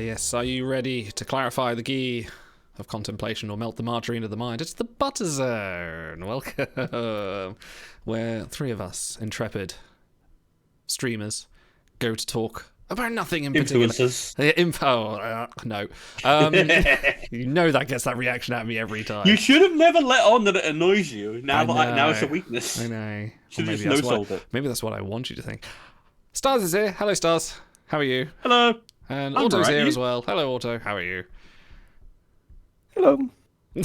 Yes, are you ready to clarify the ghee of contemplation or melt the margarine of the mind? It's the Butter Zone. Welcome. Where three of us, intrepid streamers, go to talk about nothing in particular. Influencers. No. You know that gets that reaction out of me every time. You should have never let on that it annoys you. Now it's a weakness. I know. Should have just no-sold it. Maybe that's what I want you to think. Stars is here. Hello, Stars. How are you? Hello. And I'm Auto's right, here you? as well. Hello, Auto. How are you? Hello. We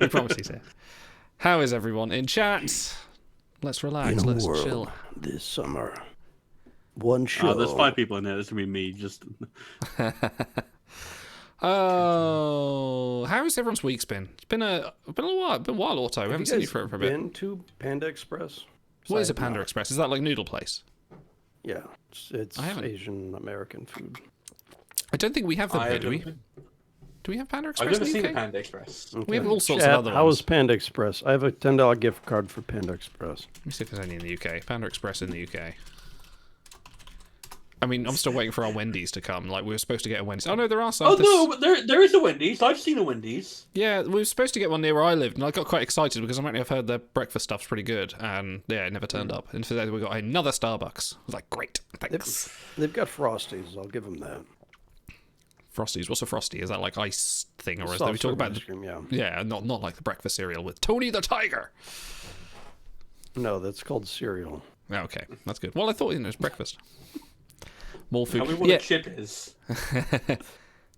promise he's here. How is everyone in chat? Let's relax. Let's chill. This summer, one show. There's 5 people in there. There's gonna be me. Just. Oh, how's everyone's week's been? It's been a while. Been a while, Auto. We haven't seen you for a bit. Been to Panda Express? What is a Panda Express? Is that like noodle place? Yeah, it's Asian American food. I don't think we have them here, do we? Do we have Panda Express? I've never in the seen UK? a Panda Express. We have all sorts Chat, of other ones. how is Panda Express? I have a $10 gift card for Panda Express. Let me see if there's any in the UK. Panda Express in the UK. I mean, I'm still waiting for our Wendy's to come. Like, we were supposed to get a Wendy's. Oh, no, there are some. Oh, no, but there is a Wendy's. I've seen a Wendy's. Yeah, we were supposed to get one near where I lived, and I got quite excited because apparently I've heard their breakfast stuff's pretty good, and yeah, it never turned up. And today we got another Starbucks. I was like, great, thanks. They've got Frosties. I'll give them that. Frosties. What's a Frosty? Is that like ice thing, or is that Soft we talk serve about? ice cream, yeah. Yeah, not like the breakfast cereal with Tony the Tiger. No, that's called cereal. Oh, okay, that's good. Well, I thought it was breakfast. More food. Tell me what a chip is.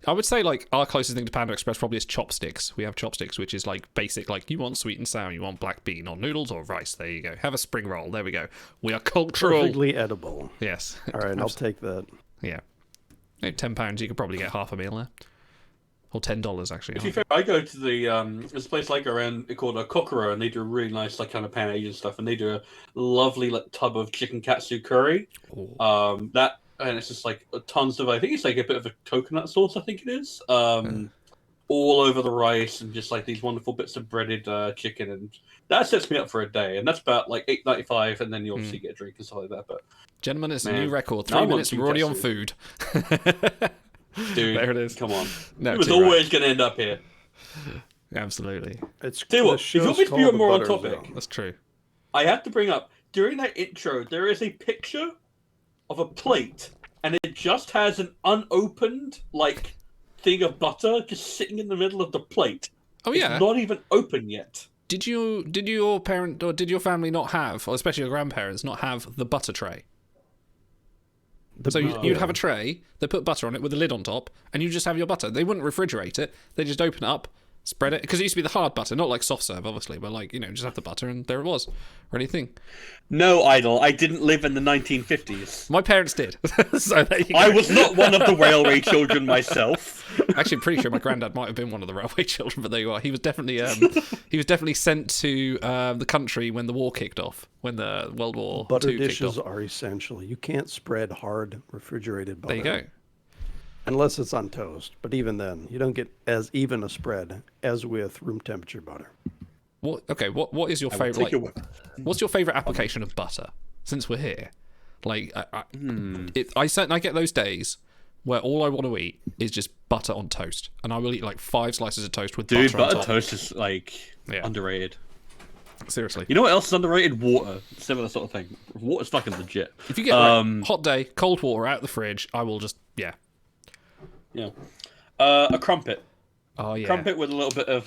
I would say like our closest thing to Panda Express probably is chopsticks. We have chopsticks, which is like basic, like you want sweet and sour, you want black bean or noodles or rice. There you go. Have a spring roll. There we go. We are cultural. Perfectly edible. Yes. All right, I'll take that. Yeah. £10, you could probably get half a meal there. Or $10 actually. To be fair, I go to the there's a place I go around called a Kokoro, and they do a really nice like kind of Pan Asian stuff, and they do a lovely like tub of chicken katsu curry. Ooh. And it's just like tons of, I think it's like a bit of a coconut sauce, I think it is, all over the rice, and just like these wonderful bits of breaded chicken, and that sets me up for a day. And that's about like $8.95, and then you obviously get a drink and stuff like that. But gentlemen, it's a new record. 3 minutes, we're already on food. Dude, there it is. Come on, No, it was always going to end up here. Absolutely. Tell you what, if you want me to be more on topic, that's true. I have to bring up during that intro there is a picture of a plate, and it just has an unopened like thing of butter just sitting in the middle of the plate. Oh yeah, it's not even open yet. Did your parent or did your family not have, or especially your grandparents, not have the butter tray? So you'd have a tray, they put butter on it with a lid on top, and you just have your butter. They wouldn't refrigerate it. They just open it up, spread it, because it used to be the hard butter, not like soft serve, obviously, but like, just have the butter, and there it was. Ready thing. No, Idol, I didn't live in the 1950s. My parents did. So there you go. I was not one of the railway children myself. Actually, I'm pretty sure my granddad might have been one of the railway children, but there you are. He was definitely sent to the country when the war kicked off, when the World War Butter II kicked dishes off. are essential. You can't spread hard refrigerated butter. There you go. Unless it's on toast. But even then, you don't get as even a spread as with room temperature butter. What is your favorite? What's your favorite application of butter? Since we're here, like I get those days where all I want to eat is just butter on toast, and I will eat like 5 slices of toast with butter on top. Dude, butter toast is like underrated. Seriously. You know what else is underrated? Water. Similar sort of thing. Water's fucking legit. If you get hot day, cold water out of the fridge, I will just Yeah. A crumpet. Oh yeah. Crumpet with a little bit of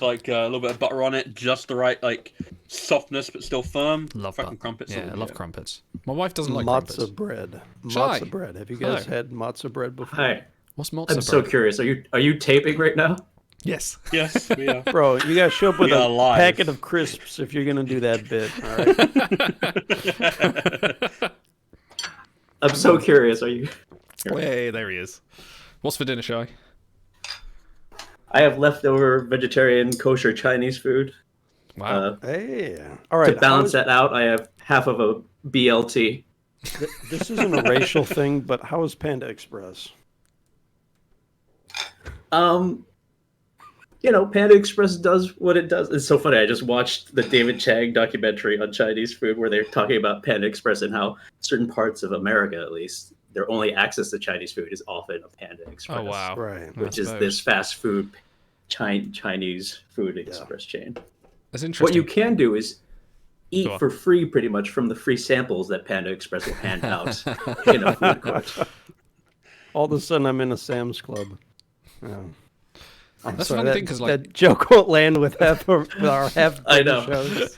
butter on it, just the right like softness but still firm. Love fucking that. crumpets. Yeah, I love crumpets. My wife doesn't like Matzo crumpets. bread. Shai. Matzo bread. Have you guys had matzo bread before? Hi. What's matzo I'm bread? so curious. Are you taping right now? Yes. Yes, we are. Bro, you gotta show up with We a are live. packet of crisps if you're gonna do that bit. All right. I'm so curious. Are you? Hey, there he is. What's for dinner, Shai? I have leftover vegetarian kosher Chinese food. Wow. Hey. All right. To balance that out, I have half of a BLT. This isn't a racial thing, but how is Panda Express? Panda Express does what it does. It's so funny. I just watched the David Chang documentary on Chinese food where they're talking about Panda Express and how certain parts of America, at least, their only access to Chinese food is often a Panda Express. Oh wow! Right. Which is this fast food Chinese food express chain. That's interesting. What you can do is eat for free, pretty much, from the free samples that Panda Express will hand out in a food court. All of a sudden, I'm in a Sam's Club. Yeah. That's one thing because that joke won't land with our half I know. shows.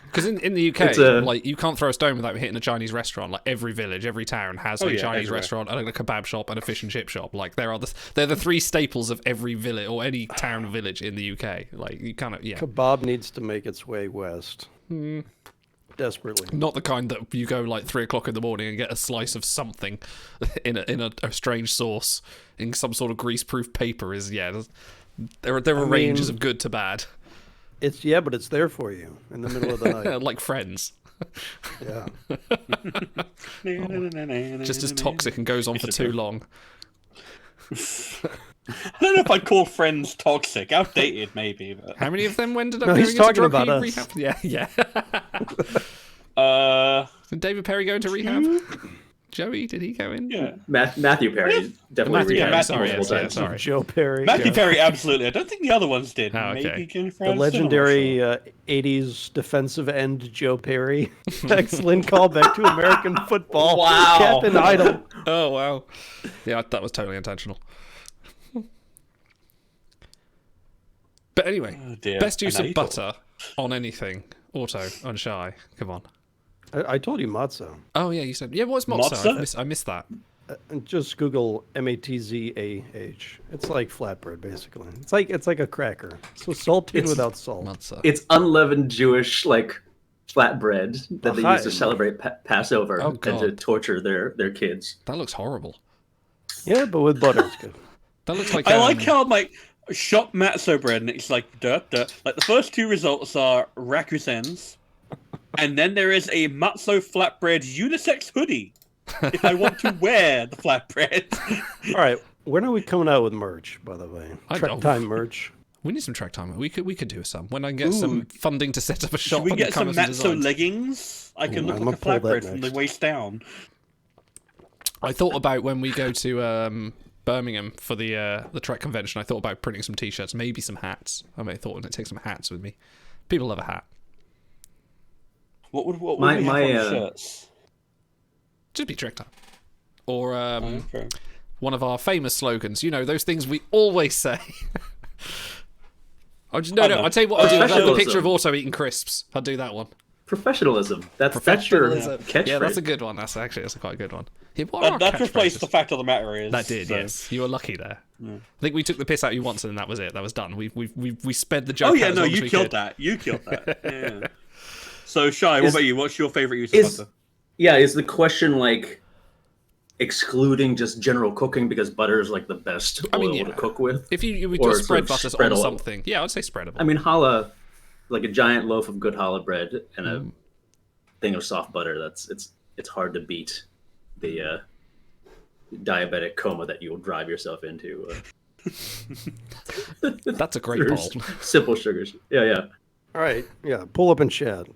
Because in the UK, like you can't throw a stone without hitting a Chinese restaurant. Like every village, every town has a Chinese everywhere. restaurant and a kebab shop and a fish and chip shop. Like they're the three staples of every village or any town or village in the UK. Like you kind of Kebab needs to make its way west. Desperately. Not the kind that you go like 3 o'clock in the morning and get a slice of something in a strange sauce in some sort of grease-proof paper. There are ranges of good to bad. But it's there for you in the middle of the night. Like Friends. Yeah. Just as toxic and goes on for too long. I don't know if I'd call Friends toxic. Outdated, maybe. But... How many of them ended up No, going he's into talking drug about us. rehab? Yeah. Did David Perry go into rehab? Joey, did he go in? Yeah. Matthew Perry definitely Sorry. Joe Perry. Matthew Perry, absolutely. I don't think the other ones did. Oh, okay. Maybe Jennifer The Aniston, legendary 80s defensive end Joe Perry. Excellent callback to American football. Wow. Captain Idol. Oh, wow. Yeah, that was totally intentional. But anyway, best use of butter on anything. Auto, on Shy. Come on. I told you matzo. Oh, yeah, you said... Yeah, what's matzo? I missed that. Just Google M-A-T-Z-A-H. It's like flatbread, basically. It's like a cracker. So salted without salt. Matzo. It's unleavened Jewish flatbread that they use to celebrate Passover and to torture their kids. That looks horrible. Yeah, but with butter, it's good. That looks like... I like how shop matzo bread and it's like dirt. Like the first two results are rakusens, and then there is a matzo flatbread unisex hoodie. If I want to wear the flatbread. All right, when are we coming out with merch? By the way, Trek Time merch. We need some Trek Time. We could do some when I get some funding to set up a shop. Should we get some matzo designs. leggings? I can look like a flatbread from the waist down. I thought about when we go to Birmingham for the Trek convention. I thought about printing some T-shirts, maybe some hats. I thought I'd take some hats with me. People love a hat. What would we have on the shirts? Just be Trek Time, or one of our famous slogans. You know, those things we always say. I'll tell you what. I'll do. I'll have the picture of Auto eating crisps. I'll do that one. Professionalism. That's your catchphrase. Yeah, that's a good one. That's quite a good one. Yeah, that replaced the fact of the matter is. That did, yes. You were lucky there. Yeah. I think we took the piss out of you once, and that was it. That was done. We sped the joke. Oh yeah, no, you killed that. You killed that. Yeah. So Shy, what about you? What's your favorite use of butter? Yeah, is the question excluding just general cooking because butter is the best oil to cook with? If you do spread butter on something, yeah, I'd say spreadable. I mean, challah, like a giant loaf of good challah bread and a thing of soft butter. It's hard to beat the diabetic coma that you will drive yourself into. That's a great bowl. Simple sugars. Yeah. All right, yeah. Pull up and chat.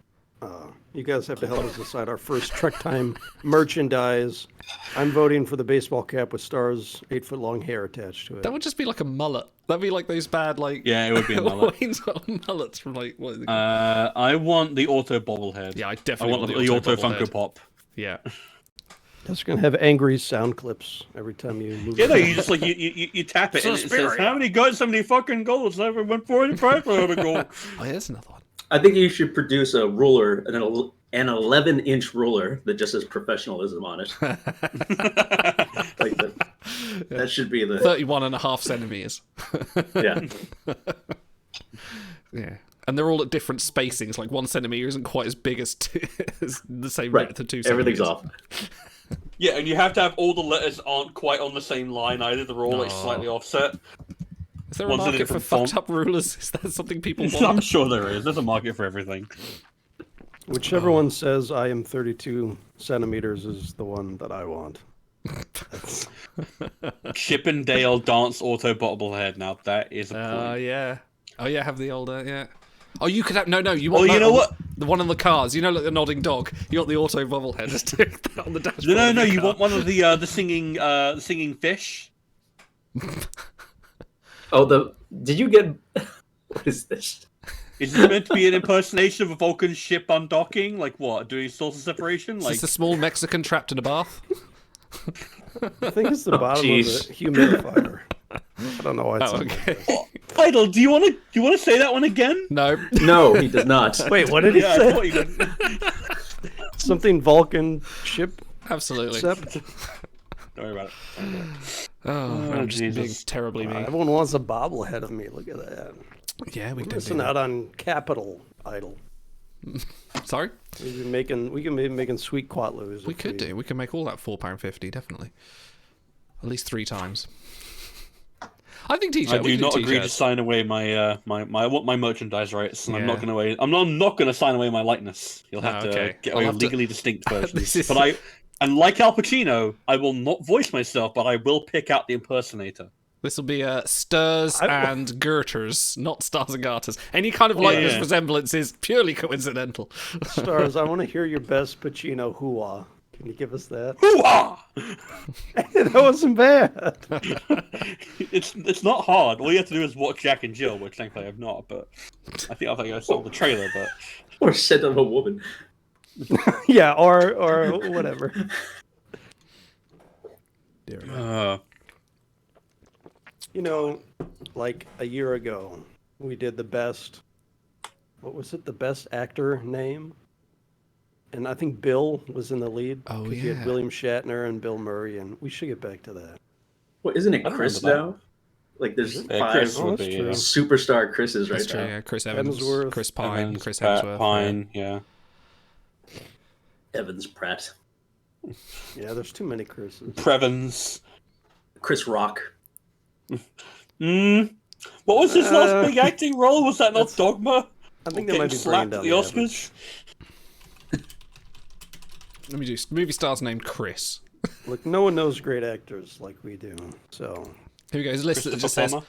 You guys have to help us decide our first Trek Time merchandise. I'm voting for the baseball cap with stars, 8-foot-long hair attached to it. That would just be like a mullet. That'd be like those bad Yeah, it would be a mullet. Wayne's got mullets from what is it? I want the auto bobblehead. Yeah, I definitely want the auto Funko Pop. Yeah. That's gonna have angry sound clips every time you move. Yeah, no, you just you tap it and it says how many fucking goals? Everyone 45 for a goal. Oh, yeah, that's another one. I think you should produce a ruler, an 11-inch ruler that just says professionalism on it. That should be the 31.5 centimeters. Yeah. Yeah. And they're all at different spacings. Like 1 centimeter isn't quite as big as, as the same width to 2 centimeters. Everything's off. Yeah, and you have to have all the letters aren't quite on the same line either. They're all slightly offset. Is there a market for fucked up rulers? Is that something people want? I'm sure there is. There's a market for everything. Whichever one says I am 32 centimeters is the one that I want. Chippendale Dance Auto Bobblehead. Now that is a point. Yeah. Oh yeah, have the older yeah. Oh, you could have no. You want you know what? The one on the cars. You know, like the nodding dog. You got the auto bobblehead. Just doing that on the dashboard. No. of your You car. want one of the singing fish? Did you get? What is this? Is this meant to be an impersonation of a Vulcan ship undocking? Like what? Doing source of separation? Is Like this a small Mexican trapped in a bath? I think it's the bottom of jeez. the humidifier. I don't know why it's Oh, on okay. Idle, do you want to say that one again? No. No, he does not. Wait, what did he Yeah, I say? thought you would. Something Vulcan ship? Absolutely. Sept? Don't worry about it. Oh, I'm just being Jesus. terribly me. Everyone wants a bobblehead of me. Look at that. Yeah, we do. Missing out on capital idol. Sorry? We can be making sweet quatloos. We could do. We can make all that £4.50, definitely. At least 3 times. I think I we do not agree to t-shirts. sign away my I want my merchandise rights, and I'm Yeah. not going to sign away my likeness. You'll have okay. to get I'll a have to- legally distinct version. This is- And like Al Pacino, I will not voice myself, but I will pick out the impersonator. This will be stirs I- and girders, not stars and garters. Any kind of likeness yeah. resemblance is purely coincidental. Stars, I want to hear your best Pacino hoo-ah. Can you give us that? Hoo-ah! That wasn't bad. It's not hard. All you have to do is watch Jack and Jill, which thankfully I've not. But I think I saw the trailer. But Or Scent of a Woman. Yeah, or whatever. You know, like a year ago, we did the best. What was it? The best actor name. And I think Bill was in the lead. Oh, 'cause you yeah. had William Shatner and Bill Murray, and we should get back to that. What isn't it don't Chris remember now? Like there's Yeah, 5 Chris Oh, would that's be true. superstar Chris's right That's true, now. yeah. Chris Evans, Hemsworth. Chris Pine, Evans, Chris Pat Hemsworth. Pine, yeah. Evans Pratt, Yeah, there's too many Chris's. Prevens. Chris Rock. What was his last big acting role? Was that not that's- Dogma? I think Or that might getting be bringing slapped down at the the Oscars. Let me do movie stars named Chris. Look, no one knows great actors like we do, so Here we go. There's a list that Christopher just says Plummer.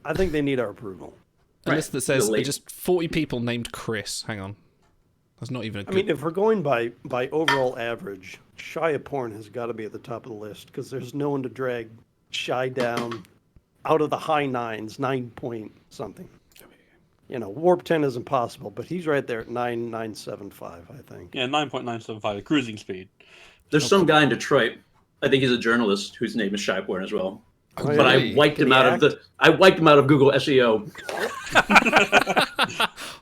I think they need our approval. a Right. list that says The late- just 40 people named Chris. Hang on. That's not even a I good... mean, if we're going by overall average, Shia Porn has got to be at the top of the list because there's no one to drag Shy down out of the high 9s, 9 point something. You know, Warp 10 is impossible, but he's right there at 9.975, I think. Yeah, 9.975, cruising speed. There's some guy in Detroit. I think he's a journalist whose name is Shyborn as well. Oh, But really? I wiped Can him he out act? of Google E SEO.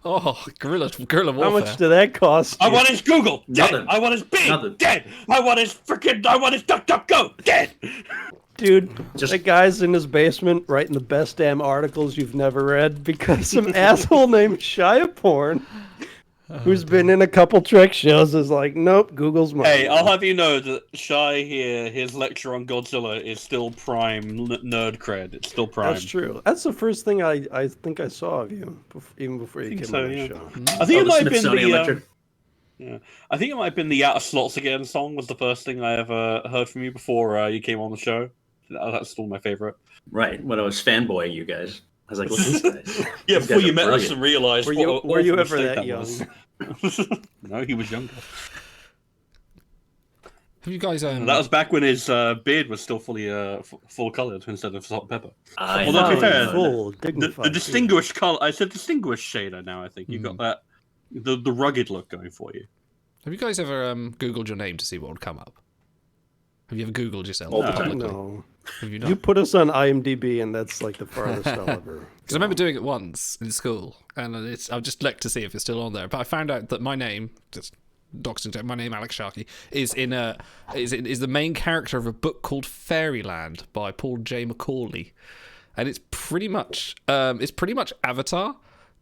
Oh, guerrilla How warfare. much did that cost? I you? want his Google dead. Nothing. I want his Bing Nothing. dead. I want his DuckDuckGo dead. Dude, Just- that guy's in his basement writing the best damn articles you've never read because some asshole named Shia Porn, who's been in a couple Trek shows, is like, nope, Google's mine. Hey, I'll have you know that Shy here, his lecture on Godzilla is still prime nerd cred. It's still prime. That's true. That's the first thing I think I saw of you, even before you think came so, on the yeah. show. I think Oh, it the might have been Smithsonian the. lecture. Yeah, I think it might have been the "Out of Slots Again" song was the first thing I ever heard from you before you came on the show. That's still my favorite. Right, when I was fanboying you guys. I was like, look at these guys. Yeah, These before guys you are met us brilliant. and realized Were what you an were you awful ever mistake that young? was. No, he was younger. Have you guys... That was back when his beard was still fully full coloured instead of salt and pepper. I Well, to be know. fair, Full, The dignified. distinguished color. I said distinguished shader. Now I think you got that the rugged look going for you. Have you guys ever Googled your name to see what would come up? Have you ever Googled yourself All the time. publicly? No. Have you You not? put us on IMDb, and that's like the farthest I'll ever. Because I remember doing it once in school, and I've just looked to see if it's still on there. But I found out that my name, just doxing my name, Alex Sharkey, is the main character of a book called Fairyland by Paul J. Macaulay, and it's pretty much Avatar.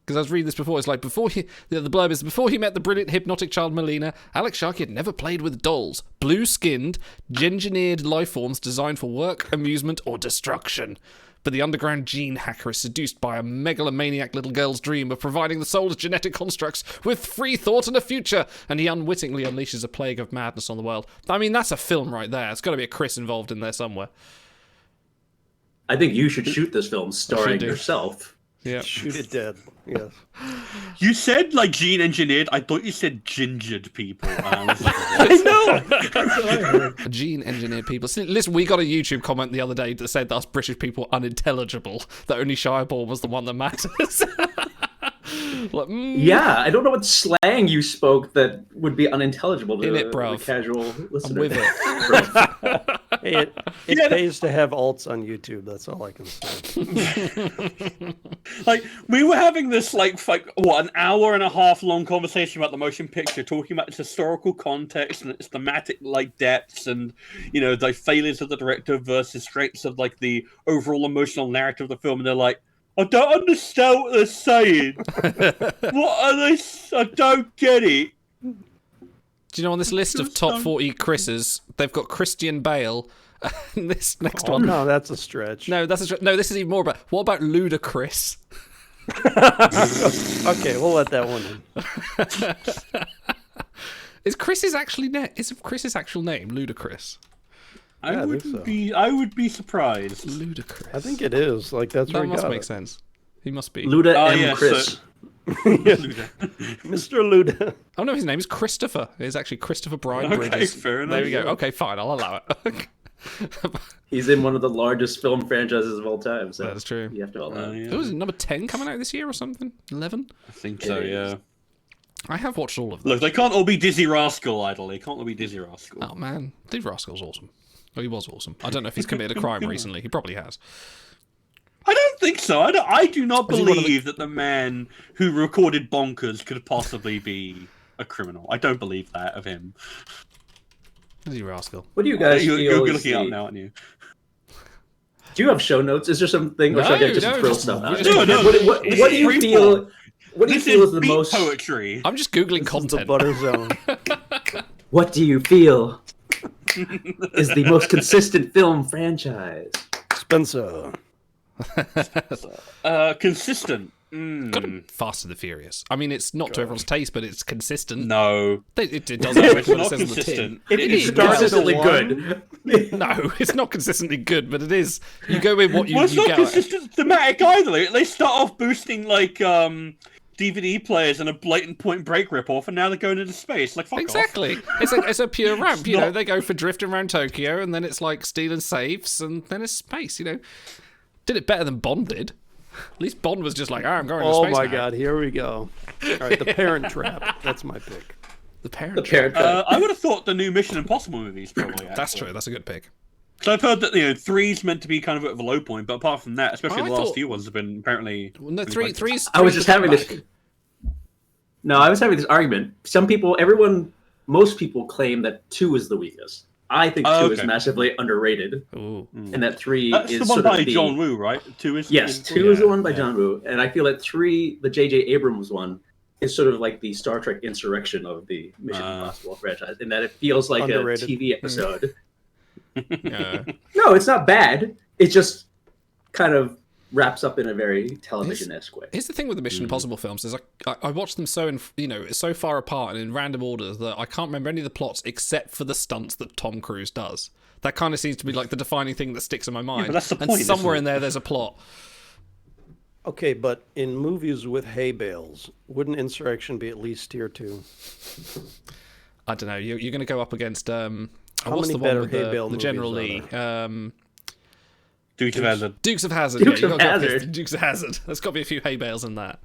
Because I was reading this before, it's like the blurb is before he met the brilliant hypnotic child Melina, Alex Sharkey had never played with dolls, blue-skinned, engineered life forms designed for work, amusement, or destruction. But the underground gene hacker is seduced by a megalomaniac little girl's dream of providing the soul's genetic constructs with free thought and a future, and he unwittingly unleashes a plague of madness on the world. I mean, that's a film right there. It's got to be a Chris involved in there somewhere. I think you should shoot this film starring do. yourself. Yeah. Shoot it dead. Yes. You said like gene engineered. I thought you said gingered people. And I was like, what? Gene engineered people. Listen, we got a YouTube comment the other day that said that us British people are unintelligible. That only Shireborn was the one that matters. Like, Yeah, I don't know what slang you spoke that would be unintelligible to In it, bruv. the casual listener. I'm with it. Hey, it pays to have alts on YouTube. That's all I can say. Like we were having this like an hour and a half long conversation about the motion picture, talking about its historical context and its thematic like depths, and the failures of the director versus strengths of like the overall emotional narrative of the film. And they're like, I don't understand what they're saying. What are they? I don't get it. Do you know on this list of top 40 Chris's, they've got Christian Bale. And this next one. No, that's a stretch. No, this is even more about. What about Ludacris? Okay, we'll let that one in. Is Chris's actual name Ludacris? Yeah, I think so. I would be surprised. Ludacris. I think it is. Like that's where That he must got make it. sense. He must be. Luda Oh, M. yeah, Chris. Mr. Luda. Oh no, his name is Christopher. It's actually Christopher Brian Okay, Bridges. fair enough. There we go. Okay, fine. I'll allow it. He's in one of the largest film franchises of all time. So That's true. You have to allow it. Yeah. It was number 10 coming out this year or something. 11. I think so. Yeah. I have watched all of them. Look, they can't all be Dizzy Rascal, Idol. They can't all be Dizzy Rascal. Oh man, Dave Rascal's awesome. Oh, he was awesome. I don't know if he's committed a crime recently. He probably has. I don't think so. I do not Was he one of the- believe that the man who recorded Bonkers could possibly be a criminal. I don't believe that of him. Dizzy Rascal. What do you guys You're feel is looking the... up now, aren't you? Do you have show notes? Is there something, or should I just throw just- stuff out? no, no, What do you free feel? form. What do you This feel is is the beat most? poetry. I'm just googling The content. butter zone. What do you feel is the most consistent film franchise? Spencer. Consistent. Got him Fast and the Furious. I mean, it's not to everyone's taste, but it's consistent. No. It does No, have it's what it not says on the tin. consistent. It It is is Starts at Consistently one. good. No, it's not consistently good, but it is. You go with what you, Well, it's you not get. consistent thematic either. They start off boosting like DVD players and a blatant Point Break ripoff, and now they're going into space. Like fuck Exactly. It's a pure ramp. You know, they go for drifting around Tokyo, and then it's like stealing safes, and then it's space. You know, did it better than Bond did. At least Bond was just like, I'm going to Oh space my now. God, here we go. All right, The Parent Trap. That's my pick. The Parent. The Parent Trap. I would have thought the new Mission Impossible movies probably. That's true. That's a good pick. So I've heard that 3's meant to be kind of a bit of a low point, but apart from that, especially I the last thought- few ones have been apparently. Well, no, really quite good. three's. I was three's just having back. this. No, I was having this argument. Most people claim that 2 is the weakest. I think 2 is Okay. massively underrated, Ooh. and that 3 That's is the one sort by of the... John Woo, right? 2 is. Yes, 2 is the one by John Woo, and I feel that 3, the J.J. Abrams one, is sort of like the Star Trek insurrection of the Mission Impossible franchise, in that it feels like Underrated. a TV episode. Yeah. No, it's not bad. It just kind of wraps up in a very television-esque way. Here's the thing with the Mission Impossible films is I watch them so far apart and in random orders that I can't remember any of the plots except for the stunts that Tom Cruise does. That kind of seems to be like the defining thing that sticks in my mind. but that's the and point, somewhere isn't in it? there, there's a plot. Okay, but in movies with hay bales, wouldn't Insurrection be at least tier 2? I don't know. You're going to go up against How what's many the better one with hay the bale General movies Lee? are Dukes of Hazzard. Dukes of Hazzard. Dukes yeah, of you gotta go up Hazzard. against Dukes of Hazard. There's got to be a few hay bales in that.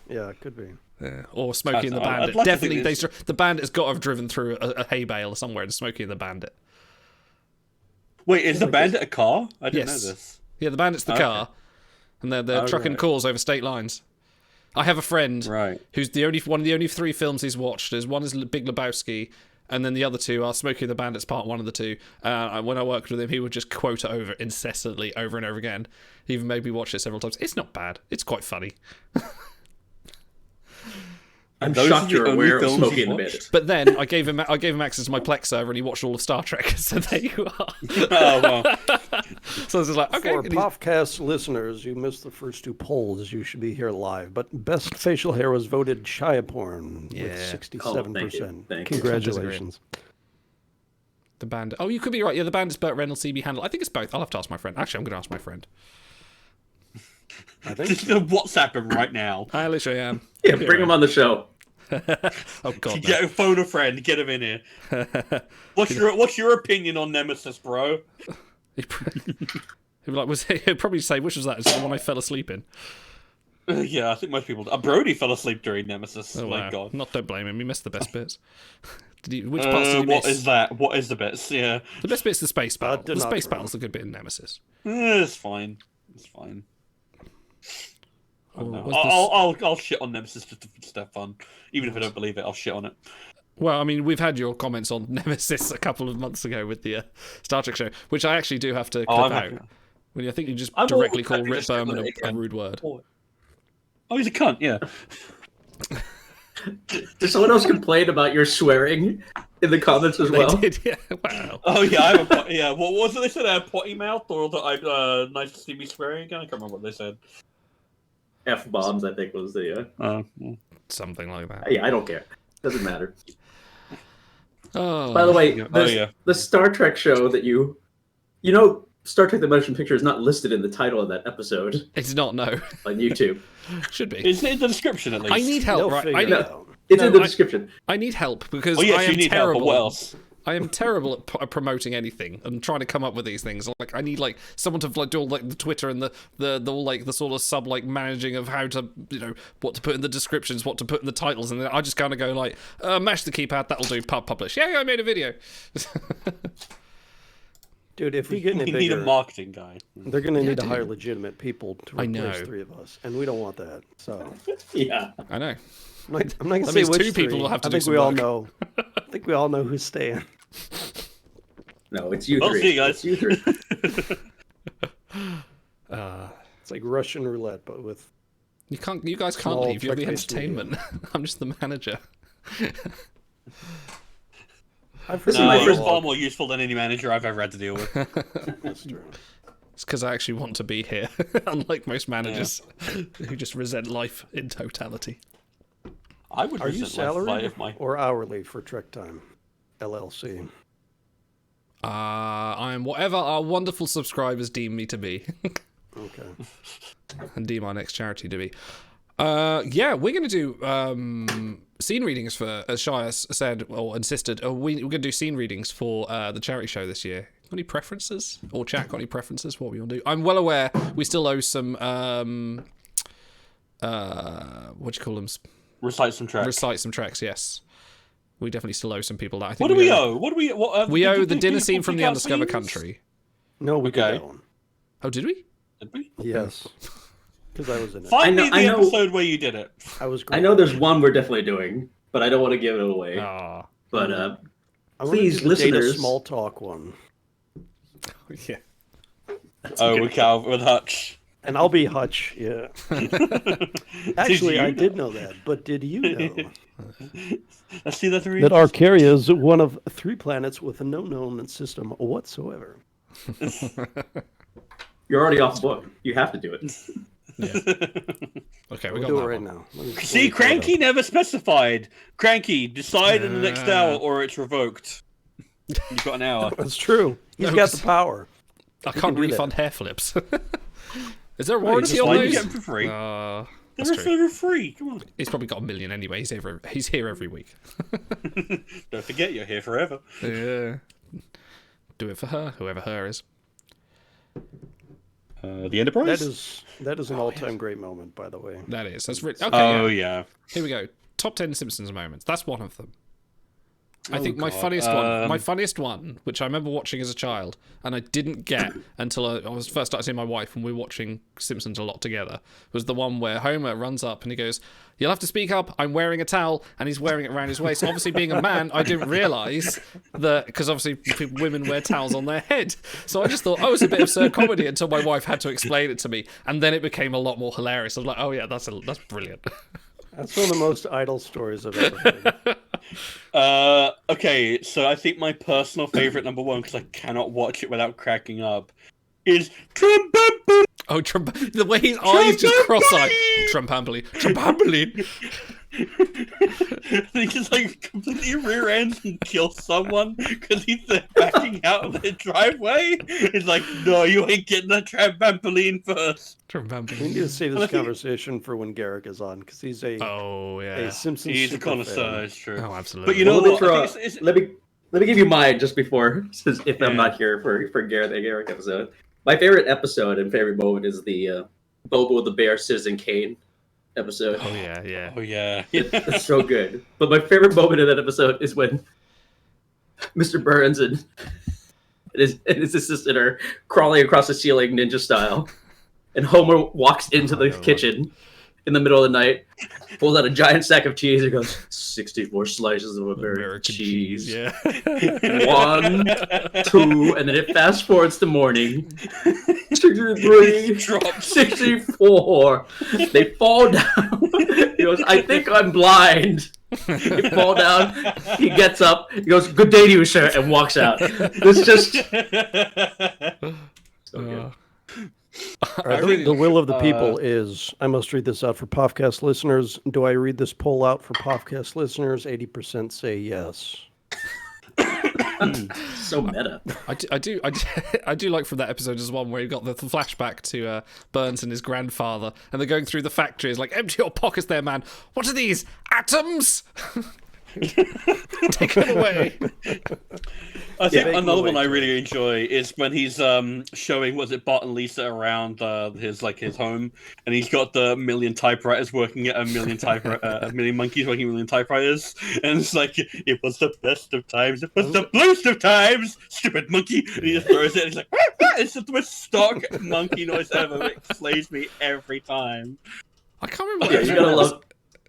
Yeah, it could be. Yeah. Or Smokey and the I'd Bandit. like to Definitely, think the Bandit's got to have driven through a hay bale somewhere in Smokey and the Bandit. Wait, is the Bandit a car? I didn't know Yes. this. Yeah, the Bandit's the Okay. car, and they're trucking right. calls over state lines. I have a friend Right. who's one of the only 3 films he's watched. One is Big Lebowski, and then the other 2 are Smokey and the Bandit's part 1 of the 2. When I worked with him, he would just quote it over incessantly, over and over again. He even made me watch it several times. It's not bad. It's quite funny. I'm Those shocked are the you're only aware of films Smokey you've and the watched? Bandit. But then I gave him access to my Plex server, and he watched all of Star Trek. So there you are. Oh well. So I was just like, okay. For and he's- Puffcast listeners, you missed the first 2 polls. You should be here live. But best facial hair was voted Shiaporn Yeah. with 67%. Oh, thank you. Thank you. Congratulations. The band. Oh, you could be right. Yeah, the band is Burt Reynolds, CB Handel. I think it's both. I'll have to ask my friend. Actually, I'm going to ask my friend. I think Just WhatsApp him right now. I literally am. Yeah, bring him on the show. Oh God. Get phone a friend. Get him in here. What's your opinion on Nemesis, bro? He'd be like, he'd probably say, which was that? Is it the one I fell asleep in? Yeah, I think most people. Brody fell asleep during Nemesis. Oh, My wow. God. Don't blame him. He missed the best bits. Which parts did he miss? What is that? What is the bits? Yeah. The best bit's the space battle. did The not space run. battle's a good bit in Nemesis. It's fine. It's fine. Or No. was I'll shit on Nemesis just to have fun. Even if I don't believe it, I'll shit on it. Well, I mean, we've had your comments on Nemesis a couple of months ago with the Star Trek show, which I actually do have to clip out. When I think you just directly call Rip Berman a rude word. Oh, he's a cunt, yeah. Did someone else complain about your swearing in the comments as well? They did, yeah. Wow. Oh, yeah, I have a yeah. What was it they said? I have potty mouth, or that I nice to see me swearing again? I can't remember what they said. F-bombs, I think, was the... Something like that. Yeah, I don't care. Doesn't matter. Oh. By the way, yeah. the Star Trek show that you know, Star Trek: The Motion Picture is not listed in the title of that episode It's not, no. on YouTube. Should be. It's in the description, at least. I need help, They'll right? figure I it need, out. It's No, in the I- description. I need help because Oh, yes, I am you need help, terrible. but what else? I am terrible at promoting anything and trying to come up with these things. Like I need like someone to like do all like the Twitter and the all like the sort of sub like managing of how to what to put in the descriptions, what to put in the titles, and then I just kind of go like mash the keypad, that'll do. Publish. Yeah, I made a video. Dude, if we get any You need a bigger, marketing guy. they're going to need to dude. hire legitimate people to I replace know. 3 of us, and we don't want that. So Yeah. I know. I'm not going to That say means which 2 people 3. will have to I do think some we all work. know. I think we all know who's staying. No, it's you Well, three. see you guys. It's you three. It's like Russian roulette, but with You guys can't Small leave. You're the tech-based media. entertainment. I'm just the manager. I've heard This is No, my you're first far more useful than any manager I've ever had to deal with. That's true. It's because I actually want to be here, unlike most managers who just resent life in totality. I would Are you resent life salaried if my or hourly for Trek Time LLC? I am whatever our wonderful subscribers deem me to be, Okay. and deem our next charity to be. Yeah, we're going to do scene readings for, as Shia said or insisted. We're going to do scene readings for the charity show this year. Got any preferences? Or chat, got any preferences? What we want to do? I'm well aware we still owe some what do you call them? recite some tracks. Recite some tracks. Yes, we definitely still owe some people that. I think What do we owe? What do we? What, We owe the dinner did scene you from pick the out Undiscovered scenes? Country. No, we Okay. did that one. Oh, did we? Did we? Yes. Because I was in it. Find me I the know- episode where you did it. I was great. I know there's one we're definitely doing, but I don't want to give it away. Ah, But I wanna please, do the data listeners- small talk one. yeah. Oh, with Cal, with Hutch. And I'll be Hutch, yeah. Actually, you I know? did know that, but did you know Let's see that three. that Arcaria is one of 3 planets with no known system whatsoever? you're already off book. You have to do it. Okay, we We'll got do that it right one. now. Let me See, pull it up. Cranky never specified. Cranky, decide in the next hour or it's revoked. You've got an hour. That's true. He's No, got 'cause- the power. I can't do that. refund hair flips. Is there a Well, warranty just on Why like you those? get them for free? That's They're true. for free. Come on. He's probably got 1 million anyway. He's here every week. Don't forget, you're here forever. Yeah. Do it for her, whoever her is. The Enterprise. That is an all-time great moment, by the way. That is. That's really okay. Oh yeah. yeah. Here we go. Top 10 Simpsons moments. That's one of them. I think my God. funniest one, which I remember watching as a child, and I didn't get until I was first started seeing my wife and we were watching Simpsons a lot together, was the one where Homer runs up and he goes, "You'll have to speak up. I'm wearing a towel," and he's wearing it around his waist. Obviously, being a man, I didn't realise that because obviously women wear towels on their head. So I just thought, oh, it's a bit of absurd comedy until my wife had to explain it to me, and then it became a lot more hilarious. I was like, oh yeah, that's brilliant. That's one of the most idle stories I've ever heard. Okay, so I think my personal favorite number one, because I cannot watch it without cracking up, is Oh, Trump! The way his eyes just cross-eyed. Trumpampoline. He just like completely rear ends and kills someone because he's backing out of their driveway. He's like, no, you ain't getting that trampoline first. We need to save this conversation for when Garrick is on, because he's a Simpsons He's a super connoisseur, fan. it's true. Oh, absolutely. But you know Well, what? let me give you mine just before, since if I'm not here for Garrick episode. My favorite episode and favorite moment is the Bobo the Bear Citizen Kane episode. Oh yeah. Oh yeah. It's so good. But my favorite moment in that episode is when Mr. Burns and his assistant are crawling across the ceiling ninja style, and Homer walks into the kitchen in the middle of the night, pulls out a giant sack of cheese, and goes, 64 slices of American cheese. Yeah. 1, 2, and then it fast forwards to morning. 63, 64. They fall down. He goes, I think I'm blind. They fall down. He gets up. He goes, good day to you, sir, and walks out. It's just so good. All right, the will of the people is, I must read this out for podcast listeners. Do I read this poll out for podcast listeners? 80% say yes. So meta. I do like from that episode as one where you got the flashback to Burns and his grandfather, and they're going through the factory. It's like, empty your pockets there, man. What are these, atoms? Take it away. I think another one I really enjoy is when he's showing Bart and Lisa around his home, and he's got the million typewriters working at a million monkeys working a million typewriters, and it's like, it was the best of times, it was the bluest of times, stupid monkey. And he just throws it, and he's like, it's just the most stock monkey noise ever. It slays me every time. I can't remember. Yeah, you gotta love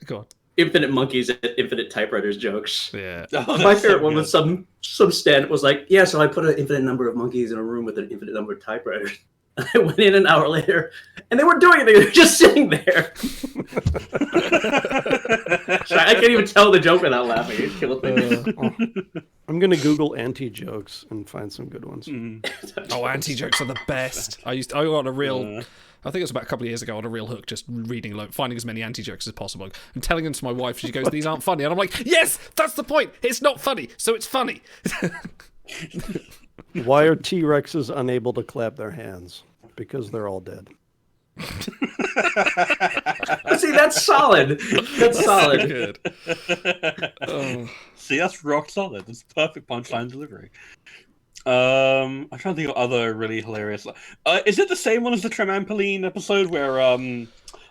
Go on. Infinite Monkeys and Infinite Typewriters jokes. Yeah. My favorite one was some stand was like, yeah, so I put an infinite number of monkeys in a room with an infinite number of typewriters. I went in an hour later, and they weren't doing anything. They were just sitting there. I can't even tell the joke without laughing. It killed me. I'm going to Google anti-jokes and find some good ones. Oh, anti-jokes are the best. I got a real... I think it was about a couple of years ago on a real hook, just reading, finding as many anti-jokes as possible. I'm telling them to my wife, she goes, these aren't funny. And I'm like, yes, that's the point. It's not funny, so it's funny. Why are T-Rexes unable to clap their hands? Because they're all dead. See, that's solid. That's solid. Good. See, that's rock solid. That's perfect punchline delivery. I'm trying to think of other really hilarious. Is it the same one as the Trampoline episode where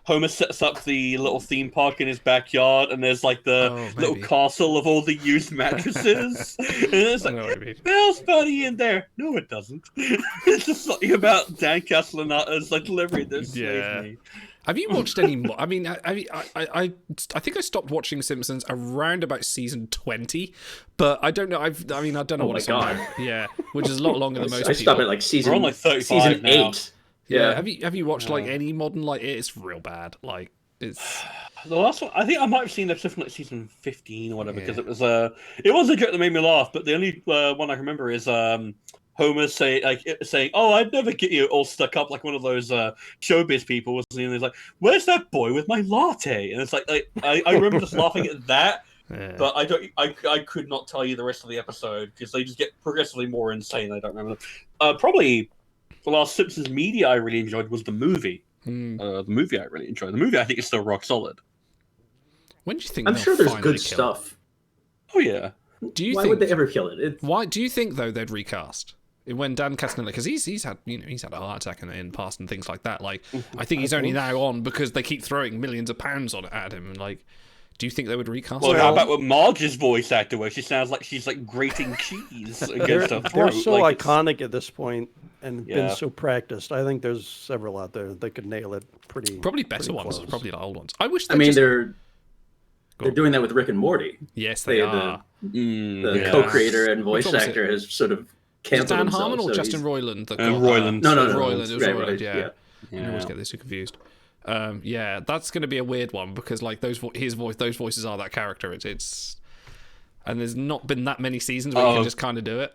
Homer sets up the little theme park in his backyard, and there's like the little castle of all the used mattresses, and it's like, Bill's funny in there. No, it doesn't. It's just something about Dan Castellaneta's delivery that slays me. Have you watched any more? I mean, I think I stopped watching Simpsons around about season 20, but I don't know. I don't know what it's on. Yeah, which is a lot longer than most people. I stopped at season. We're on 35 season now. 8. Yeah. Have you watched any modern It's real bad. It's the last one. I think I might have seen episode from season 15 or whatever, because it was a joke that made me laugh. But the only one I remember is Homer saying, "Oh, I'd never get you all stuck up like one of those showbiz people." And he's like, "Where's that boy with my latte?" And it's I remember just laughing at that, but I could not tell you the rest of the episode because they just get progressively more insane. I don't remember. Probably the last Simpsons media I really enjoyed was the movie. The movie I really enjoyed. The movie I think is still rock solid. When do you think? I'm sure there's good kill stuff. Oh yeah. Why would they ever kill it? Why do you think though they'd recast? When Dan Castellaneta, because he's had a heart attack in the past and things like that. I think he's only now on because they keep throwing millions of pounds at him. And do you think they would recast? Well, how about with Marge's voice actor, where she sounds like she's grating cheese against her throat? They're so iconic at this point and been so practiced. I think there's several out there that could nail it probably better ones, close. probably old ones. I wish. They're doing that with Rick and Morty. Yes, they are. The co-creator and voice actor has sort of. Is Dan Harmon or Justin Roiland? Roiland. No. Roiland. It was Roiland. Yeah. I always get these two confused. That's going to be a weird one because those voices are that character. It's and there's not been that many seasons where you can just kind of do it.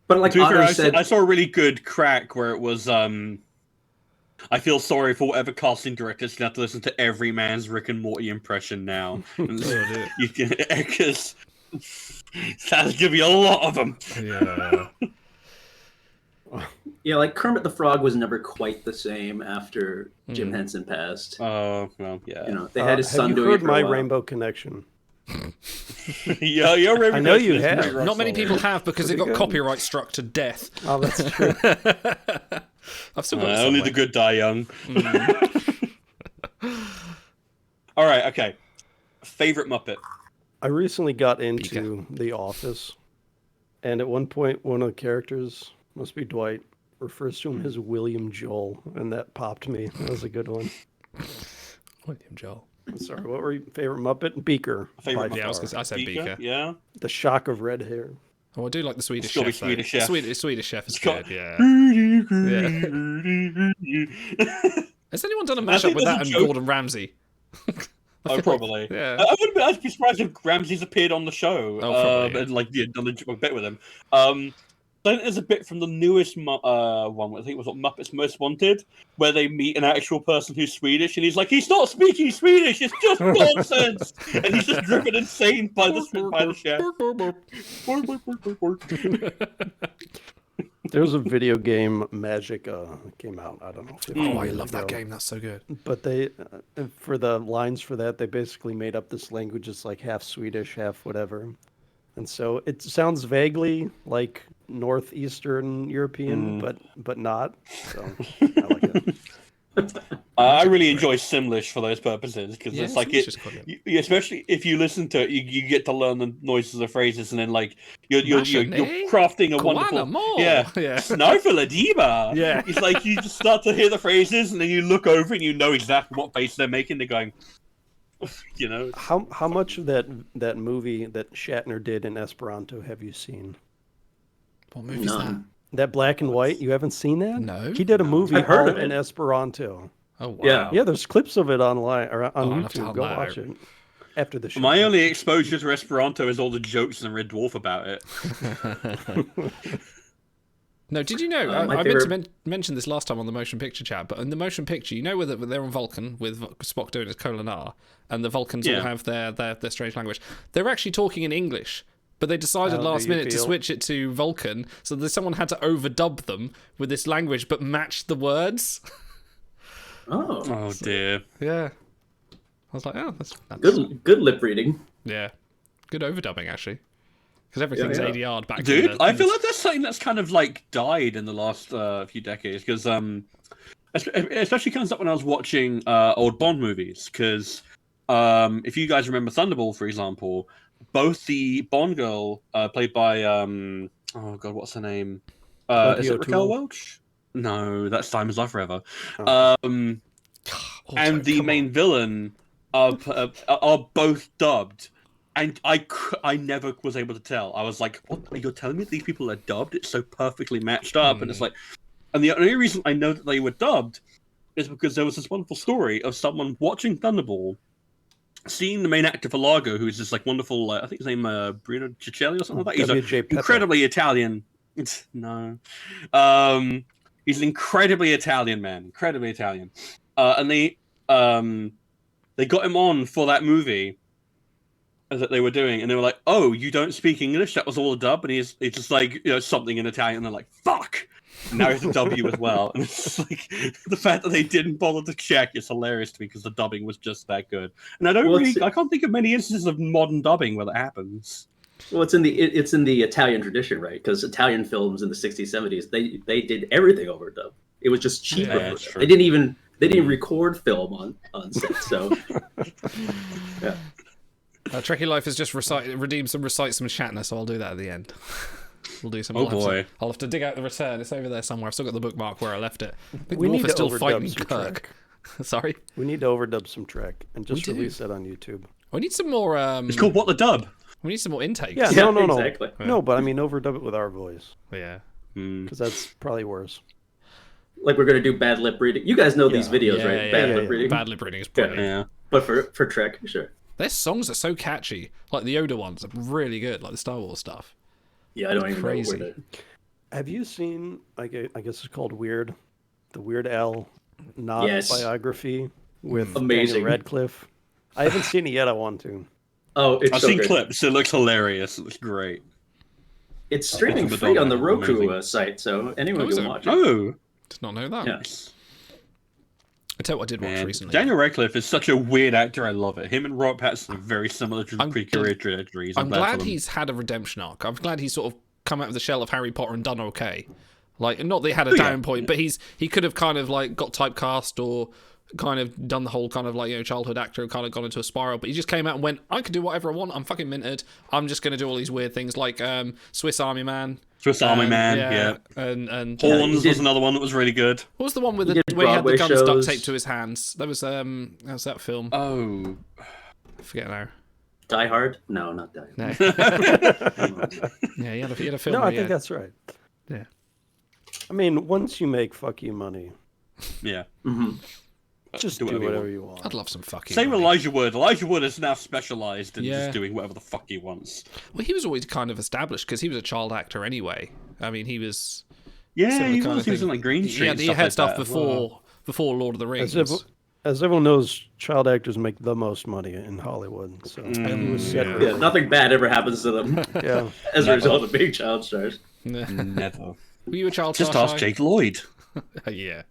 But I saw a really good crack where it was I feel sorry for whatever casting directors can have to listen to every man's Rick and Morty impression now. Because that'll give you a lot of them. Yeah. Yeah, like Kermit the Frog was never quite the same after Jim Henson passed. Oh, well, yeah. You know, they had his son have you doing heard it for a My while. Rainbow Connection? Yeah, your I know you have. Not many people have because it got good. copyright struck to death. Oh, that's true. I've still got it only somewhere. the good die young. All right, okay. Favorite Muppet? I recently got into The Office, and at one point, one of the characters, must be Dwight, refers to him as William Joel, and that popped me. That was a good one. William Joel. Sorry, what were your favorite Muppet? Beaker. Favorite by Yeah, far. I said Beaker. Yeah. The shock of red hair. Oh, I do like the Swedish Still be chef. though. Swedish Chef. Swedish chef is It's got- good. Yeah. Yeah. Has anyone done a I mashup think with there's that a and joke- Gordon Ramsay? Oh, probably. Yeah. I'd be surprised if Ramsey's appeared on the show. Oh, probably, yeah. And like done a bit with him. Then there's a bit from the newest one. I think it was Muppets Most Wanted, where they meet an actual person who's Swedish, and he's like, "He's not speaking Swedish. It's just nonsense," and he's just driven insane by the chef. There was a video game, Magic, came out. I don't know if Oh, I love that game. That's so good. But they, for the lines for that, they basically made up this language. It's like half Swedish, half whatever. And so it sounds vaguely like Northeastern European, but not. So I like it. I really enjoy Simlish for those purposes because Yeah, it's like Simlish is quite good. especially if you listen to it, you get to learn the noises of phrases, and then like you're Machine? crafting a Koala wonderful more. yeah Yeah. Snarfaladiba. Yeah. It's like you just start to hear the phrases, and then you look over and you know exactly what face they're making. They're going, you know. How much of that movie that Shatner did in Esperanto have you seen? What movie is that? None. That black and white? You haven't seen that? No. He did a movie I've heard all of it. in Esperanto. Oh, wow. Yeah. Yeah, there's clips of it online or on Oh, I'll have to YouTube. hunt Go that watch out. it after the show. My only exposure to Esperanto is all the jokes in the Red Dwarf about it. No, did you know? My I meant to favorite- mention this last time on the motion picture chat, but in the motion picture, you know, where they're on Vulcan with Spock doing his Kolinar, and the Vulcans Yeah. all have their strange language. They're actually talking in English, but they decided How do last you minute to feel? switch it to Vulcan, so that someone had to overdub them with this language, but match the words. Oh, Oh dear. Yeah, I was like, oh, that's good lip reading. yeah, good overdubbing actually, because everything's yeah. ADR'd back. Dude, in the, I feel like that's something that's kind of like died in the last few decades because especially comes up when I was watching old Bond movies because if you guys remember Thunderball, for example, both the Bond girl played by oh god, what's her name? Is it Raquel O'Toole? Welch? No, that's Time Is Love Forever. Oh. And Also, the come main on. villain are both dubbed. And I never was able to tell. I was like, "What? You're telling me these people are dubbed? It's so perfectly matched up." And it's like, and the only reason I know that they were dubbed is because there was this wonderful story of someone watching Thunderball, seeing the main actor for Largo, who's this like wonderful, I think his name Bruno Ciccelli or something like that. He's W.J. Pepper. incredibly Italian. No, he's an incredibly Italian man, incredibly Italian. And they got him on for that movie that they were doing, and they were like, "Oh, you don't speak English? That was all a dub." And he's just like, you know, something in Italian. And they're like, "Fuck!" And now he has to dub you as well. And it's just like the fact that they didn't bother to check is hilarious to me because the dubbing was just that good. And I can't think of many instances of modern dubbing where that happens. Well, it's in the Italian tradition, right? Because Italian films in the 60s, 70s, they did everything overdub. It was just cheaper. Yeah, that's true. They didn't record film on set. So yeah. Tricky Life has just recite some Shatner, so I'll do that at the end. We'll do some. Oh, boy. I'll have to dig out the return. It's over there somewhere. I've still got the bookmark where I left it. Big We Wolf need is to still overdub fighting some Kirk. Sorry. We need to overdub some Trek and just We do. release that on YouTube. We need some more. It's called What the Dub. We need some more intakes. Yeah, Yeah, no. exactly. No, but I mean overdub it with our voice Yeah. because that's probably worse. Like we're gonna do bad lip reading. You guys know these videos, Yeah, right? yeah, Bad yeah, lip yeah. reading. Bad lip reading is brilliant. Yeah. But for Trek, sure. Their songs are so catchy. Like the Yoda ones are really good. Like the Star Wars stuff. Yeah, I don't even Crazy. know where Have you seen? I guess it's called Weird, the Weird Al not Yes. biography with Amazing. Daniel Radcliffe. I haven't seen it yet. I want to. Oh, it's I've so seen good. clips. It looks hilarious. It looks great. It's streaming Madonna, free on the Roku amazing. site, so anyone Oh, is can it? watch it. Oh, Did not know that. Yeah. I tell you what I did watch man. recently. Daniel Radcliffe is such a weird actor. I love it. Him and Robert Pattinson are very similar I'm career trajectories. I'm bad for glad them. he's had a redemption arc. I'm glad he's sort of come out of the shell of Harry Potter and done okay. Like, not that he had a down point, but he could have kind of like got typecast or kind of done the whole kind of like, you know, childhood actor and kind of gone into a spiral. But he just came out and went, I can do whatever I want. I'm fucking minted. I'm just going to do all these weird things like Swiss Army Man. Swiss Army Man, yeah. And Horns did- was another one that was really good. what was the one with He the did where he had the Broadway guns duct shows. taped to his hands? There was how's that film? Oh, I forget now. Die Hard? No, not Die Hard. No. Yeah, he had a film. No, where I he think had- that's right. Yeah. I mean, once you make fuck you money, yeah. just do do whatever you whatever you want. I'd love some fucking. Same with money. Elijah Wood. Elijah Wood is now specialized in Yeah. just doing whatever the fuck he wants. Well, he was always kind of established because he was a child actor anyway. I mean, he was. Yeah, similar he kind was. of He was thing. in like Green Street. He and had stuff stuff like that as well. before Lord of the Rings. As everyone knows, child actors make the most money in Hollywood. So he was set. yeah. for- Yeah, nothing bad ever happens to them yeah. as a Never. result of being child stars. Yeah. Never. Were you a child Just star ask shy? Jake Lloyd. Yeah.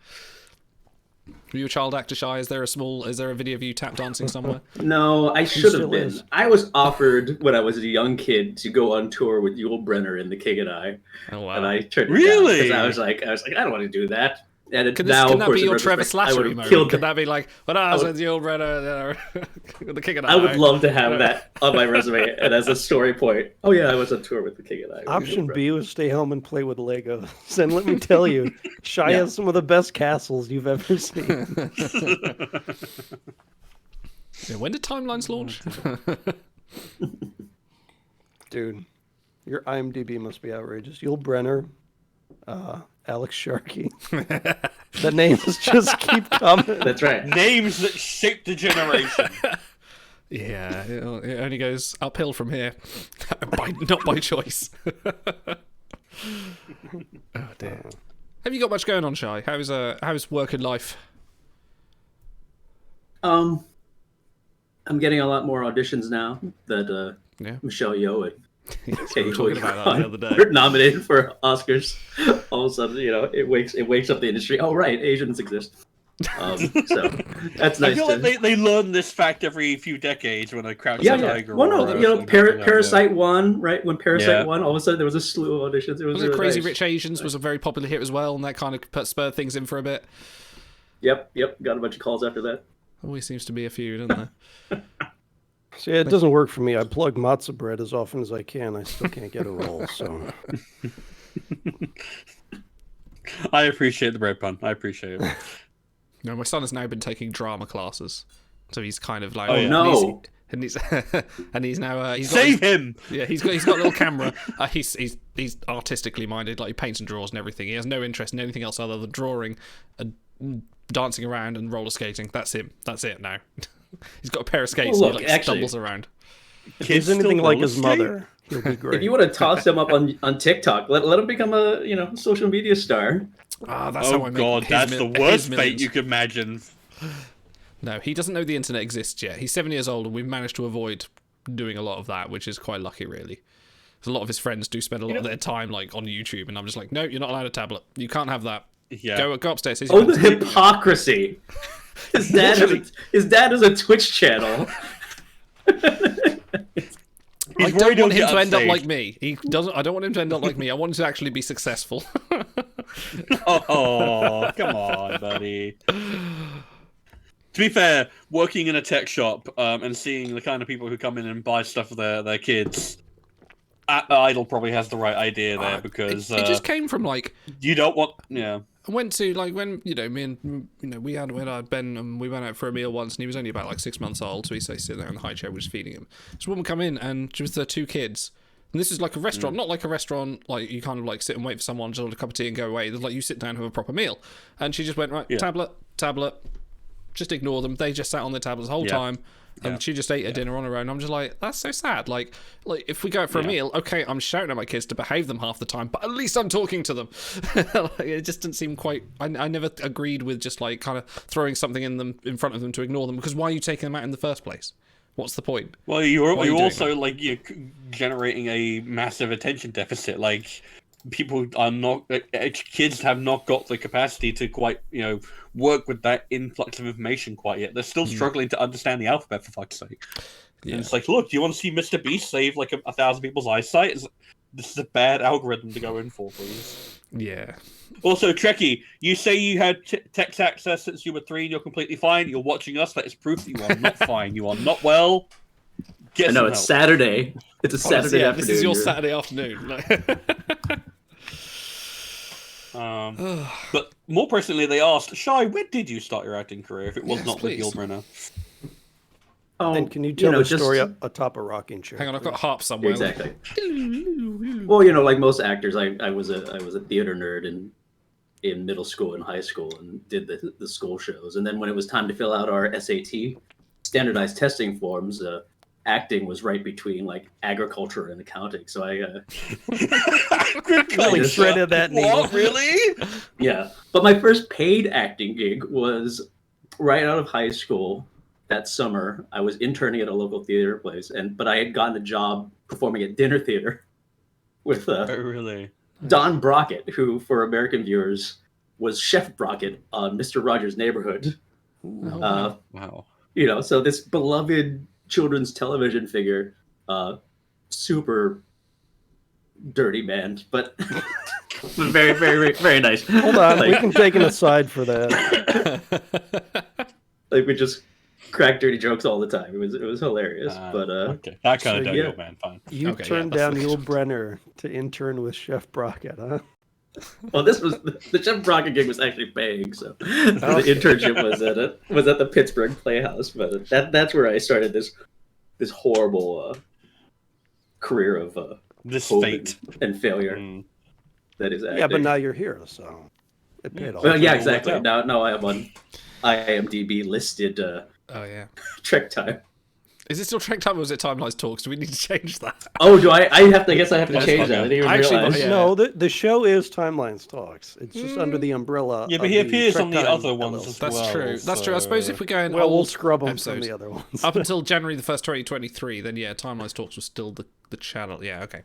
Were you a child actor shy? Is there a video of you tap dancing somewhere? No, I should have still been. is. I was offered when I was a young kid to go on tour with Yul Brynner in The King and I, Oh wow. and I turned it Really? down because I was like, I don't want to do that. And it, Can now, that of be course, in your Trevor retrospect, I would Slattery have moment? killed Could that be like when I was would- with the old Brenner, the King and I would love to have that on my resume and as a story point. Oh yeah, I was on tour with The King and I. Option B was stay home and play with Legos. And let me tell you, Shy Yeah. has some of the best castles you've ever seen. Yeah, when did Timelines launch? Dude, your IMDb must be outrageous. Yul Brenner, Alex Sharkey. The names just keep coming. That's right. Names that shaped a generation. Yeah, it only goes uphill from here, not by choice. Oh dear. Have you got much going on, Shy? How's work and life? I'm getting a lot more auditions now that Yeah. Michelle Yeoh and Yes, we Katie were talking about that the other day. were nominated for Oscars. All of a sudden, it wakes up the industry. Oh right, Asians exist. So that's I nice. feel to... like they learn this fact every few decades when a Crouch Yeah, the yeah. Tiger. Well, no, or, you know, something like that, Parasite won, right? When Parasite Yeah. won, all of a sudden there was a slew of auditions. It was Was it really Crazy nice. Rich Asians was a very popular hit as well, and that kind of spurred things in for a bit. Yep. Got a bunch of calls after that. Always seems to be a few, doesn't there? See, it doesn't work for me. I plug matzo bread as often as I can. I still can't get a roll. So I appreciate the bread pun. I appreciate it. No, my son has now been taking drama classes, so he's kind of like, Oh, yeah. No. and he's and he's now he's got Save him! yeah, he's got a little camera. He's artistically minded, like he paints and draws and everything. He has no interest in anything else other than drawing and dancing around and roller skating. That's him. That's it now. He's got a pair of skates Well, and look, he like actually- stumbles around. if Kids he's anything still like roller his skate? mother, he'll be great. If you want to toss him up on TikTok, let him become a social media star. Ah, that's how Oh I make god, his that's the his worst fate millions. you could imagine. No, he doesn't know the internet exists yet. He's 7 years old, and we've managed to avoid doing a lot of that, which is quite lucky, really. 'Cause a lot of his friends do spend a lot of their time like on YouTube, and I'm just like, no, you're not allowed a tablet. You can't have that. Yeah. Go upstairs. Here's Oh, your the pencil. hypocrisy! His dad has a Twitch channel. I He's don't worried want he'll him to get end up unsaved. like me. He doesn't. I don't want him to end up like me. I want him to actually be successful. Oh, come on, buddy. To be fair, working in a tech shop and seeing the kind of people who come in and buy stuff for their kids, Idle probably has the right idea there because it just came from like you don't want. Yeah. I went to like when me and we had Ben and we went out for a meal once and he was only about like 6 months old, so he's sitting there in the high chair, we're just feeding him. This woman come in and she was their 2 kids. And this is like a restaurant, not like a restaurant like you kind of like sit and wait for someone to order a cup of tea and go away. There's like you sit down and have a proper meal. And she just went, right, tablet, just ignore them. They just sat on their tablets the whole time. and she just ate her dinner on her own. I'm just like, that's so sad. Like if we go out for a meal, okay, I'm shouting at my kids to behave them half the time, but at least I'm talking to them. Like, it just didn't seem quite. I never agreed with just like kind of throwing something in front of them to ignore them, because why are you taking them out in the first place? What's the point? Well, you're also like you're generating a massive attention deficit. Like people are not, kids have not got the capacity to quite work with that influx of information quite yet. They're still struggling to understand the alphabet, for fuck's sake. Yeah. And it's like, look, do you want to see Mr. Beast save like 1,000 people's eyesight? This is a bad algorithm to go in for, please. Yeah. Also, Trekkie, you say you had text access since you were 3 and you're completely fine. You're watching us. That is proof that you are not fine. You are not well. No, it's Saturday. It's a Saturday afternoon. This is your Saturday afternoon. But more personally, they asked, Shy, when did you start your acting career if it was not please. with Gilbrenner? And can you tell the story atop a rocking chair? Hang on, I've got harp somewhere. Exactly. Well, like most actors, I was a theater nerd in middle school and high school, and did the school shows. And then when it was time to fill out our SAT standardized testing forms, acting was right between like agriculture and accounting. So I really threaded that needle. What, really? Yeah, but my first paid acting gig was right out of high school. That summer, I was interning at a local theater place, but I had gotten a job performing at dinner theater with really? Don Brockett, who, for American viewers, was Chef Brockett on Mr. Rogers' Neighborhood. Wow. So this beloved children's television figure, super dirty man, but very, very, very nice. Hold on, we can take an aside for that. Like, we just crack dirty jokes all the time. It was hilarious. But okay, that kind of dirty old man, fine. You turned down Yul Brynner to intern with Chef Brockett, huh? Well, this was the Chef Brockett gig was actually paying, so the internship was at the Pittsburgh Playhouse. But that's where I started this horrible career of this fate and failure. That is acting. Yeah, but now you're here, so it paid off. Well, yeah, exactly. Now I have on IMDb listed. Trek Time. Is it still Trek Time or is it Timelines Talks? Do we need to change that? Oh, do I have to? I guess I have to change that. I didn't even realize. No, the show is Timelines Talks. It's just under the umbrella. Yeah, but he appears on the other ones as well. That's true. That's true. I suppose if we go in we'll scrub them from the other ones. Up until January the 1st, 2023, then Timelines Talks was still the channel. Yeah, okay.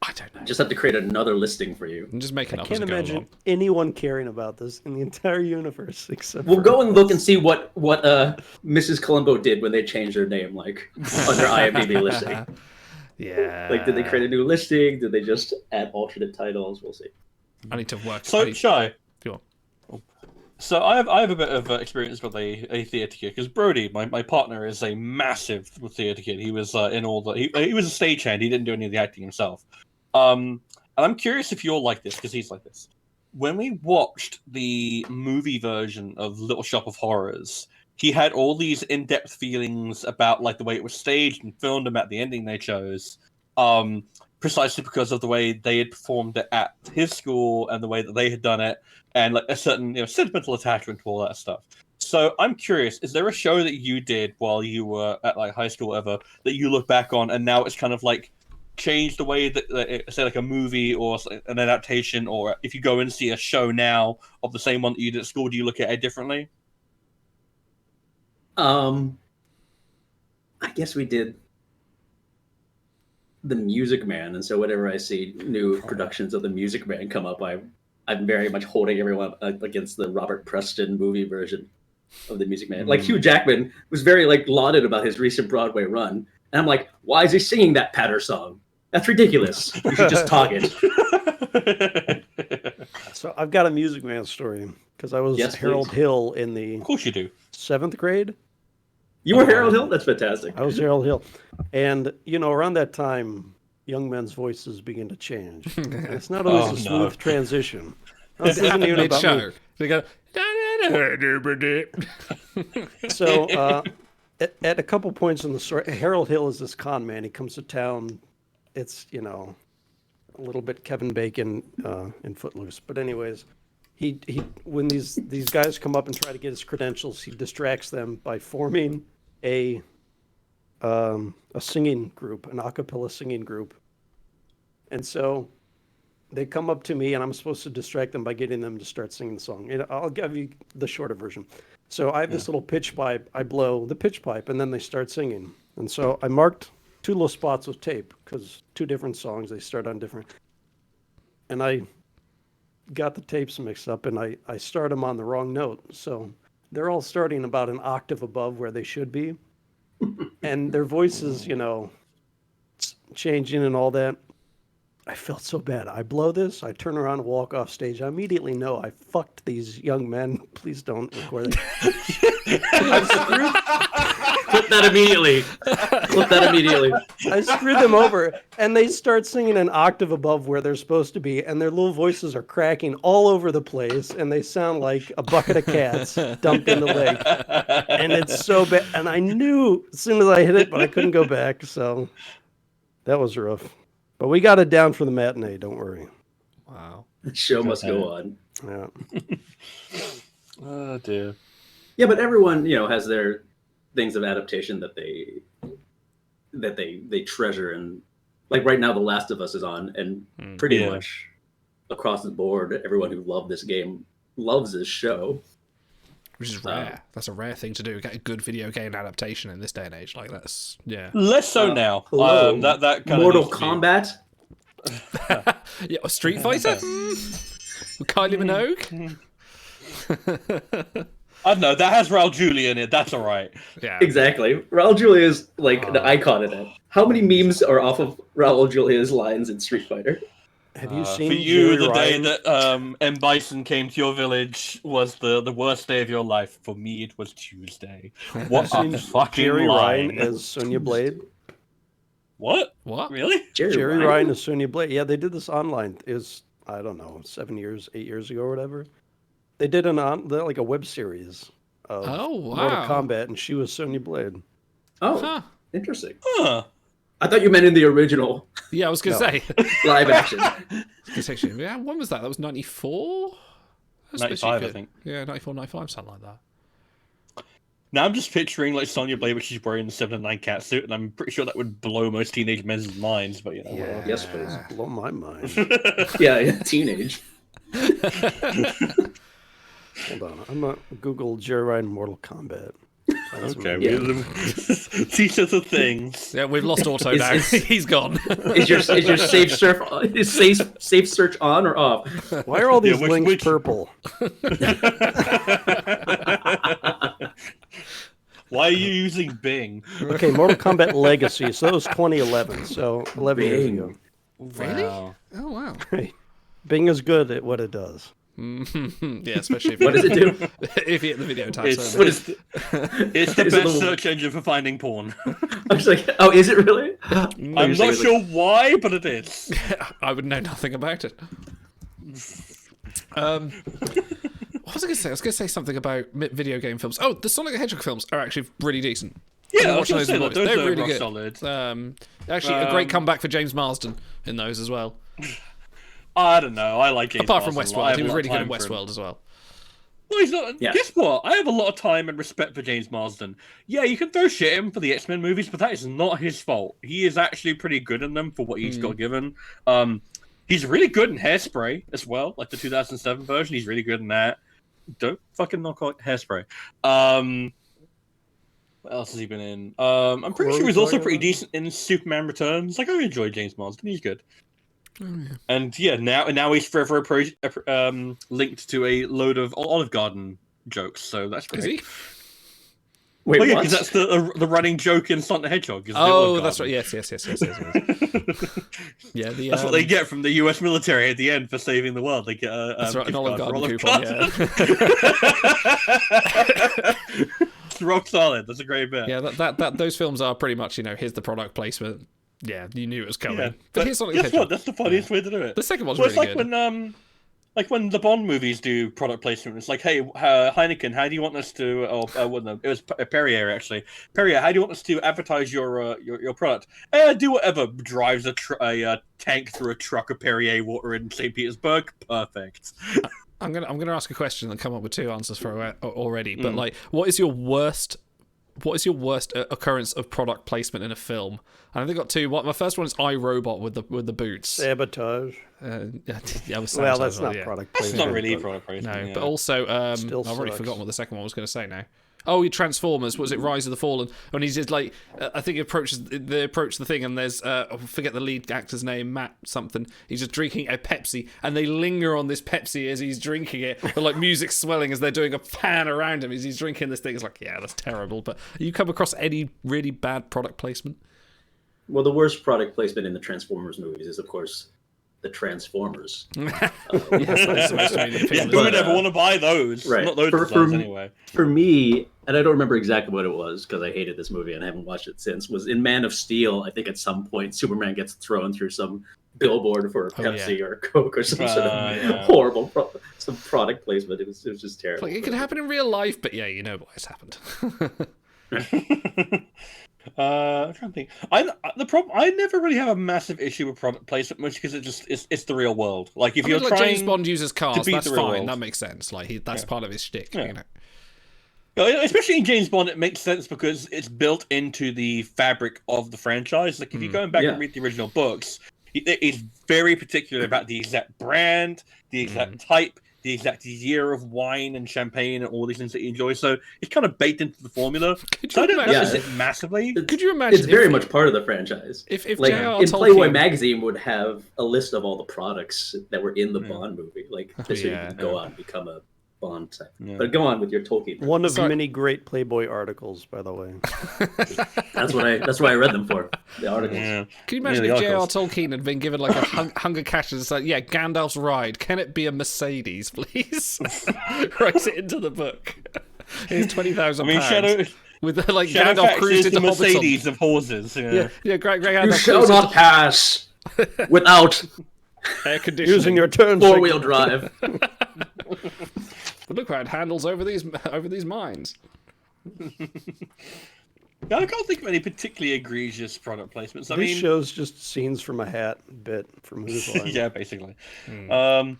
I don't know. Just have to create another listing for you. I'm just making up. I can't imagine anyone caring about this in the entire universe except. We'll go and look and see what Mrs. Columbo did when they changed their name, like on their IMDb listing. Yeah. Like, did they create a new listing? Did they just add alternate titles? We'll see. I need to work. So Shy. Go on. So I have a bit of experience with a theatre kid, because Brody, my partner, is a massive theatre kid. He was in all the he was a stagehand. He didn't do any of the acting himself. And I'm curious if you're like this, because he's like this. When we watched the movie version of Little Shop of Horrors, he had all these in-depth feelings about like the way it was staged and filmed, about the ending they chose, precisely because of the way they had performed it at his school and the way that they had done it, and like a certain sentimental attachment to all that stuff. So I'm curious, is there a show that you did while you were at like high school ever that you look back on and now it's kind of like change the way that, say, like a movie or an adaptation, or if you go and see a show now of the same one that you did at school, do you look at it differently? I guess we did The Music Man, and so whenever I see new productions of The Music Man come up, I'm very much holding everyone against the Robert Preston movie version of The Music Man. Like, Hugh Jackman was very like lauded about his recent Broadway run, and I'm like, why is he singing that patter song? That's ridiculous. You should just talk it. So I've got a Music Man story, because I was Harold Hill in the Of course you do. 7th grade. You were Harold Hill? That's fantastic. I was Harold Hill. And, around that time, young men's voices begin to change. And it's not always a smooth transition. It isn't even about me. They go, So, at a couple points in the story, Harold Hill is this con man. He comes to town. It's, a little bit Kevin Bacon in Footloose. But anyways, he when these guys come up and try to get his credentials, he distracts them by forming a singing group, an a cappella singing group. And so they come up to me, and I'm supposed to distract them by getting them to start singing the song. And I'll give you the shorter version. So I have this little pitch pipe. I blow the pitch pipe, and then they start singing. And so I marked 2 little spots with tape, because 2 different songs, they start on different. And I got the tapes mixed up, and I start them on the wrong note. So they're all starting about an octave above where they should be. And their voices, changing and all that. I felt so bad. I blow this. I turn around and walk off stage. I immediately know I fucked these young men. Please don't record it. Clip that immediately. Clip that immediately. I screwed them over, and they start singing an octave above where they're supposed to be, and their little voices are cracking all over the place, and they sound like a bucket of cats dumped in the lake. And it's so bad. And I knew as soon as I hit it, but I couldn't go back. So that was rough. But we got it down for the matinee, don't worry. Wow. The show must go on. Yeah. Oh dear. Yeah, but everyone, has their things of adaptation that they treasure, and like right now The Last of Us is on, and pretty much across the board, everyone who loved this game loves this show. Which is rare. That's a rare thing to do. Get a good video game adaptation in this day and age. Like that's less so now. Hello. That kind Mortal of Kombat. Yeah, a Street Fighter. Kylie Minogue. I don't know. That has Raul Julia in it. That's all right. Yeah, Exactly. Raul Julia is like the icon of that. How many memes are off of Raul Julia's lines in Street Fighter? Have you seen for you, Jerry the day Ryan? that M. Bison came to your village was the worst day of your life. For me, it was Tuesday. What a fucking Jerry line. Ryan as Sonya Blade? What? What? Really? Jerry Ryan as Sonya Blade. Yeah, they did this online. It was, I don't know, 8 years ago or whatever. They did like a web series of Mortal Kombat, and she was Sonya Blade. Oh, interesting. Huh. I thought you meant in the original Yeah, I was gonna say. live action. Yeah, when was that? That was 94. 95, I think. Yeah, 94, 95, something like that. Now I'm just picturing like Sonya Blade, which she's wearing the 7 and 9 cat suit, and I'm pretty sure that would blow most teenage men's minds. But Yeah. Yes, please. Blow my mind. Yeah, teenage. Hold on. I'm going to Google Jerry Ryan Mortal Kombat. Okay, Yeah. these are the things. Yeah, we've lost Auto now. He's gone. Is your safe search on or off? Why are all these which- links which- purple? Why are you using Bing? Okay, Mortal Kombat Legacy. So that was 2011. So 11 years Bing. ago. Really? Wow. Oh wow. Bing is good at what it does. Yeah, especially if What does it do? if you hit the video tab. It's server. it's the Is it best the- search engine for finding porn. I was like, oh, is it really? I'm not sure why, but it is. I would know nothing about it. What was I going to say? I was going to say something about video game films. Oh, the Sonic the Hedgehog films are actually really decent. Yeah, I was Watching going to say, those like, those they're are really rock good. solid. Actually, a great comeback for James Marsden in those as well. I don't know. I like James Apart from Marsden a lot. I Westworld, have he a was lot really of good in time for him. Westworld as well. Well, he's not. Yeah. Guess what? I have a lot of time and respect for James Marsden. Yeah, you can throw shit at him for the X-Men movies, but that is not his fault. He is actually pretty good in them for what he's got given. He's really good in Hairspray as well, like the 2007 version. He's really good in that. Don't fucking knock out Hairspray. What else has he been in? I'm pretty sure he's also pretty decent in Superman Returns. Like, I enjoy James Marsden. He's good. And yeah, now he's forever linked to a load of Olive Garden jokes. So that's great. Is he? Wait, Well, yeah, what? because that's the running joke in Sonic the Hedgehog. Is the Oh, Olive that's Garden. right. Yes. Yeah, the, That's what they get from the U.S. military at the end for saving the world. They get a That's right, an gift Olive card Garden for coupon. It's rock solid. That's a great bit. Yeah, that those films are pretty much, here's the product placement. Yeah, you knew it was coming. Yeah, But here's Sonic the guess Hedgehog. what? That's the funniest way to do it. The second one's Well, really it's good. like when the Bond movies do product placement. It's like, hey, Heineken, how do you want us to? No, it was Perrier actually. Perrier, how do you want us to advertise your product? Do whatever. Drives a tank through a truck of Perrier water in St. Petersburg. Perfect. I'm gonna ask a question and come up with 2 answers for already. But like, what is your worst occurrence of product placement in a film? And I think I've got 2. My first one is iRobot with the boots. Sabotage. Yeah, with Well, that's sabotage, not yeah. product That's placement. not really but- product placement. No, yeah. but also Still I've already sucks. forgotten what the second one was going to say now. Oh, Transformers. Was it Rise of the Fallen? When he's just like, I think they approach the thing, and there's I forget the lead actor's name, Matt something. He's just drinking a Pepsi, and they linger on this Pepsi as he's drinking it. But like music swelling as they're doing a pan around him as he's drinking this thing. It's like, yeah, that's terrible. But you come across any really bad product placement? Well, the worst product placement in the Transformers movies is, of course, the Transformers. Yes, that's supposed to be the Yeah, people who would that- ever want to buy those? Right. Not those For- designs for- anyway. For me, and I don't remember exactly what it was because I hated this movie and I haven't watched it since, was in Man of Steel. I think at some point Superman gets thrown through some billboard for Pepsi or Coke or some sort of horrible some product placement. It was just terrible. Like, it could happen in real life, but yeah, you know why it's happened. I'm trying to think. I never really have a massive issue with product placement much because it's the real world. Like if I you're mean, like trying James Bond uses cars, beat that's the real fine. world. That makes sense. Like that's part of his shtick. Yeah. You know. Especially in James Bond, it makes sense because it's built into the fabric of the franchise. Like if you go back and read the original books, it's very particular about the exact brand, the exact type, the exact year of wine and champagne and all these things that you enjoy. So it's kind of baked into the formula. So I don't notice it massively. Could you imagine? It's very much part of the franchise. If like J.R. in Playboy Tolkien- magazine would have a list of all the products that were in the Bond movie. Like this way you can go out and become a Bond type. Yeah. But go on with your Tolkien. One of Sorry. many great Playboy articles, by the way. That's what I read them for. The articles. Yeah. Can you imagine Yeah, if the J.R. articles. Tolkien had been given like a Hunger Catches? It's like, yeah, Gandalf's ride. Can it be a Mercedes, please? Writes it into the book. Here's £20,000. I mean, Shadow with like Shadowfax Gandalf cruised is the into Hobbiton. Mercedes of horses. Yeah, Greg You Gandalf shall cruised not into pass without air conditioning. Using your turn four-wheel drive. But look how it handles over these mines. I can't think of any particularly egregious product placements. I This mean, show's just scenes from a hat bit from Who's Line. yeah, basically. I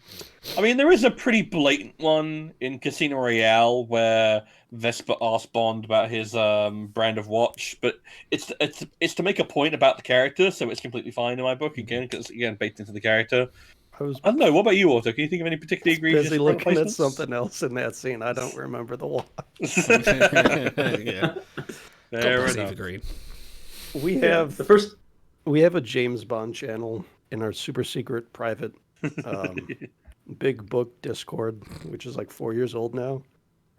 mean, there is a pretty blatant one in Casino Royale where Vesper asks Bond about his brand of watch, but it's to make a point about the character, so it's completely fine in my book again because again baked into the character. I was I don't know. What about you, Otto? Can you think of any particularly egregious busy product looking at placements? something else in that scene. I don't remember the watch. Yeah. Fair God bless enough. Eva Green. We have The first we have a James Bond channel in our super secret private big book Discord, which is like 4 years old now,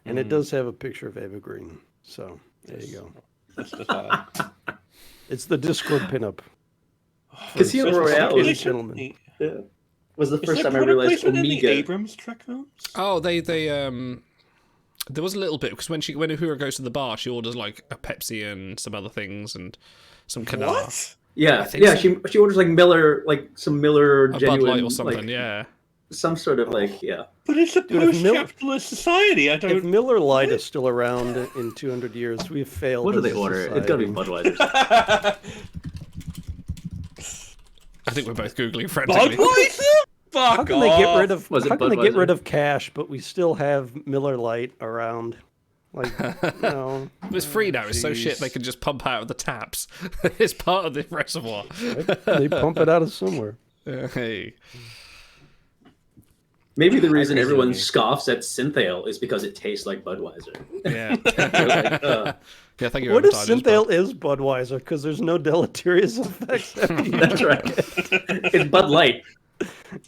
and it does have a picture of Eva Green. So there you go. That's just, It's the Discord pinup. Casino Royale Ladies and was, gentlemen. was the Is first there time I product realized placement in the Omega. Abrams Trek films? Oh, they there was a little bit because when Uhura goes to the bar, she orders like a Pepsi and some other things and some Canard, What? Yeah, think yeah. so. She orders like Miller, like some Miller a Bud genuine, Light or something. like, Yeah. some sort of like yeah. But it's a Dude, if Mil- post-capitalist society. I If don't. Miller Lite is still around in 200 years, we've failed. What do as they a order? It's gotta be society. Budweiser. I think we're both googling frantically. Budweiser? Fuck How can they get rid of? Was it How can they get Budweiser? rid of cash, but we still have Miller Lite around? Like, no, It's free now. It's so shit they can just pump out of the taps. It's part of the reservoir. they pump it out of somewhere. Hey. Maybe the reason agree everyone with you. scoffs at Synthale is because it tastes like Budweiser. Yeah. They're like, Yeah. Thank you. What if advertisers, Synthale is Budweiser? Because there's no deleterious effects. After you That's right. It's Bud Light.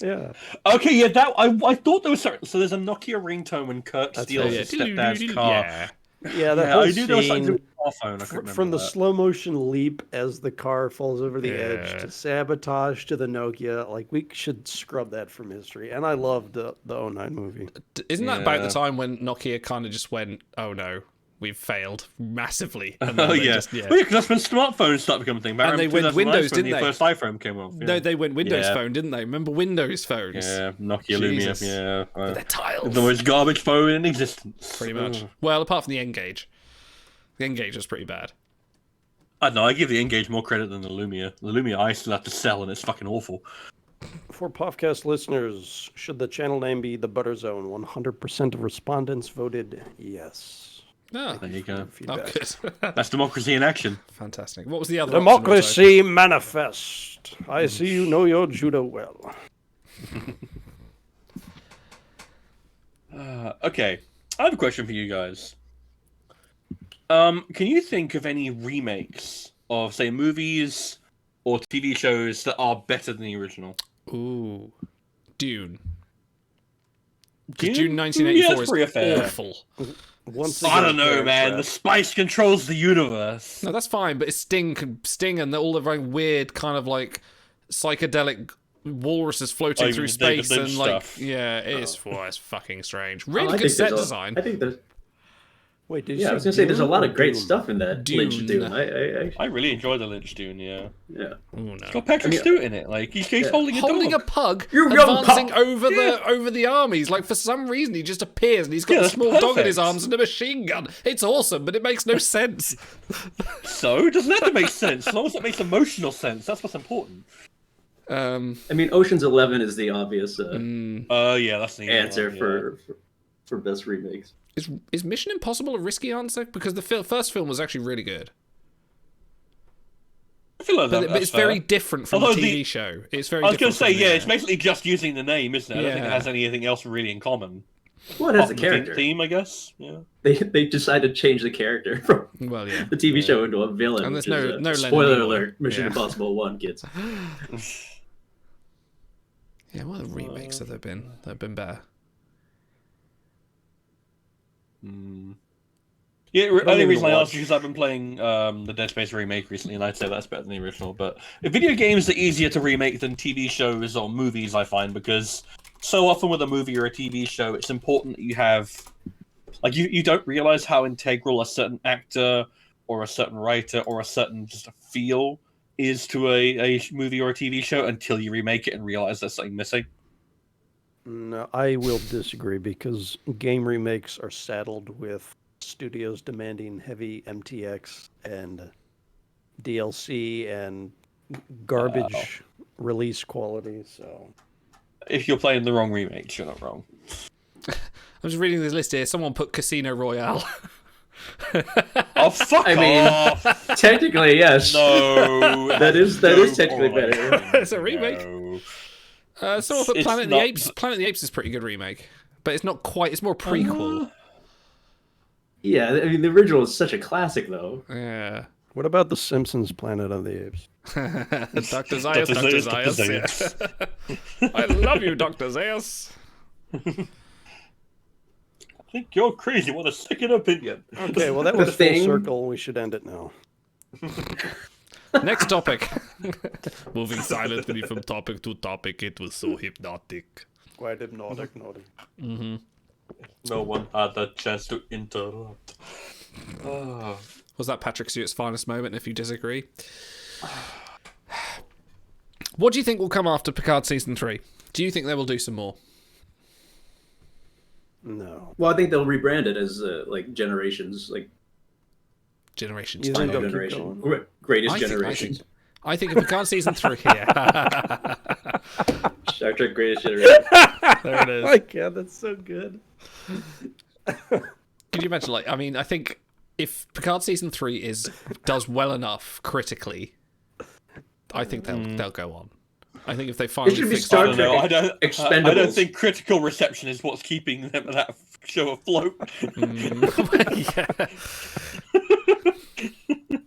Yeah. Okay, yeah, that I thought there was so there's a Nokia ringtone when Kirk That's steals right. his stepdad's car. Yeah. Yeah, that Yeah, whole I knew there was something to do scene with the phone. I couldn't remember from the that. slow motion leap as the car falls over the edge Yeah. to sabotage to the Nokia. Like, we should scrub that from history. And I loved the 09 movie. Isn't that about the Yeah. time when Nokia kind of just went, "Oh no, we've failed massively"? And Oh then they yeah, just- yeah. well, because that's when smartphones started becoming a thing. Back And they around went 2009 Windows, when didn't the they? first iPhone came off. Yeah. No, they went Windows Yeah. Phone, didn't they? Remember Windows phones? Yeah, Nokia Jesus. Lumia. Yeah, They're tiles. the most garbage phone in existence. Pretty much. Well, apart from the N-Gage. The N-Gage was pretty bad. I don't know. I give the Engage more credit than the Lumia. The Lumia I still have to sell, and it's fucking awful. For podcast listeners, should the channel name be The Butter Zone? 100% of respondents voted yes. Oh, There you go. oh, Feedback. good. That's democracy in action. Fantastic. What was the other option, Democracy Manifest. I see you know your judo well. Okay, I have a question for you guys. Can you think of any remakes of, say, movies or TV shows that are better than the original? Otto? Ooh. Dune. Dune? Because Dune Yeah, 1984 that's pretty fair. is awful. Once I again, don't know, Parent man. Trap. The spice controls the universe. No, that's fine, but it's Sting and all the very weird kind of like psychedelic walruses floating Oh, through the David space Lynch and like stuff. yeah, it's fucking strange. I Really think good set there's design. I think there's. Wait, did you Yeah, I say was gonna say there's a Dune lot or of great Doom? stuff in that Lynch Dune. Dune. I really enjoy the Lynch Dune, yeah. Yeah. Oh no. It's got Patrick Stewart in it. Like, he's holding a Holding a dog. pug, You young advancing pup. over the armies. Like for some reason, he just appears and he's got Yeah, a that's small dog in his perfect. arms and a machine gun. It's awesome, but it makes no sense. So, it doesn't have to make sense. As long as it makes emotional sense, that's what's important. I mean, Ocean's 11 is the obvious Yeah, that's the answer one, yeah. for best remakes. Is Mission Impossible a risky answer? Because the first film was actually really good, I feel like but that's it's fair. very different from Although the the- TV show. It's very. I was going different to say, from yeah, it's basically just using the name, isn't it? I don't think it Yeah. has anything else really in common. Well, it has Apart a from the character. theme, I guess. Yeah. They decided to change the character from Well, yeah. the TV show into a villain. And there's which is no Leonard spoiler Nimoy. alert. Mission Yeah. Impossible 1, kids. Yeah, what other remakes have there been that have been better? Yeah, the only even reason I watch. asked is because I've been playing the Dead Space remake recently, and I'd say that's better than the original. But video games are easier to remake than TV shows or movies, I find, because so often with a movie or a TV show, it's important that you have... Like, you don't realize how integral a certain actor or a certain writer or a certain just a feel is to a movie or a TV show until you remake it and realize there's something missing. No, I will disagree because game remakes are saddled with studios demanding heavy MTX and DLC and garbage release quality. So If you're playing the wrong remakes, you're not wrong. I'm just reading this list here. Someone put Casino Royale. Oh, fuck I mean- off! Technically, yes. No, That is technically point. better. It's a remake. No. Someone put It's Planet of the not- Apes. Planet of the Apes is a pretty good remake, but it's not quite. It's more prequel. Yeah, I mean, the original is such a classic, though. Yeah. what about the Simpsons Planet of the Apes? Dr. Zaius, Dr. Zaius. Yeah. I love you, Dr. Zaius. I think you're crazy. What a second opinion. Okay, well that The was full thing- circle. We should end it now. Next topic. Moving silently from topic to topic, it was so hypnotic. Quite hypnotic, naughty. No one had the chance to interrupt. Oh. Was that Patrick Stewart's finest moment, if you disagree? What do you think will come after Picard Season 3? Do you think they will do some more? No. Well, I think they'll rebrand it as like Generations, like Generations You 2. think Final they'll keep Generation, going? Greatest I think- Generation, I think if Picard Season 3... Yeah. Star Trek Greatest Generation. There it is. Oh my god, that's so good. Can you imagine, like, I mean, I think if Picard Season 3 does well enough critically, I think they'll go on. I think if they finally should be fix Star I don't know. I don't. I Expendables. don't think critical reception is what's keeping that show afloat. Yeah.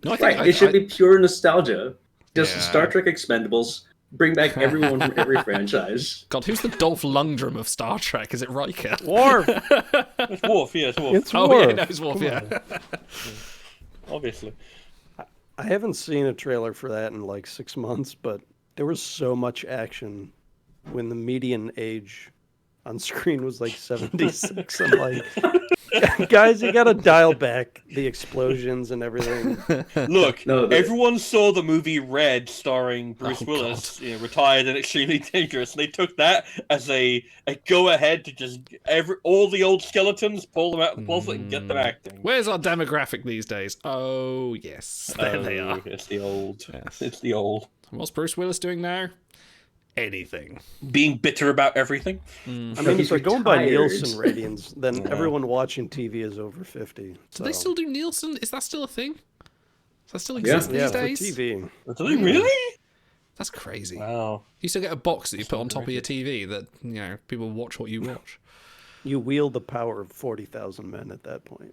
No, I think Right, it should be pure nostalgia. Just Yeah. Star Trek Expendables. Bring back everyone from every franchise. God, who's the Dolph Lundgren of Star Trek? Is it Riker? Worf! It's Worf, yeah, it's Worf. It's Oh, Worf. yeah, no, it's Worf, Come yeah. on. Obviously. I haven't seen a trailer for that in like 6 months, but there was so much action when the median age on screen was like 76. I'm like, guys, you gotta dial back the explosions and everything. Look, No, everyone saw the movie Red, starring Bruce Oh, Willis, retired and extremely dangerous, and they took that as a go-ahead to just all the old skeletons, pull them out of the closet and get them acting. Where's our demographic these days? Oh, yes. There they are. It's the old. Yes. It's the old. What's Bruce Willis doing now? anything. Being bitter about everything. I mean, if He's they're going by retired. Nielsen ratings, then Yeah. everyone watching TV is over 50. Do they still do Nielsen? Is that still a thing? Does that still Yeah. exist Yeah, these for days? TV. Do they really? That's crazy. Wow. You still get a box that you put on top of your TV that, you know, people watch what you watch. You wield the power of 40,000 men at that point.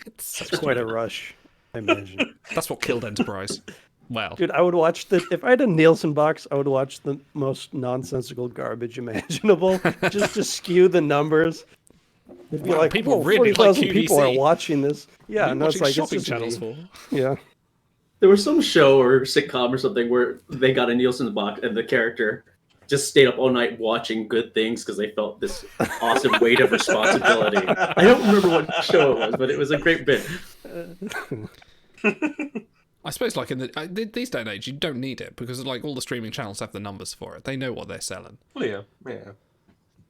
It's It's quite a rush, I imagine. That's what killed Enterprise. Well, Dude, I would watch if I had a Nielsen box, I would watch the most nonsensical garbage imaginable, just to skew the numbers. It'd be Wow, like, people whoa, really like 40,000 people are QVC. watching this. Yeah, no, it's watching like shopping it's just channels me. for. Yeah. There was some show or sitcom or something where they got a Nielsen box and the character just stayed up all night watching good things because they felt this awesome weight of responsibility. I don't remember what show it was, but it was a great bit. I suppose, like, in these day and age, you don't need it because, like, all the streaming channels have the numbers for it. They know what they're selling. Well, yeah. They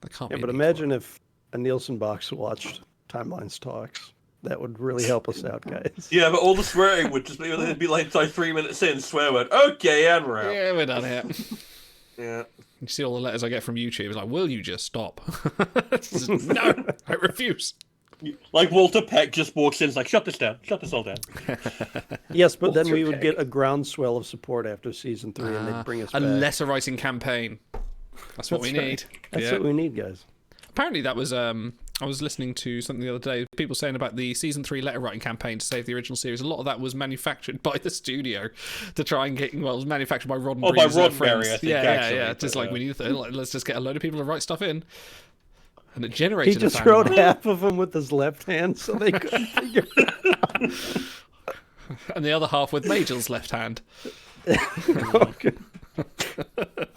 can't Yeah, be but a need imagine if a Nielsen box watched Timelines Talks. That would really help us out, guys. Yeah, but all the swearing would just be, it'd be like 3 minutes in, swear word, okay, and we're for it. out. Yeah, we're done here. Yeah. You see all the letters I get from YouTube. It's like, will you just stop? It's just, no, I refuse. Like Walter Peck just walks in, and is like, shut this down, shut this all down. Yes, but then Walter we would Peck. get a groundswell of support after season 3, and they'd bring us A back. letter writing campaign. That's what we That's right. need. That's Yeah. what we need, guys. Apparently that was I was listening to something the other day, people saying about the season 3 letter writing campaign to save the original series. A lot of that was manufactured by the studio to try and get, well, it was manufactured by Roddenberry. Oh, by Roddenberry, I think, yeah, actually, yeah. but, Just like, we need let's just get a load of people to write stuff in. And it He generated just a fan wrote art. half of them with his left hand, so they couldn't figure it out. And the other half with Magel's left hand. Okay.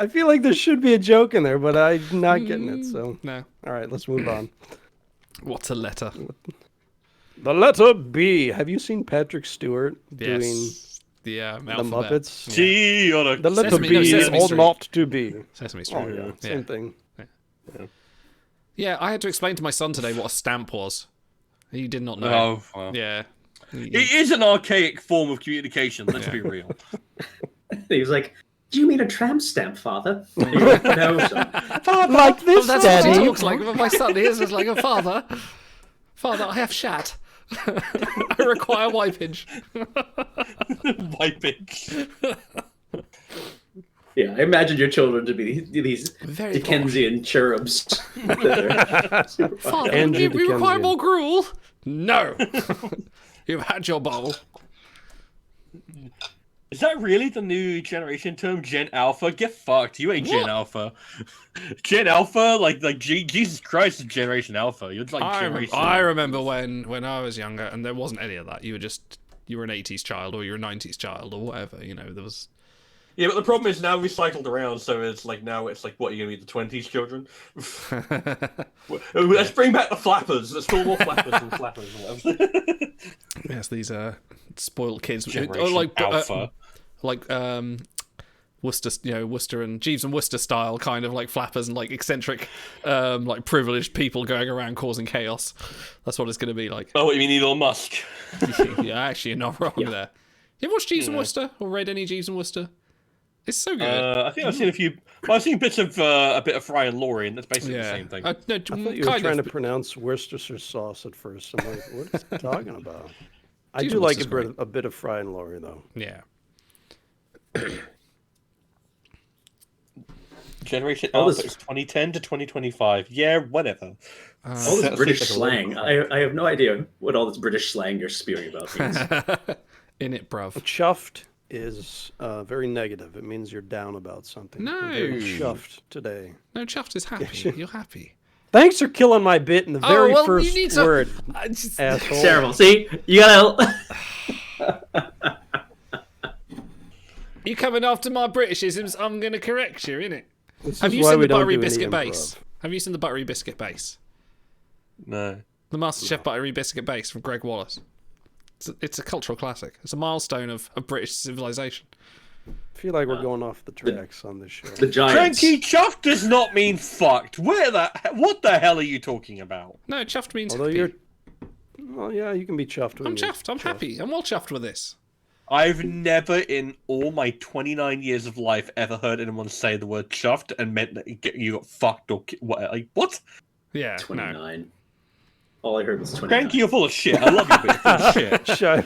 I feel like there should be a joke in there, but I'm not getting it. So, No. all right, let's move on. What's a letter? The letter B. Have you seen Patrick Stewart doing Yes. The the alphabet. Muppets? See, on a... The letter Sesame- B no, Sesame or Street. not to be. Sesame Street. Oh yeah, same thing. Yeah, I had to explain to my son today what a stamp was. He did not know. Oh, well. Yeah. It is an archaic form of communication, let's be real. He was like, "Do you mean a tramp stamp, father?" And you're like, "No, son." Like this, That's what he Daddy. talks like. My son is like a father. Father, I have shat. I require wipage. Wipage. Yeah, I imagine your children to be these Very Dickensian cherubs. that are super fun. Father, Andrew we require Dickensian. more gruel. No. You've had your bowl. Is that really the new generation term, Gen Alpha? Get fucked. You ain't Gen What? Alpha. Gen Alpha? Like Jesus Christ is Generation Alpha. You're like Generation... I remember when I was younger and there wasn't any of that. You were an 80s child or you're a 90s child or whatever. You know, there was... Yeah, but the problem is now we cycled around, so it's like now it's like, what, are you going to be the 20s children? Let's bring back the flappers. Let's call more flappers than flappers. Yes, these spoiled kids. Generation Alpha. Worcester and Jeeves and Worcester style kind of like flappers and like eccentric, like privileged people going around causing chaos. That's what it's going to be like. Oh, what, you mean Elon Musk? Yeah, actually, you're not wrong there. You ever watched Jeeves and Worcester or read any Jeeves and Worcester? It's so good. I think I've seen a few... Well, I've seen bits of a bit of Fry and Laurie, and that's basically the same thing. No, I thought you were trying to pronounce Worcestershire sauce at first. I'm like, what is he talking about? I Jeez, do like Worcester's a bit of Fry and Laurie, though. Yeah. Generation All Alpha this- is 2010 to 2025. Yeah, whatever. All this That British seems like a slang. I have no idea what all this British slang you're spewing about means. In it, bruv. Chuffed is very negative. It means you're down about something. No. I'm very chuffed today. No, chuffed is happy. You're happy. Thanks for killing my bit in the very first you need to... word, I just- asshole. Terrible. See, you gotta. You coming after my Britishisms? I'm going to correct you, innit? This Have is you why seen we the don't buttery do any biscuit improv. base? Have you seen the buttery biscuit base? No. The MasterChef buttery biscuit base from Greg Wallace. It's a cultural classic. It's a milestone of British civilization. I feel like we're going off the tracks on this show. The Giants. Cranky chuff does not mean fucked. What the hell are you talking about? No, chuffed means Although happy. you're, well, yeah, you can be chuffed. When I'm you're chuffed. I'm happy. I'm well chuffed with this. I've never in all my 29 years of life ever heard anyone say the word chuffed and meant that you got fucked or what? Like, what? Yeah, 29. no. All I heard was 29. Cranky, you're full of shit. I love you, but you're full of shit. Shy.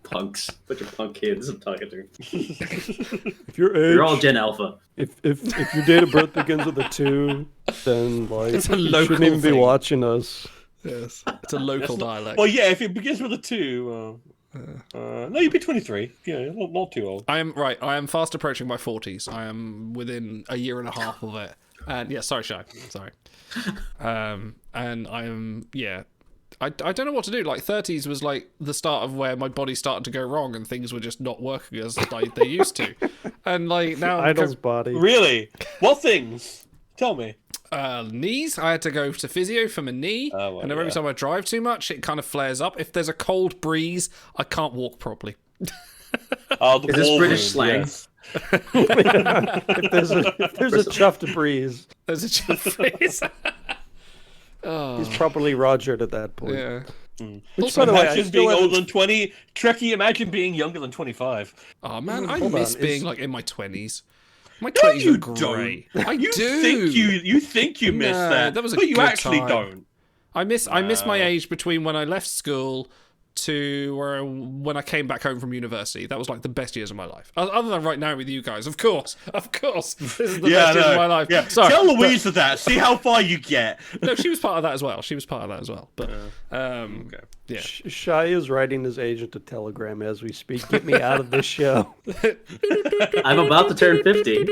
Punks. Bunch of punk kids I'm talking to. If your age, You're all Gen Alpha. if your date of birth begins with a 2, then like It's a you local shouldn't even be thing. watching us. Yes, it's a local dialect. Well, yeah, if it begins with a 2, no, you'd be 23. Yeah, not too old. I am fast approaching my 40s. I am within a year and a half of it. And yeah, sorry, Shy. Sorry. And I am, yeah. I don't know what to do. Like 30s was like the start of where my body started to go wrong and things were just not working as they used to. And like now, Idol's body. Really? What things? Tell me. knees. I had to go to physio for my knee. Oh, well, and every yeah. time I drive too much, it kind of flares up. If there's a cold breeze, I can't walk properly. Oh, the Is this wall British room, slang? yes. If there's a chuffed breeze, There's a chill breeze. he's properly Rogered at that point. Yeah. Which, by the way, I Imagine still being haven't- older than 20. Trekkie, imagine being younger than 25. Oh man, I Hold miss on, being is- like in my 20s. My No, 20s you were great. I You do. think you miss No, that, that was a but you good actually time. don't. I miss my age between when I left school to when I came back home from university. That was like the best years of my life. Other than right now with you guys, of course. This is the best years of my life. Yeah. Sorry, Tell but- Louisa that. See how far you get. No, she was part of that as well. But Okay. yeah. Shy is writing his agent a telegram as we speak. Get me out of this show. I'm about to turn 50.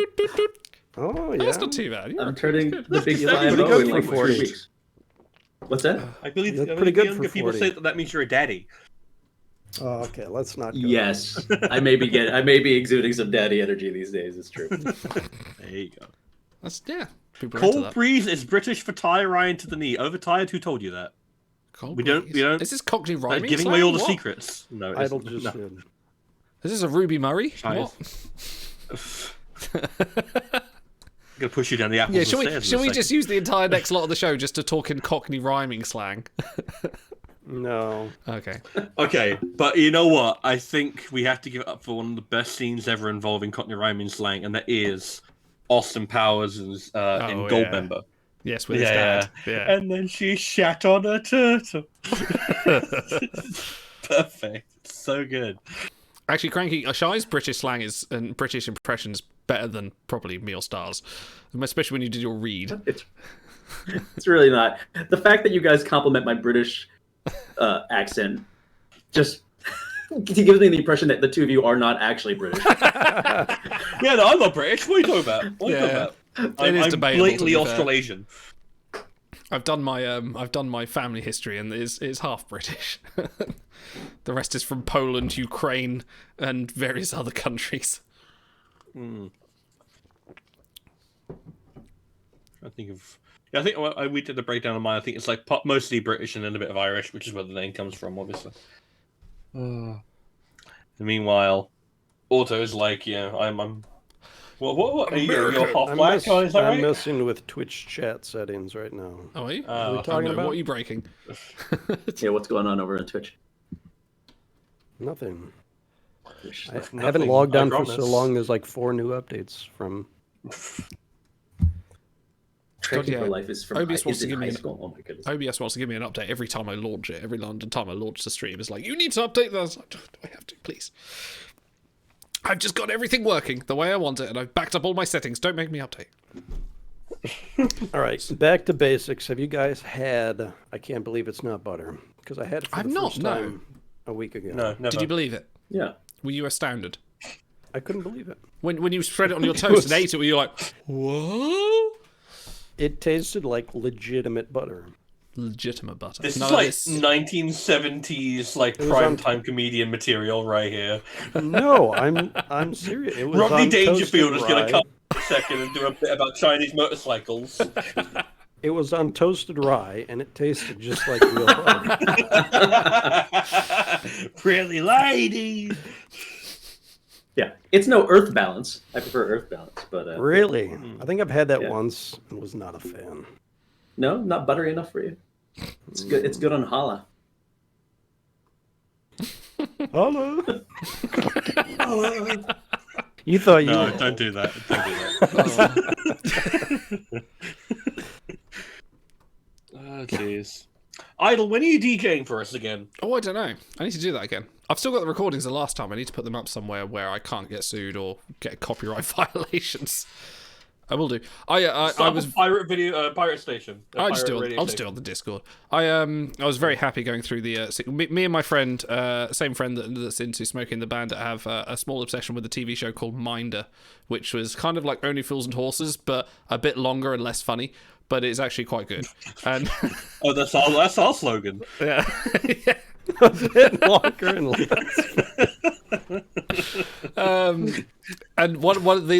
Oh yeah. That's not too bad. I'm turning the big You're 5 pretty good in like for 3 40. weeks. What's that? I believe That's I pretty believe good younger for people 40. say that means you're a daddy. Oh, okay, let's not. Go Yes. I may be exuding some daddy energy these days. It's true. There you go. That's People are into Cold that. breeze is British for tie Ryan to the knee. Overtired? Who told you that? Cold We don't- breeze. we don't- Is this Cockney Like, rhyming? giving slang? away all the What? secrets. No, it's Idol just no. did. Is this a Ruby Murray? Child. What? I'm gonna push you down the apples. Yeah, and shall stairs we in a just second. use the entire next lot of the show just to talk in Cockney rhyming slang? No. Okay. Okay, but you know what? I think we have to give it up for one of the best scenes ever involving Cockney rhyming slang, and that is Austin Powers in yeah. Goldmember. Yes, with his dad. Yeah. And then she shat on a turtle. Perfect. It's so good. Actually, Cranky, Shy's British slang and British impressions better than probably me or Stars, especially when you did your read. It's really not. The fact that you guys compliment my British accent just gives me the impression that the two of you are not actually British. Yeah, no, I'm not British. What are you talking about? What are you talking about? It is I'm debatable, to blatantly be fair. Australasian. I've done my family history and it's half British. The rest is from Poland, Ukraine, and various other countries. I think we did a breakdown of mine. I think it's like mostly British and then a bit of Irish, which is where the name comes from, obviously. And meanwhile, Auto is like, I'm. What? Are you're half black? Is that I'm right? messing with Twitch chat settings right now. Oh, are you? What are we talking no, about? What are you breaking? Yeah, what's going on over on Twitch? Nothing. I Nothing, haven't logged I on for so promise. long. There's like 4 new updates from. Trekking yeah. for Life is from OBS wants is to in give me high an- school. Oh my goodness. OBS wants to give me an update every time I launch it. Every time I launch the stream, it's like, you need to update this. Do I have to, please? I've just got everything working the way I want it, and I've backed up all my settings. Don't make me update. All right, back to basics. Have you guys had? I can't believe it's not butter because I had it for I've the not, first no. time a week ago. No, never. Did you believe it? Yeah. Were you astounded? I couldn't believe it. When you spread it on your toast and ate it, were you like, whoa? It tasted like legitimate butter. Legitimate butter. This None is of like this- 1970s like was prime on- time comedian material right here. No, I'm serious. It was Rodney on Dangerfield toasted is going rye. to come in a second and do a bit about Chinese motorcycles. It was on toasted rye, and it tasted just like real butter. Pretty lady. Yeah. It's no Earth Balance. I prefer Earth Balance, but Really? I think I've had that Yeah. once and was not a fan. no, not buttery enough for you. It's good. It's good on challah. Hello. You thought you No, were... don't do that. Don't do that. Oh, jeez. Idle, when are you DJing for us again? Oh, I don't know. I need to do that again. I've still got the recordings of last time. I need to put them up somewhere where I can't get sued or get copyright violations. I will do. I was pirate station. I'll just do it on the Discord. I was very happy going through the me and my friend, same friend that's into Smoking the Bandit, have a small obsession with a TV show called Minder, which was kind of like Only Fools and Horses, but a bit longer and less funny. But it's actually quite good. And oh, that's our slogan. Yeah. A bit longer and less. And one do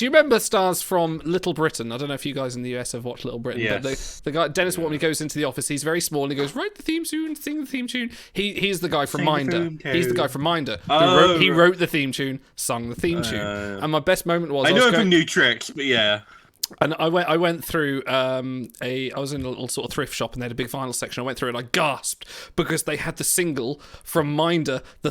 you remember stars from Little Britain? I don't know if you guys in the US have watched Little Britain, yes. but the guy Dennis Watney goes into the office. He's very small and he goes, "Write the theme tune, sing the theme tune." He's the guy from Minder. He's the guy from Minder. He wrote the theme tune, sung the theme tune. And my best moment was I know from New Tricks, but yeah. And I went through I was in a little sort of thrift shop and they had a big vinyl section. I went through and I gasped because they had the single from Minder, the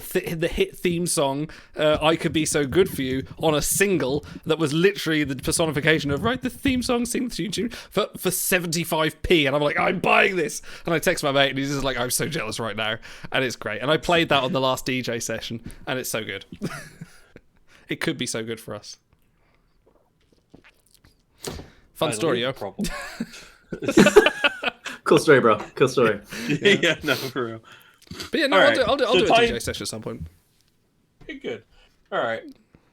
hit theme song, "I Could Be So Good For You," on a single that was literally the personification of write the theme song, sing the tune for 75p. And I'm like, I'm buying this. And I text my mate and he's just like, I'm so jealous right now. And it's great. And I played that on the last DJ session and it's so good. It could be so good for us. Fun story, yo. Cool story, bro. Cool story. Yeah, no, for real. But yeah, no, right. I'll do a DJ session at some point. Okay, good. All right.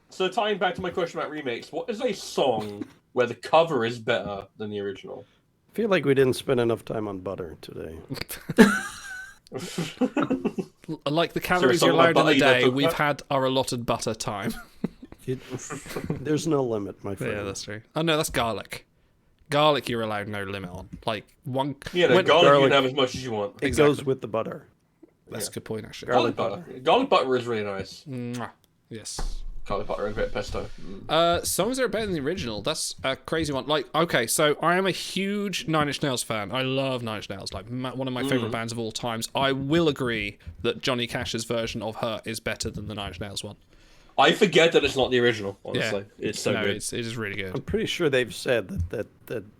So tying back to my question about remakes, what is a song where the cover is better than the original? I feel like we didn't spend enough time on butter today. Like the calories you're allowed in the day, we've had our allotted butter time. There's no limit, my friend. Yeah, that's true. Oh no, that's garlic. Garlic you're allowed no limit on. Like one. Yeah, no, garlic you can have as much as you want. It goes with the butter. That's a good point, actually. Garlic butter. Garlic butter is really nice. Mwah. Yes. Garlic butter and a bit of pesto. Songs that are better than the original. That's a crazy one. Like, okay, so I am a huge Nine Inch Nails fan. I love Nine Inch Nails. Like, one of my favorite bands of all times. I will agree that Johnny Cash's version of Hurt is better than the Nine Inch Nails one. I forget that it's not the original, honestly. Yeah. It's so good. It is really good. I'm pretty sure they've said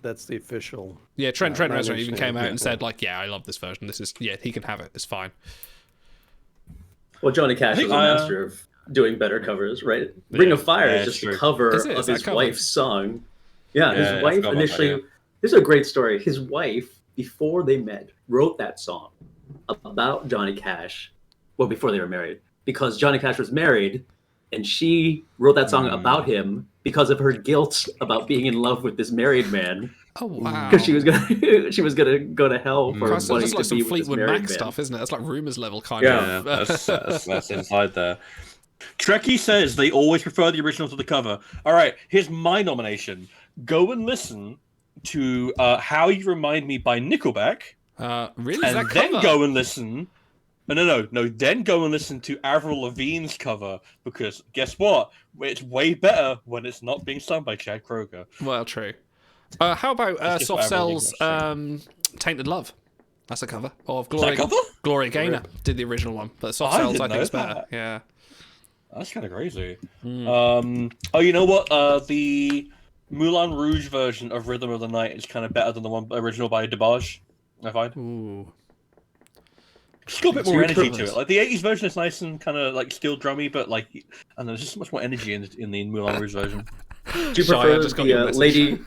that's the official. Yeah, Trent Reznor even came out and said, like, yeah, I love this version. This is, yeah, he can have it. It's fine. Well, Johnny Cash is a master of doing better covers, right? Ring of Fire is just a cover of his wife's song. Yeah, his wife initially... This is a great story. His wife, before they met, wrote that song about Johnny Cash. Well, before they were married. Because Johnny Cash was married... And she wrote that song about him because of her guilt about being in love with this married man. Oh wow! Because she was gonna go to hell for Christ, wanting that's like to some be with this Fleetwood married Mac man. stuff, isn't it? That's like Rumors level kind of. Yeah, that's inside there. Trekkie says they always prefer the original to the cover. All right, here's my nomination. Go and listen to "How You Remind Me" by Nickelback. Really? And then go and listen. No. Then go and listen to Avril Lavigne's cover because guess what? It's way better when it's not being sung by Chad Kroeger. Well, true. How about Soft Cell's "Tainted Love"? That's a cover of Gloria Gaynor did the original one, but Soft Cells I think is better. Yeah, that's kind of crazy. Oh, you know what? The Moulin Rouge version of "Rhythm of the Night" is kind of better than the one original by DeBarge. I find. Ooh. It's got a bit more energy to it. Like the '80s version is nice and kind of like still drummy, but like, and there's just so much more energy in the Moulin Rouge version. Do you prefer the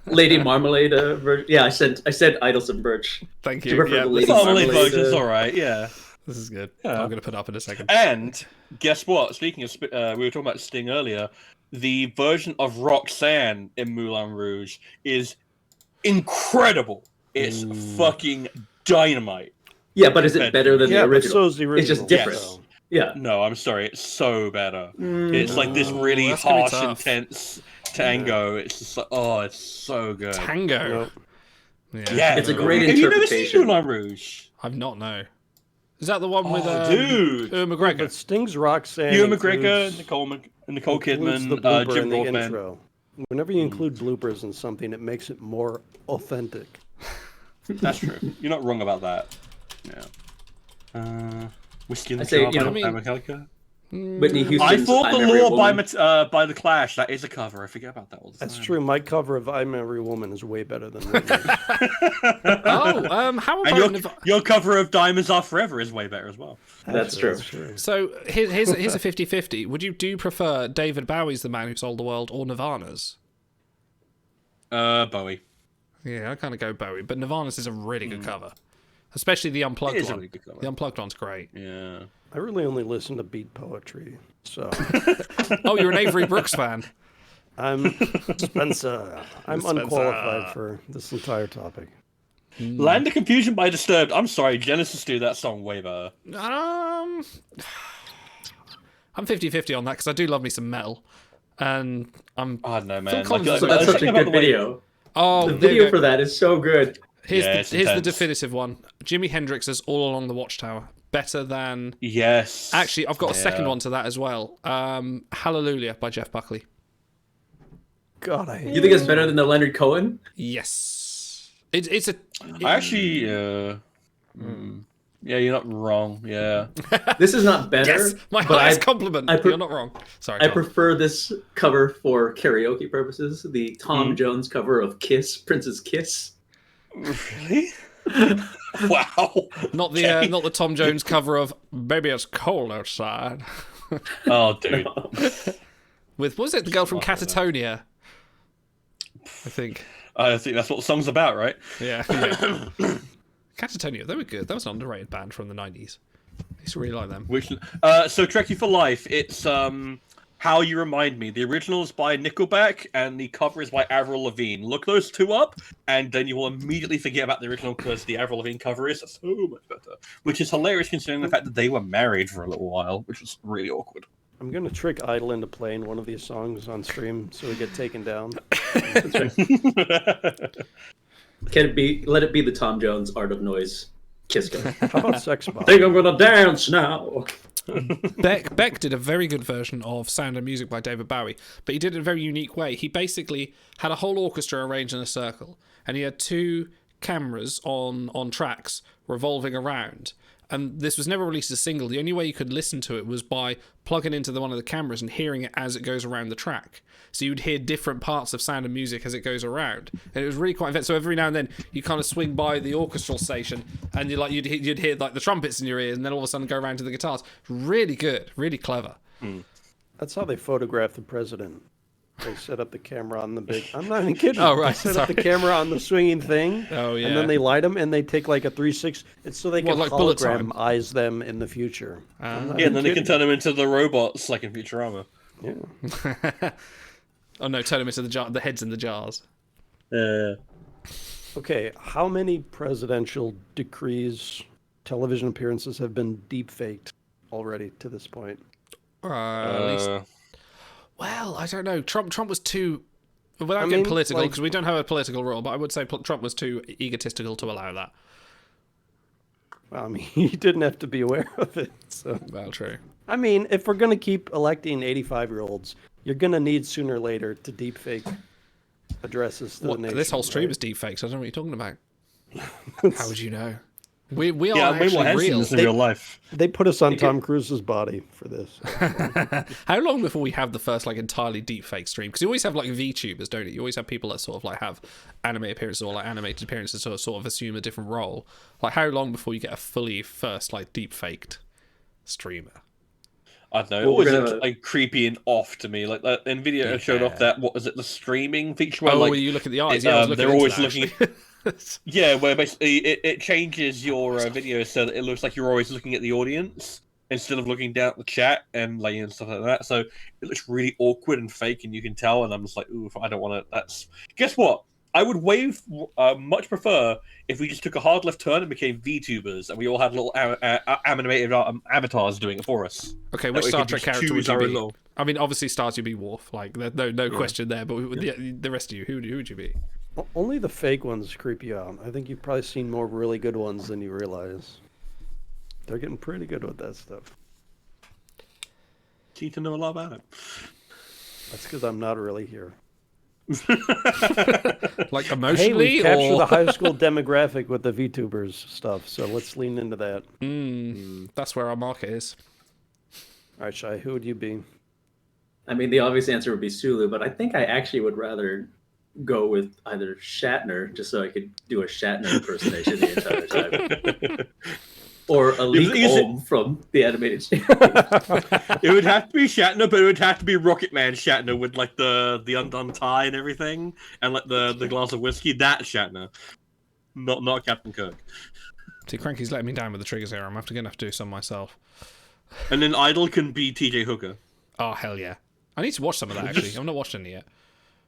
Lady Marmalade version? Yeah, I said Idelson Birch. Thank you. Do you prefer the Lady Marmalade version is all right. Yeah, this is good. Yeah. I'm gonna put up in a second. And guess what? Speaking of, we were talking about Sting earlier. The version of Roxanne in Moulin Rouge is incredible. It's fucking dynamite. Yeah, but is it better than the original? But so is the original? It's just different. Yes. Yeah. No, I'm sorry. It's so better. It's like this really harsh, intense tango. It's just like, oh, it's so good. Tango. Yeah, it's a great interpretation. Have you never seen Moulin Rouge? I've not. No. Is that the one with dude? Ewan McGregor? But Sting's Roxanne. Ewan McGregor, Nicole Kidman, Jim Broadbent. Whenever you include bloopers in something, it makes it more authentic. That's true. You're not wrong about that. Yeah. Whiskey in I the say, Jar you by know, Metallica. Whitney Houston's I thought I'm the Every law Woman. by the Clash. That is a cover. I forget about that all the time. That's true. My cover of "I'm Every Woman" is way better than Whitney's. Oh, how And about your cover of Diamonds Are Forever is way better as well. That's Actually, true. So here's a 50-50. Would you prefer David Bowie's "The Man Who Sold the World" or Nirvana's? Bowie. Yeah, I kind of go Bowie, but Nirvana's is a really good cover, especially the unplugged It is a one. really good cover. The unplugged one's great. Yeah. I really only listen to beat poetry, so Oh, you're an Avery Brooks fan. I'm Spencer. I'm Spencer. unqualified for this entire topic. Land of Confusion by Disturbed. I'm sorry, Genesis do that song way better. I'm 50-50 on that because I do love me some metal, and I'm. I don't know, man. Phil Collins Like, is So that's the such thing a about good the way- video. Oh, The there you video go. for that is so good. Here's Yeah, it's the intense. definitive one. Jimi Hendrix's "All Along the Watchtower" better than. Yes. Actually, I've got a second Yeah. one to that as well. "Hallelujah" by Jeff Buckley. God, I hate You think it's better than the Leonard Cohen? Yes, it's a. I actually. Yeah, you're not wrong. Yeah. This is not better. Yes, my but highest compliment. I You're not wrong. Sorry, I Tom. prefer this cover for karaoke purposes. The Tom Jones cover of "Kiss," Prince's "Kiss." Really? Wow. Not the Tom Jones cover of "Baby It's Cold Outside" Oh, dude. with what was it? The girl from Fuck that. Catatonia. I think. I think that's what the song's about, right? Yeah. Catatonia, they were good. That was an underrated band from the 90s. I used to really like them. Which, so Trekkie for Life, it's How You Remind Me. The original is by Nickelback, and the cover is by Avril Lavigne. Look those two up, and then you will immediately forget about the original because the Avril Lavigne cover is so much better. Which is hilarious considering the fact that they were married for a little while, which was really awkward. I'm gonna trick Idle into playing one of these songs on stream so we get taken down. Can it be? Let it be the Tom Jones "Art of Noise" Kiss cover. How about Sex Bomb? Think I'm gonna dance now. Beck did a very good version of Sound and Music by David Bowie, but he did it in a very unique way. He basically had a whole orchestra arranged in a circle, and he had two cameras on tracks revolving around. And this was never released as a single. The only way you could listen to it was by plugging into one of the cameras and hearing it as it goes around the track. So you'd hear different parts of Sound and Music as it goes around, and it was really quite intense. So every now and then you kind of swing by the orchestral station, and you'd hear like the trumpets in your ears, and then all of a sudden go around to the guitars. Really good, really clever. That's how they photograph the president. They set up the camera on the big. I'm not even kidding. Oh, right, They set up the camera on the swinging thing. Oh, yeah. And then they light them, and they take like a 360. It's so they can like bullet time? hologram-eyes them in the future. I'm not Yeah, and then even they can kidding. turn them into the robots like in Futurama. Yeah. Oh no, turn them into the heads in the jars. Okay, how many presidential decrees, television appearances have been deep-faked already to this point? At least. Well, I don't know. Trump was too. Without getting mean, political, like- because we don't have a political rule, but I would say Trump was too egotistical to allow that. Well, I mean, he didn't have to be aware of it. So, Well, true. I mean, if we're going to keep electing 85-year-olds, you're going to need sooner or later to deepfake addresses to the nation. This whole stream right? is deepfakes. I don't know what you're talking about. How would you know? We are Yeah, way more actually handsome real. in real life. They put us on Tom Cruise's body for this. How long before we have the first like entirely deepfake stream? Because you always have like VTubers, don't you? You always have people that sort of like have anime appearances or like animated appearances to sort of assume a different role. Like how long before you get a fully first like deepfaked streamer? I don't know. It Well, always we're looked gonna- like creepy and off to me. Like that Nvidia showed off that what was it, the streaming feature? Where, Oh, like, where you look at the eyes. Yeah, I was looking they're into always that, looking. actually. Yeah, where basically it changes your video so that it looks like you're always looking at the audience instead of looking down at the chat and like and stuff like that. So it looks really awkward and fake, and you can tell. And I'm just like, ooh, I don't want to. That's guess what? I would much prefer if we just took a hard left turn and became VTubers, and we all had little animated avatars doing it for us. Okay, That which we Star could Trek just character would choose you our be? little- I mean, obviously, Stars you'd be Worf. Like, no question there. But the rest of you, who would you be? Only the fake ones creep you out. I think you've probably seen more really good ones than you realize. They're getting pretty good with that stuff. Need to know a lot about it. That's because I'm not really here. Like Hey, emotionally, we capture or the high school demographic with the VTubers stuff, so let's lean into that. that's where our market is. All right, Shai, who would you be? I mean, the obvious answer would be Sulu, but I think I actually would rather go with either Shatner, just so I could do a Shatner impersonation the entire time, or a Leak Olm from the animated series. It would have to be Shatner, but it would have to be Rocket Man Shatner with like the undone tie and everything, and like the glass of whiskey. That Shatner, not Captain Kirk. See, Cranky's letting me down with the triggers here. I'm gonna have to do some myself. And then Idol can be T.J. Hooker. Oh hell yeah! I need to watch some of that actually. I've not watched any yet.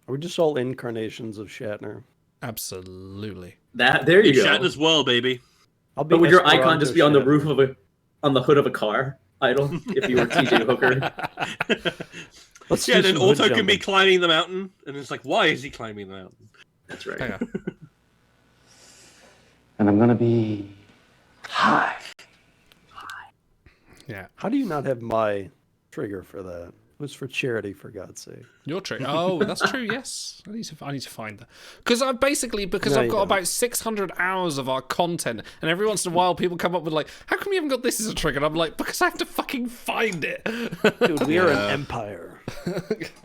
Are we just all incarnations of Shatner? Absolutely. There you go. Shatner's world, baby. I'll be But would your Esperanto icon just be on the Shatner. roof on the hood of a car? Idol, if you were TJ Hooker. Let's Yeah, do then some hood Auto can be jumping. climbing the mountain, and it's like, why is he climbing the mountain? That's right. Hang on. And I'm gonna be high. Yeah. How do you not have my trigger for that? It was for charity, for God's sake. Your trick. Oh, that's true. Yes, I need to find that because I've No, I've you got don't. about 600 hours of our content, and every once in a while people come up with like, "How come you haven't got this as a trick?" And I'm like, "Because I have to fucking find it." Dude, we are an empire.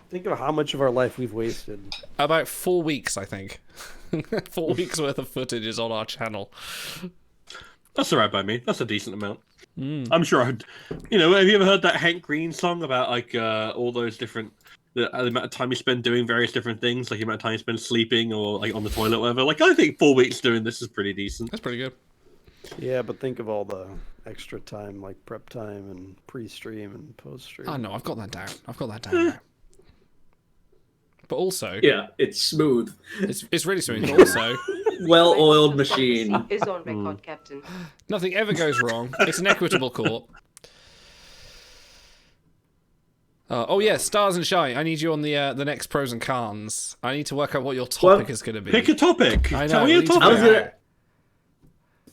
Think of how much of our life we've wasted. About 4 weeks, I think. 4 weeks worth of footage is on our channel. That's alright by me. That's a decent amount. I'm sure I'd... You know, have you ever heard that Hank Green song about, like, all those different... The amount of time you spend doing various different things, like the amount of time you spend sleeping or, like, on the toilet or whatever. Like, I think 4 weeks doing this is pretty decent. That's pretty good. Yeah, but think of all the extra time, like prep time and pre-stream and post-stream. Oh no, I've got that down. Now. But also, Yeah, it's smooth. it's really sweet. But also, Well-oiled machine. Is on record, Captain. nothing ever goes wrong. It's an equitable court. Oh yeah, Stars and Shy. I need you on the next pros and cons. I need to work out what your topic is going to be. Pick a topic. I know, Tell me we a need to topic. I was gonna.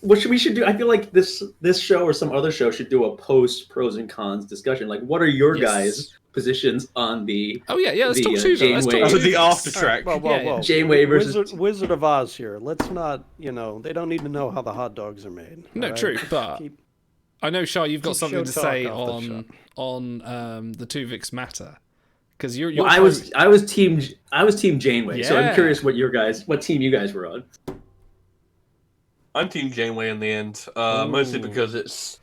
What we should do? I feel like this show or some other show should do a post pros and cons discussion. Like, what are your Yes. guys' positions on the? Oh yeah, let's the, talk Tuesday. Let's talk Janeway- Oh, the Tuesday. after track. Whoa, whoa, Yeah, yeah. whoa. Janeway versus- Wizard of Oz here. Let's not, they don't need to know how the hot dogs are made. No, all right? true, but Keep- I know, Shy, you've got keep something show to say talk off the on the Tuvix matter because you're. Well, I was team Janeway, so Yeah. I'm curious what team you guys were on. I'm Team Janeway in the end, mostly because it's...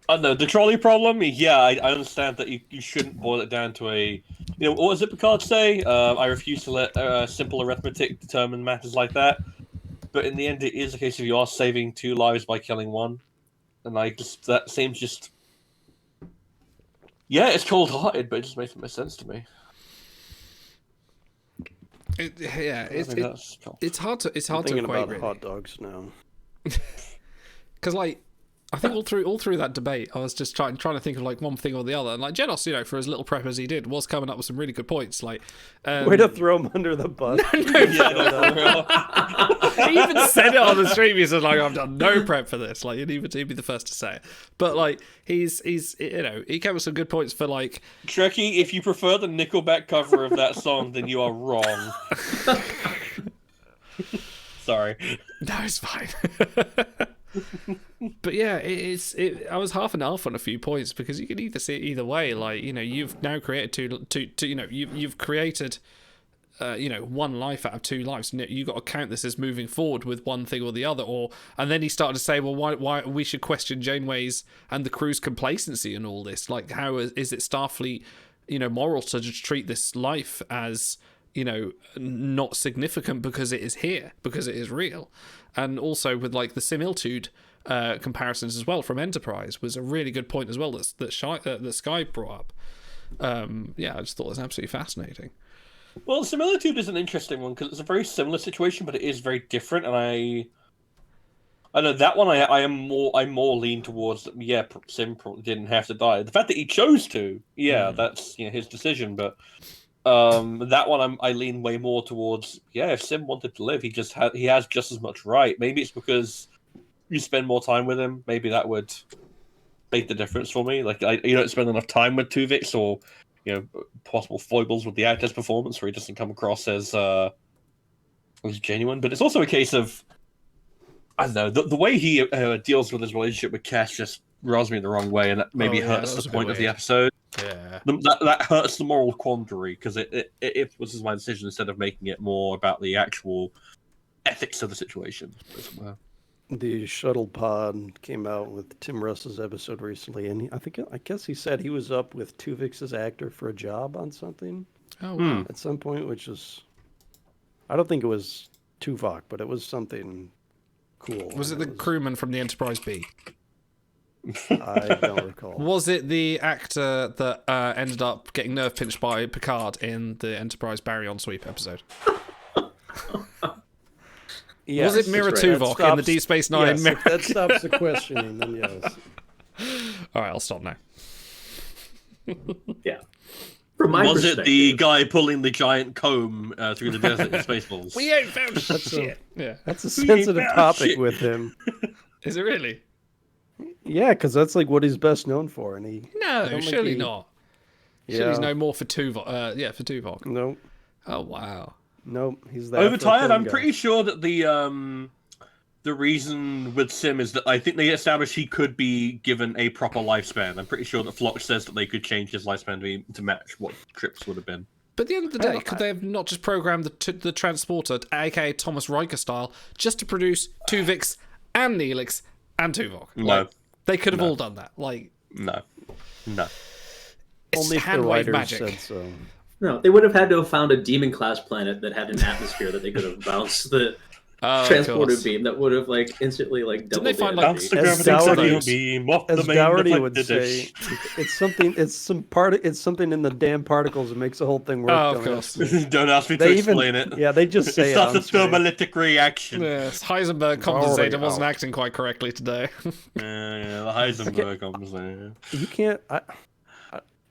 I don't know, the trolley problem, yeah, I understand that you shouldn't boil it down to a... You know, what does it Picard say? I refuse to let simple arithmetic determine matters like that. But in the end, it is a case of you are saving 2 lives by killing 1. And that seems just... Yeah, it's cold-hearted, but it just makes the most sense to me. It's hard to I'm thinking equate about really. hot dogs now. Because like I think all through that debate, I was just trying to think of like one thing or the other, and like Genos, for as little prep as he did, was coming up with some really good points. Like, Way to throw him under the bus. he even said it on the stream. He said like, "I've done no prep for this." Like, he'd be the first to say it. But like, he's he came with some good points for like. Trekkie, if you prefer the Nickelback cover of that song, then you are wrong. Sorry. No, it's fine. But yeah, I was half and half on a few points because you can either see it either way. Like, you've now created you've created, one life out of 2 lives. You've got to count this as moving forward with one thing or the other. And then he started to say, well, why we should question Janeway's and the crew's complacency and all this. Like, how is it Starfleet, moral to just treat this life as, not significant because it is here, because it is real. And also with like the similitude comparisons as well from Enterprise was a really good point as well that Sky brought up. I just thought it was absolutely fascinating. Well, similitude is an interesting one because it's a very similar situation, but it is very different. And I know that one. I'm more lean towards. Yeah, Sim didn't have to die. The fact that he chose to, that's his decision. But that one, I lean way more towards. Yeah, if Sim wanted to live, he has just as much right. Maybe it's because you spend more time with him. Maybe that would make the difference for me. Like you don't spend enough time with Tuvix, or possible foibles with the actor's performance, where he doesn't come across as genuine. But it's also a case of, I don't know, the way he deals with his relationship with Cass just rubs me the wrong way, and that maybe hurts the point of the episode. Yeah, that hurts the moral quandary, because it was my decision instead of making it more about the actual ethics of the situation as well. The shuttle pod came out with Tim Russ's episode recently, and I guess he said he was up with Tuvix's actor for a job on something. Oh, wow. At some point, which is, I don't think it was Tuvok, but it was something cool. Was it the crewman from the Enterprise B? I don't recall. Was it the actor that ended up getting nerve pinched by Picard in the Enterprise Baryon Sweep episode? Yes, was it Mira right. Tuvok in the Deep Space Nine? Yes, if that stops the questioning, then yes. All right, I'll stop now. Yeah. From my Was it the perspective- guy pulling the giant comb through the desert in Spaceballs? We ain't found shit. Yeah. That's a sensitive topic shit. with him. Is it really? Yeah, because that's like what he's best known for, and he. I No, don't think surely he- not. Yeah. Surely he's no more for Tuvok. Yeah, for Tuvok. No, Oh, wow. no, he's that. Overtired. I'm guy. pretty sure that the reason with Sim is that I think they established he could be given a proper lifespan. I'm pretty sure that Flock says that they could change his lifespan to match what Trips would have been. But at the end of the day, could they have not just programmed the transporter, aka Thomas Riker style, just to produce Tuvix and Neelix and Tuvok? No. Like, they could have all done that. Like, No. it's Only if the hand wave writers magic. said so. No, they would have had to have found a demon class planet that had an atmosphere that they could have bounced the Of transporter course. beam that would have instantly Didn't they find, like, Bounce the As gravitational Dougherty- beam off As the main Dougherty would deflector say, it's something in the damn particles that makes the whole thing work. Oh, of don't course. ask me. dish. Don't ask me to They even, explain it. yeah, they just say It's it not a on screen. thermolytic reaction. Yes, Heisenberg Already compensator wasn't out. acting quite correctly today. Yeah, the Heisenberg conversation. You can't.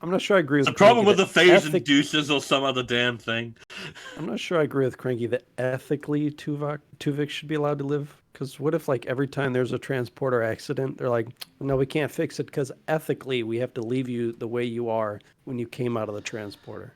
I'm not sure I agree with. The problem with Cranky the that phase inducers or some other damn thing. I'm not sure I agree with Cranky that ethically Tuvok should be allowed to live. Because what if, like, every time there's a transporter accident, they're like, no, we can't fix it because ethically we have to leave you the way you are when you came out of the transporter.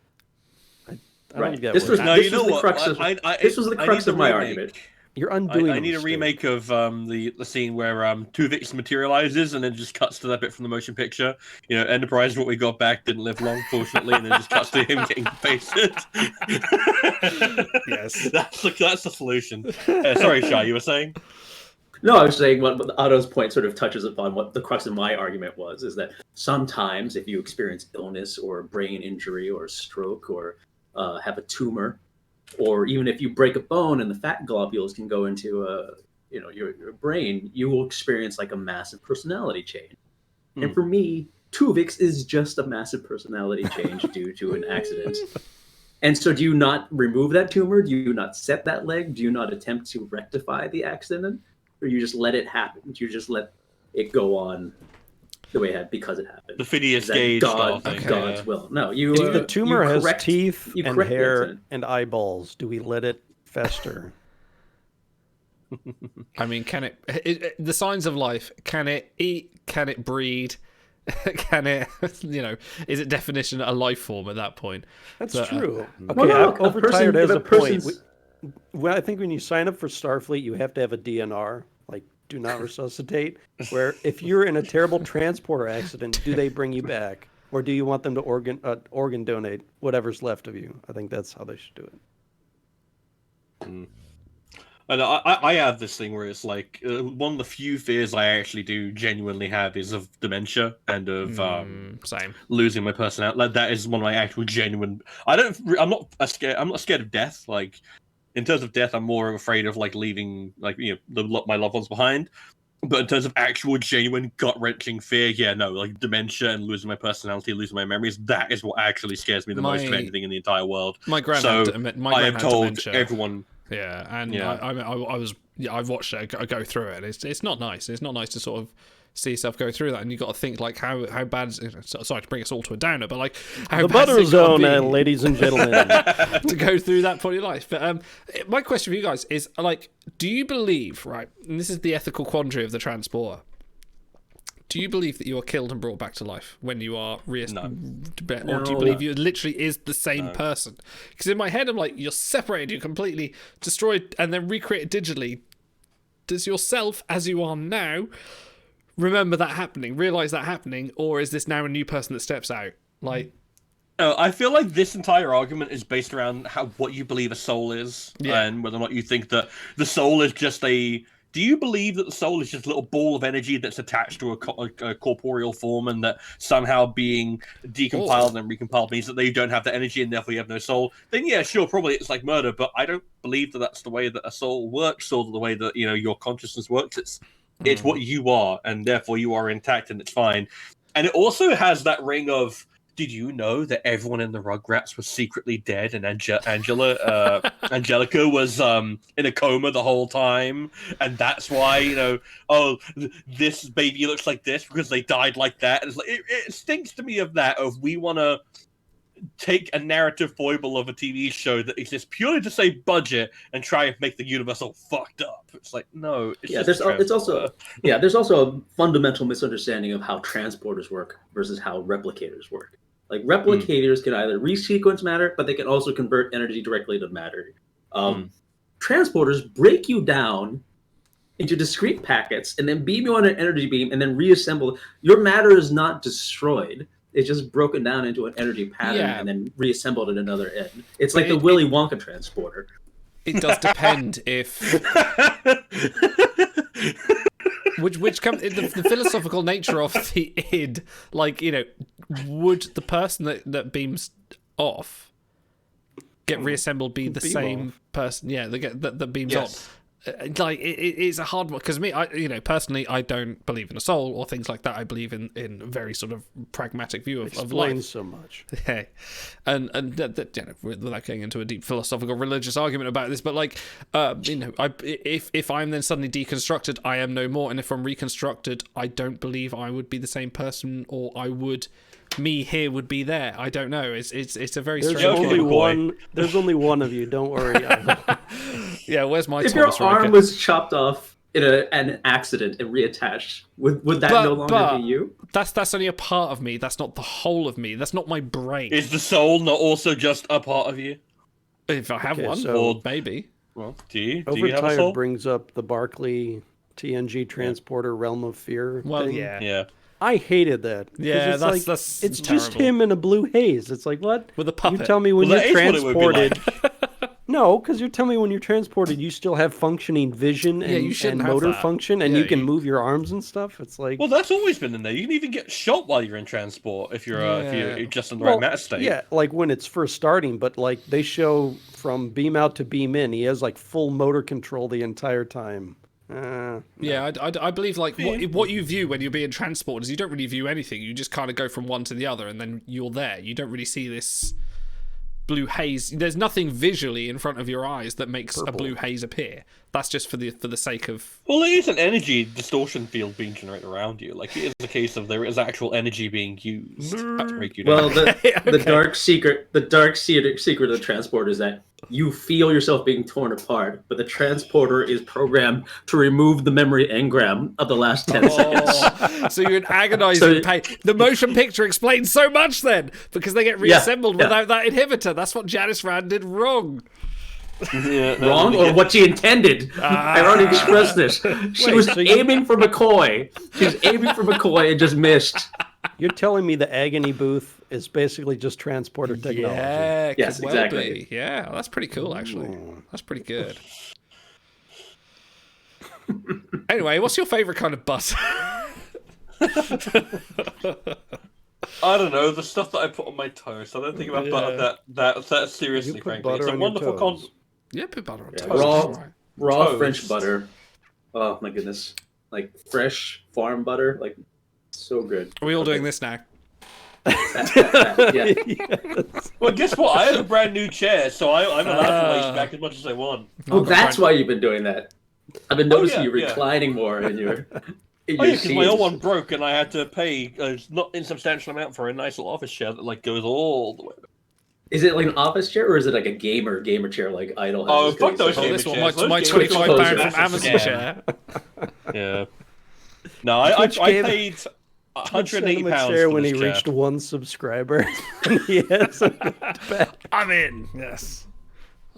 I don't Right. think that This was works. No, this you was know the what? crux of this was the I crux need of my the argument. You're undoing. I need a mistake. remake of the scene where Tuvix materializes and then just cuts to that bit from the motion picture. You know, Enterprise, what we got back, didn't live long, fortunately, and then just cuts to him getting pasted. Yes. that's the solution. Sorry, Shai, you were saying? No, I was saying what Otto's point sort of touches upon what the crux of my argument was, is that sometimes if you experience illness or brain injury or stroke or have a tumor, or even if you break a bone and the fat globules can go into your brain, you will experience like a massive personality change. And for me, Tuvix is just a massive personality change due to an accident. And so do you not remove that tumor? Do you not set that leg? Do you not attempt to rectify the accident? Or you just let it happen? Do you just let it go on the way it had because it happened? The Phineas Is that Gage style thing. God's will. No, you. If the tumor you has correct- teeth you and correct the hair accident. and eyeballs, do we let it fester? I mean, can it the signs of life, can it eat? Can it breed? Can it, is it definition a life form at that point? That's But, true. Okay, Well, no, a Overtired person- has if a a point. person's- Well, I think when you sign up for Starfleet, you have to have a DNR, like do not resuscitate. Where if you're in a terrible transporter accident, do they bring you back, or do you want them to organ donate whatever's left of you? I think that's how they should do it. And I have this thing where it's like one of the few fears I actually do genuinely have is of dementia and of Same. losing my personality. Like that is one of my actual genuine. I'm not scared of death. Like in terms of death, I'm more afraid of like leaving my loved ones behind. But in terms of actual genuine gut wrenching fear, yeah, no, like dementia and losing my personality, losing my memories, that is what actually scares me the most of anything in the entire world. My So granddad, I have told dementia. everyone. Yeah, and Yeah. I've watched it go through it. It's not nice. It's not nice to sort of see yourself go through that, and you got to think like how bad. Sorry to bring us all to a downer, but like how The bad butter is it gotta zone, be ladies and gentlemen. to go through that point of your life. But my question for you guys is like, do you believe, right? And this is the ethical quandary of the transporter. Do you believe that you are killed and brought back to life when you are or do you No. believe you literally is the same person? Because in my head, I'm like, you're separated, you're completely destroyed, and then recreated digitally. Does yourself, as you are now, remember that happening, realize that happening, or is this now a new person that steps out? Like, I feel like this entire argument is based around what you believe a soul is, Yeah. and whether or not you think that the soul is just a. Do you believe that the soul is just a little ball of energy that's attached to a corporeal form, and that somehow being decompiled and recompiled means that they don't have the energy and therefore you have no soul? Then yeah, sure, probably it's like murder, but I don't believe that that's the way that a soul works, or the way that your consciousness works. It's what you are, and therefore you are intact, and it's fine. And it also has that ring of. Did you know that everyone in the Rugrats was secretly dead, and Angelica was in a coma the whole time, and that's why this baby looks like this because they died like that. And it's like it stinks to me of that. Of we want to take a narrative foible of a TV show that exists purely to say budget and try and make the universe all fucked up. It's like no. There's also a fundamental misunderstanding of how transporters work versus how replicators work. Like replicators can either resequence matter, but they can also convert energy directly to matter. Transporters break you down into discrete packets and then beam you on an energy beam and then reassemble. Your matter is not destroyed. It's just broken down into an energy pattern and then reassembled at another end. It's like the Willy Wonka transporter. It does depend if... Which comes the philosophical nature of the id, like would the person that beams off get reassembled be the same person? Yeah, that beams on. Like it's a hard one because personally, I don't believe in a soul or things like that. I believe in a very sort of pragmatic view of life. Explains so much. Yeah, and without getting into a deep philosophical religious argument about this, but if I'm then suddenly deconstructed, I am no more, and if I'm reconstructed, I don't believe I would be the same person, or I would. Me here would be there. I don't know. It's a very There's strange only game. one. There's only one of you. Don't worry. Yeah, where's my If Thomas your arm Riker? was chopped off in an accident and reattached, would that no longer be you? That's only a part of me. That's not the whole of me. That's not my brain. Is the soul not also just a part of you? If I have one, so- or maybe. Well, do you have a soul? Overtired brings up the Barclay TNG transporter Realm of Fear. Well, thing. Yeah. I hated that. 'cause Yeah, it's that's it's just terrible. him in a blue haze. It's like what? With a puppet. You tell me when Well, you're that is what it would be transported. No, because you're telling me when you're transported, you still have functioning vision and, you shouldn't and have motor that. function, and Yeah, you can you- move your arms and stuff. It's like Well, that's always been in there. You can even get shot while you're in transport if you're just in the right matter state. yeah, like when it's first starting, but like they show from beam out to beam in, he has like full motor control the entire time. Yeah, I believe like what you view when you're being transported is you don't really view anything. You just kind of go from one to the other, and then you're there. You don't really see this blue haze. There's nothing visually in front of your eyes that makes a blue haze appear. That's just for the sake of. Well, it is an energy distortion field being generated around you. Like it is a case of there is actual energy being used to make you. Well, Okay. the dark secret of the transporter is that you feel yourself being torn apart, but the transporter is programmed to remove the memory engram of the last 10 seconds. So you're in agonizing pain. The motion picture explains so much then, because they get reassembled without that inhibitor. That's what Janice Rand did wrong. Wrong, or what she intended. I already expressed this. She was aiming for McCoy. She was aiming for McCoy and just missed. You're telling me the agony booth is basically just transporter technology. Yeah, Yes, could well exactly. be. Yeah, that's pretty cool actually. That's pretty good. Anyway, what's your favorite kind of butter? I don't know, the stuff that I put on my toast. I don't think about butter that seriously, You put frankly. It's butter a on your wonderful toast. Yeah, put butter on toast. Raw, That's right. raw Toast. French butter. Oh my goodness. Like fresh farm butter. Like so good. Are we all doing this now? Yeah. Well, guess what? I have a brand new chair, so I'm allowed to lace back as much as I want. Oh, that's why you've been doing that. I've been noticing you yeah. reclining more in your. In Oh your yeah, because my seats. old one broke, and I had to pay a not insubstantial amount for a nice little office chair that like goes all the way. Is it like an office chair or is it like a gamer chair like Idle has? Oh, Just fuck 'cause those Oh, gamer this one, chairs. my Those gamer £25 chairs are from massive Amazon scam. chair. Yeah. No, I Twitch gamer. paid Sent him a £108 chair for when this he chair. reached 1 subscriber. And he hasn't looked back. I'm in. Yes.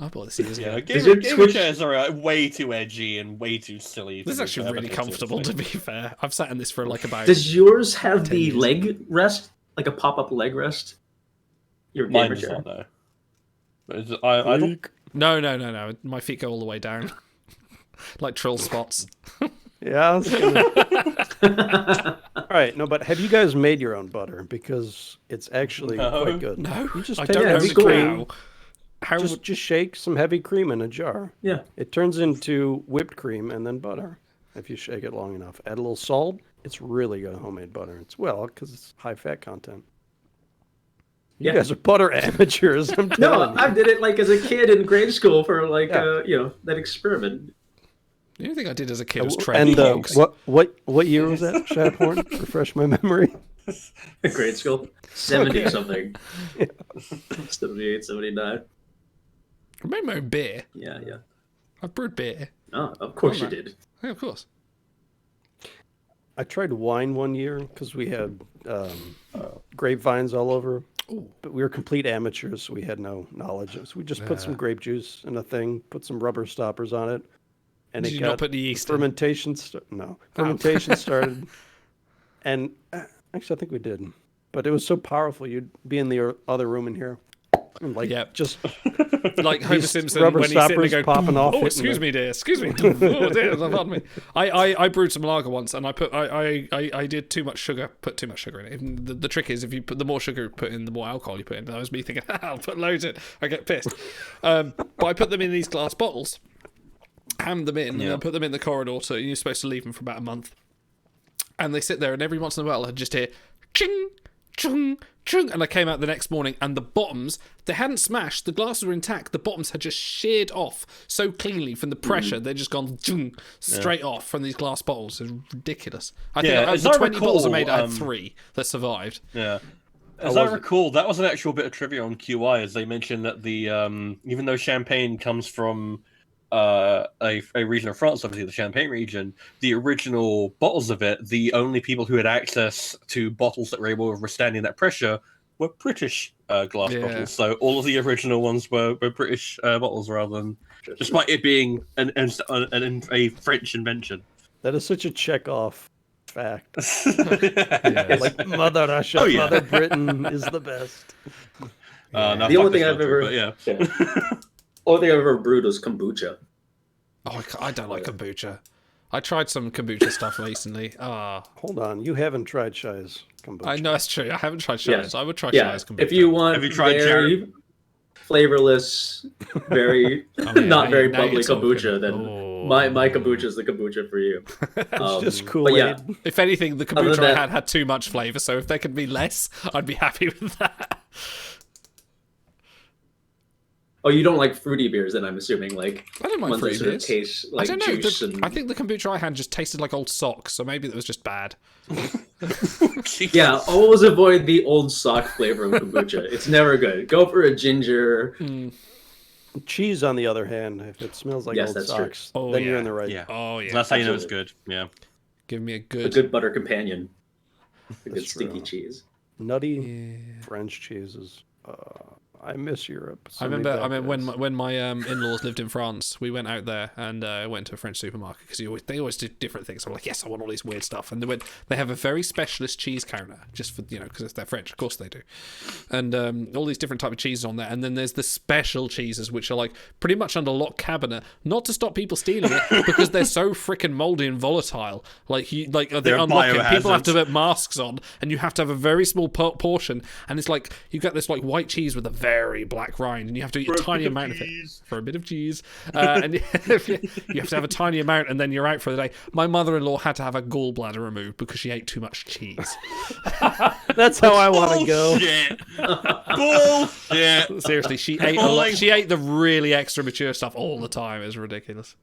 I bought this years ago. Yeah, Does your gaming Twitch- chairs are way too edgy and way too silly. This is to be actually fair, really but comfortable, to seriously. be fair. I've sat in this for like about. Does yours have 10 the years. leg rest, like a pop-up leg rest? Your Mine gamer does chair. not, no. But I don't. No. My feet go all the way down. Like troll spots. Yeah. I was gonna- All right. No, but have you guys made your own butter? Because it's actually No. quite good. No, You just I take don't Yeah, know it's the cool. cow. How would... Just shake some heavy cream in a jar. Yeah. It turns into whipped cream and then butter if you shake it long enough. Add a little salt. It's really good homemade butter. It's because it's high fat content. You Yeah. guys are butter amateurs. I'm No, telling I you. did it like as a kid in grade school for like Yeah. that experiment. The only thing I did as a kid was And training dogs. what year was that, Shaphorn? Refresh my memory. Grade school, 70 something, 78, 79. I made my own beer. Yeah. I brewed beer. Oh, of course you Alright. did. Yeah, of course. I tried wine one year because we had grapevines all over. Ooh. But we were complete amateurs, so we had no knowledge. So we just put some grape juice in a thing, put some rubber stoppers on it, and Did it you got not put the yeast in? fermentation. Fermentation started, and actually, I think we did. But it was so powerful. You'd be in the other room in here, and like Yep. just Like Homer These Simpson rubber when he's sitting there stoppers going, popping off, oh, hitting excuse the- me, dear, excuse me. Oh, dear, pardon me. I brewed some lager once, and I did too much sugar, put too much sugar in it. And the trick is, if you put the more sugar you put in, the more alcohol you put in. That was me thinking, I'll put loads in. I get pissed. But I put them in these glass bottles, hammed them in, and I put them in the corridor. So you're supposed to leave them for about a month. And they sit there, and every once in a while, I'd just hear ching, chung, chung, and I came out the next morning, and the bottoms, they hadn't smashed, the glasses were intact, the bottoms had just sheared off so cleanly from the pressure, they'd just gone chung, straight off from these glass bottles. It was ridiculous. I think out of as the I 20 bottles I recall, made, I had 3 that survived. Yeah. As I recall, that was an actual bit of trivia on QI, as they mentioned that the even though champagne comes from a region of France, obviously the Champagne region, the original bottles of it, the only people who had access to bottles that were able to withstand that pressure were British glass Yeah. bottles. So all of the original ones were British bottles rather than, despite it being a French invention. that is such a check off fact. Yeah. Like Mother Russia, Oh, yeah. Mother Britain is the best. No, The only fuck thing this I've country, ever, but yeah. only thing I've ever brewed was kombucha. Oh, I don't like kombucha. I tried some kombucha stuff recently. Hold on, you haven't tried Shy's kombucha. I know that's true. I haven't tried Yeah. Shiraz. I would try Yeah, Shiraz kombucha. if you want Have you tried very flavorless, very Oh, yeah, not very now you're bubbly talking. kombucha, then Oh. my kombucha is the kombucha for you. It's just but Kool-Aid. yeah, If anything, the Other kombucha than I that- had too much flavour, so if there could be less, I'd be happy with that. Oh, you don't like fruity beers, then I'm assuming like I don't mind ones that fruity sort of beers. taste I like don't know. juice and I think the kombucha I had just tasted like old socks, so maybe it was just bad. yeah. Always avoid the old sock flavor of kombucha. It's never good. Go for a ginger. Cheese, on the other hand, if it smells like Yes, old that's true. socks, Oh, then you're yeah. in the right. Yeah. Oh yeah, That's how you know it's Absolutely. good. Yeah. give me a A good. good butter companion. A good That's stinky true. cheese. Nutty French cheeses. I miss Europe. I remember when my in-laws lived in France, we went out there and went to a French supermarket because they always do different things. I'm like, yes, I want all this weird stuff. And they have a very specialist cheese counter just for, because they're French. Of course they do. And all these different type of cheeses on there. And then there's the special cheeses, which are like pretty much under lock cabinet, not to stop people stealing it because they're so freaking moldy and volatile. Like they're unlocking. People have to put masks on and you have to have a very small portion. And it's like, you get this like white cheese with a very black rind, and you have to eat a tiny amount of it for a bit of cheese, and you have to have a tiny amount, and then you're out for the day. My mother-in-law had to have a gallbladder removed because she ate too much cheese. That's how I want to go. Bullshit. Seriously, she ate a lot. She ate the really extra mature stuff all the time. It was ridiculous.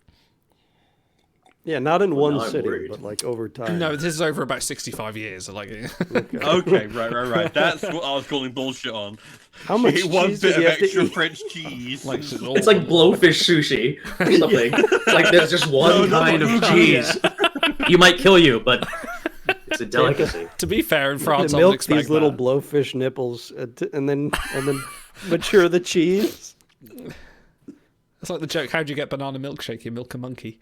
Yeah, not in one now I'm sitting, worried. but like over time. No, this is over about 65 years. Like, Okay, right. That's what I was calling bullshit on. How much Eat one cheese bit did of you have to extra eat? French cheese. It's like blowfish sushi or something. It's like there's just one kind of cheese. You might kill you, but It's a delicacy. To be fair, in France, They I would milk expect these little that. blowfish nipples, and then mature the cheese. It's like the joke, how do you get banana milkshake? You milk a monkey.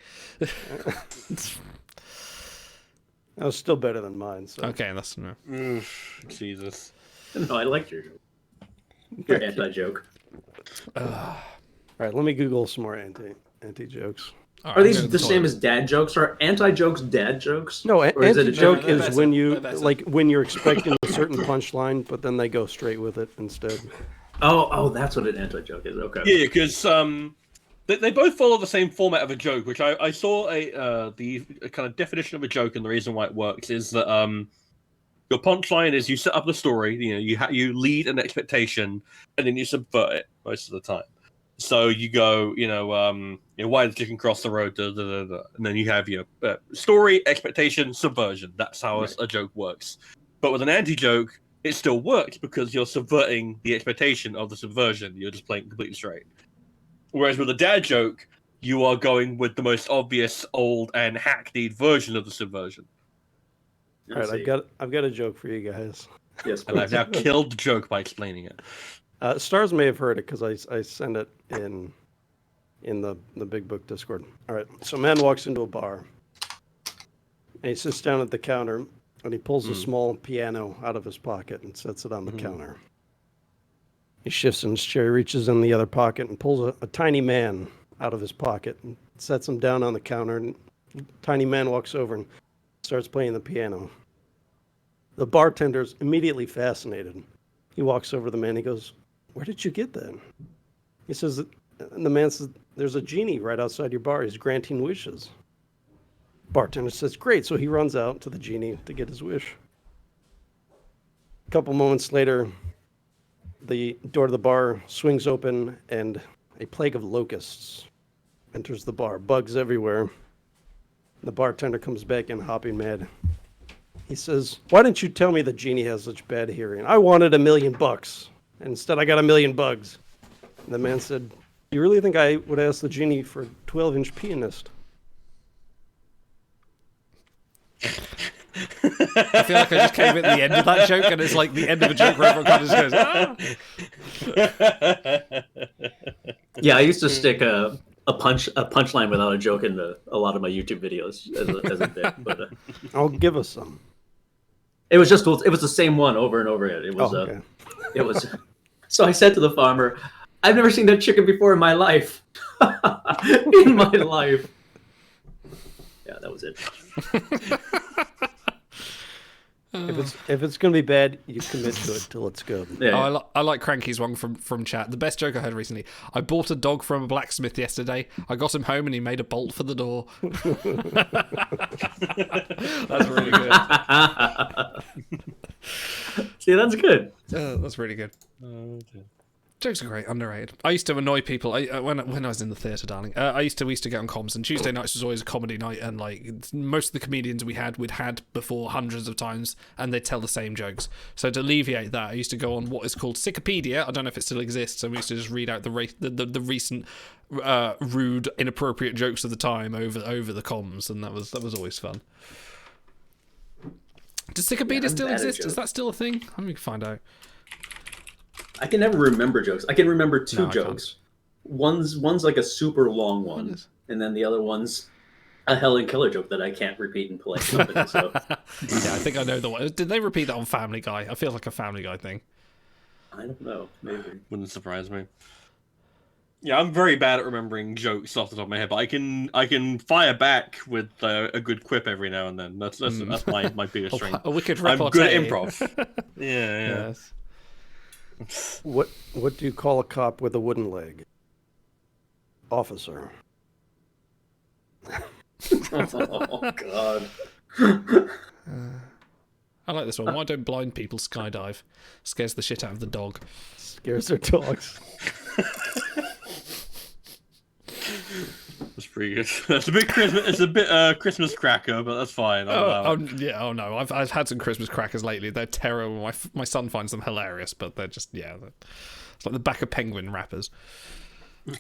That was still better than mine. So. Okay, that's... No. Jesus. No, I liked your joke. Your anti-joke. All right, let me Google some more anti jokes. All Are right, these I'm going the to same toilet. as dad jokes? Or are anti-jokes dad jokes? No, Or is it a anti-joke different- is they're when better. you They're better. like when you're expecting a certain punchline, but then they go straight with it instead. Oh, that's what an anti-joke is. Okay. Yeah, because they both follow the same format of a joke, which I saw the kind of definition of a joke, and the reason why it works is that your punchline is you set up the story, you lead an expectation, and then you subvert it most of the time. So you go, why the chicken cross the road, da, da, da, da. And then you have your story, expectation, subversion. That's how a joke works. But with an anti-joke, it still works because you're subverting the expectation of the subversion. You're just playing completely straight. Whereas with a dad joke, you are going with the most obvious, old, and hackneyed version of the subversion. All right, I've got a joke for you guys. Yes, And I've now please. killed the joke by explaining it. Stars may have heard it because I send it in the Big Book Discord. All right, so a man walks into a bar, and he sits down at the counter, and he pulls a small piano out of his pocket and sets it on the counter. He shifts in his chair, reaches in the other pocket, and pulls a tiny man out of his pocket and sets him down on the counter. And the tiny man walks over and starts playing the piano. The bartender's immediately fascinated. He walks over to the man. He goes, "Where did you get that?" He says, and the man says, "There's a genie right outside your bar. He's granting wishes." Bartender says, "Great." So he runs out to the genie to get his wish. A couple moments later, the door to the bar swings open and a plague of locusts enters the bar. Bugs everywhere. The bartender comes back in hopping mad. He says, "Why didn't you tell me the genie has such bad hearing? I wanted $1 million. And instead I got 1 million bugs." And the man said, "You really think I would ask the genie for a 12-inch pianist?" I feel like I just came at the end of that joke, and it's like the end of a joke where everyone kind of just goes, "Ah!" Yeah, I used to stick a punchline without a joke in a lot of my YouTube videos as a bit, but I'll give us some. it was just cool. It was the same one over and over again. It was Okay. it was. So I said to the farmer, "I've never seen that chicken before in my life." In my life. Yeah, that was it. If it's gonna be bad, you commit to it till it's good. Yeah. Oh, I like Cranky's one from chat. The best joke I heard recently. "I bought a dog from a blacksmith yesterday. I got him home and he made a bolt for the door." That's really good. See, that's good. That's really good. Jokes are great, underrated. I used to annoy people when I was in the theatre, darling. We used to get on comms, and Tuesday nights was always a comedy night, and like most of the comedians we'd had before hundreds of times, and they'd tell the same jokes. So to alleviate that, I used to go on what is called Wikipedia. I don't know if it still exists, and we used to just read out the recent rude, inappropriate jokes of the time over the comms, and that was always fun. Does Wikipedia I'm still bad at exist? Is jokes. that still a thing? Let me find out. I can never remember jokes. I can remember two No, I can't. jokes. One's like a super long one, and then the other one's a Helen Keller joke that I can't repeat in polite company. So Yeah, I think I know the one. Did they repeat that on Family Guy? I feel like a Family Guy thing. I don't know. Maybe. Wouldn't surprise me. Yeah, I'm very bad at remembering jokes off the top of my head, but I can fire back with a good quip every now and then. That's my biggest strength. A wicked I'm repartee. good at improv. Yeah. Yes. What do you call a cop with a wooden leg? Officer. Oh God. I like this one. Why don't blind people skydive? Scares the shit out of the dog. Scares their dogs. That's pretty good. That's a bit Christmas. It's a bit Christmas cracker, but that's fine. I'll allow it. Yeah. Oh no. I've had some Christmas crackers lately. They're terrible. My son finds them hilarious, but they're just it's like the back of penguin wrappers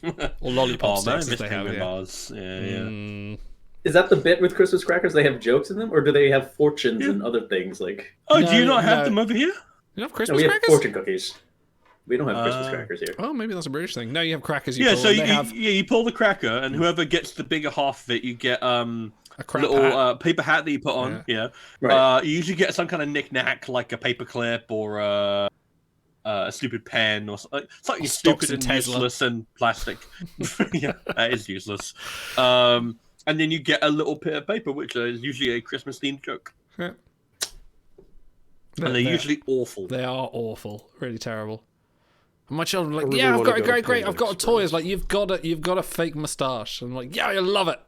or lollipop Oh man, sticks as Miss they have. Penguin Yeah. bars. Yeah. Is that the bit with Christmas crackers? They have jokes in them, or do they have fortunes and other things like? Oh, No, do you not have no. them over here? You have No, Christmas we have crackers? fortune cookies. We don't have Christmas crackers here. Oh, maybe that's a British thing. No, you have crackers. You Yeah, pull, so and they have you pull the cracker, and whoever gets the bigger half of it, you get a crap little hat. paper hat that you put on. Yeah. Right. You usually get some kind of knick-knack, like a paper clip or a stupid pen or something Stocks stupid in and Tesla. useless and plastic. Yeah, that is useless. And then you get a little bit of paper, which is usually a Christmas-themed joke. Yeah. And they're usually awful. They are awful, really terrible. And my children are like, really yeah, I've wanna got a go to great, I've got a Panda toy. It's like you've got a fake moustache, and I'm like, yeah, I love it.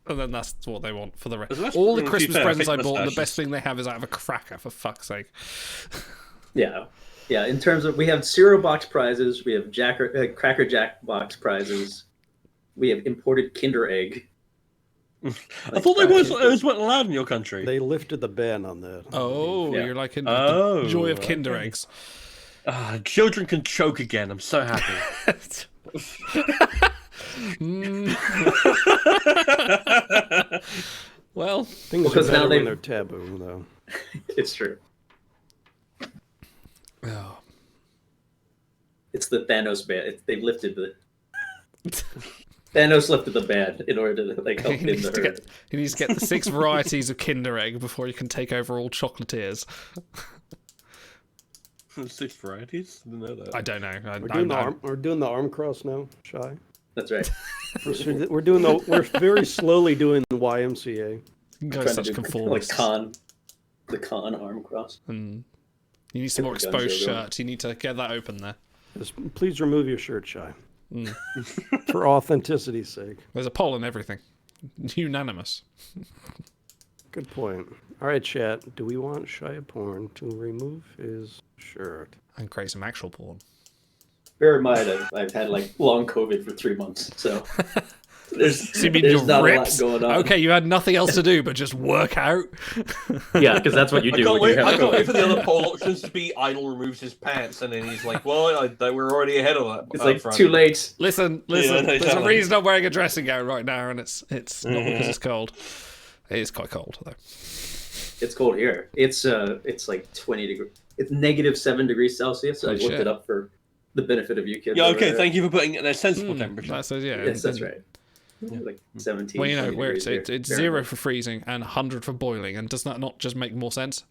And then that's what they want for the rest. So that's All the really Christmas fair, presents I fake bought, and the moustaches. best thing they have is out of a cracker. For fuck's sake. Yeah. Yeah, in terms of, we have cereal box prizes, we have Cracker Jack box prizes, we have imported Kinder Egg. I thought those weren't allowed in your country. They lifted the ban on that. Oh, Yeah. you're like in Oh, the joy of Kinder okay. eggs. Children can choke again. I'm so happy. Well, Things Because are now better they- when they're taboo, though. It's true. oh. It's the Thanos ban. They've lifted the... Thanos lifted the ban in order to help He needs in to the herd. he needs to get the 6 varieties of Kinder Egg before he can take over all chocolatiers. 6 varieties? I didn't know that. I don't know. We're doing the arm cross now, Shy. That's right. We're very slowly doing the YMCA. Guys, Trying to such do, conformists. the con arm cross. You need some more Different guns exposed are going. shirts. You need to get that open there. Just please remove your shirt, Shy. For authenticity's sake. There's a poll and everything. Unanimous. Good point. All right, chat. Do we want Shy Porn to remove his shirt? And create some actual porn. Bear in mind, I've had like long COVID for 3 months, so there's, So you mean there's you're not ripped? a lot going on. Okay, you had nothing else to do but just work out. Yeah, because that's what you I do can't when you wait. have I can't wait COVID. for the other poll options to be Idol removes his pants, and then he's like, "Well, we're already ahead of that." It's like front. too late. Listen. no, There's a exactly. reason I'm wearing a dressing gown right now, and it's not because it's cold. It is quite cold though. It's cold here. It's like 20 degrees. It's -7 degrees Celsius. I Holy looked shit. it up for the benefit of you kids. Yeah, over okay. there. Thank you for putting it at a sensible temperature. That's yeah. Yes, that's right. Like 17. Well, you know, 20 where degrees it's here. 0 for freezing and 100 for boiling, and does that not just make more sense?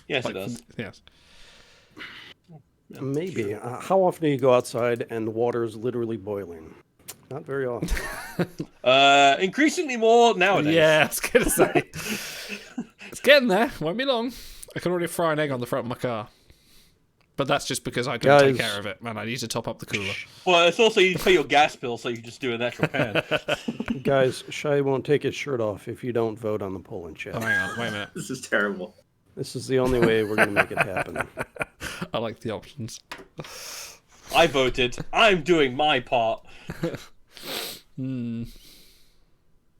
Yes, Like, it does. Yes. Maybe. How often do you go outside and the water is literally boiling? Not very often. Increasingly more nowadays. Yeah, I was gonna say. It's getting there. Won't be long. I can already fry an egg on the front of my car. But that's just because I don't take Guys. care of it, and I need to top up the cooler. Well, it's also you pay your gas bill, so you just do a natural pan. Guys, Shy won't take his shirt off if you don't vote on the poll in chat. Oh, hang on, wait a minute. This is terrible. This is the only way we're going to make it happen. I like the options. I voted. I'm doing my part. I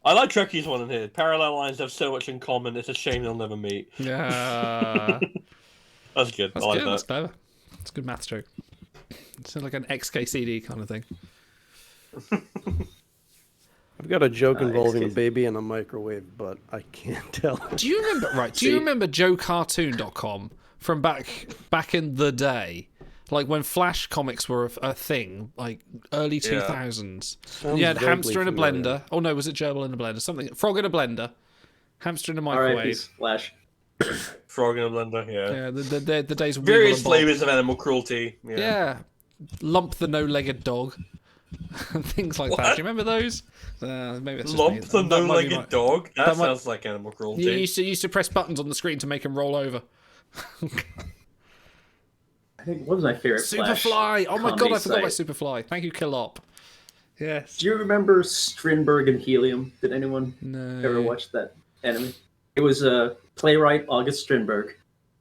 like Trekkie's one in here. Parallel lines have so much in common. It's a shame they'll never meet. Yeah. That's good. That's I like good. That's that. clever. It's a good maths joke. It's like an XKCD kind of thing. I've got a joke involving a excuse me. baby in a microwave, but I can't tell. Do you remember? Right. Do you remember JoeCartoon.com from back in the day, like when Flash comics were a thing, like early 2000s? Sounds You had vaguely hamster in a familiar. blender. Oh no, was it gerbil in a blender? Something. Frog in a blender. Hamster in a microwave. R.I.P. Flash. Frog in a blender. Yeah. Yeah, the days of Various Weeble and Bob. flavors of animal cruelty. Yeah. Yeah. Lump the no-legged dog. Things like that. What? Do you remember those? Maybe it's just Lump me. the That might be no-legged my- dog. That that might- sounds like animal cruelty. You used to press buttons on the screen to make him roll over. I think what was my favorite Flash Superfly! Oh my god, I comedy forgot about site? Superfly. Thank you, Killop. Yes. Do you remember Strindberg and Helium? Did anyone No. ever watch that anime? It was a playwright, August Strindberg,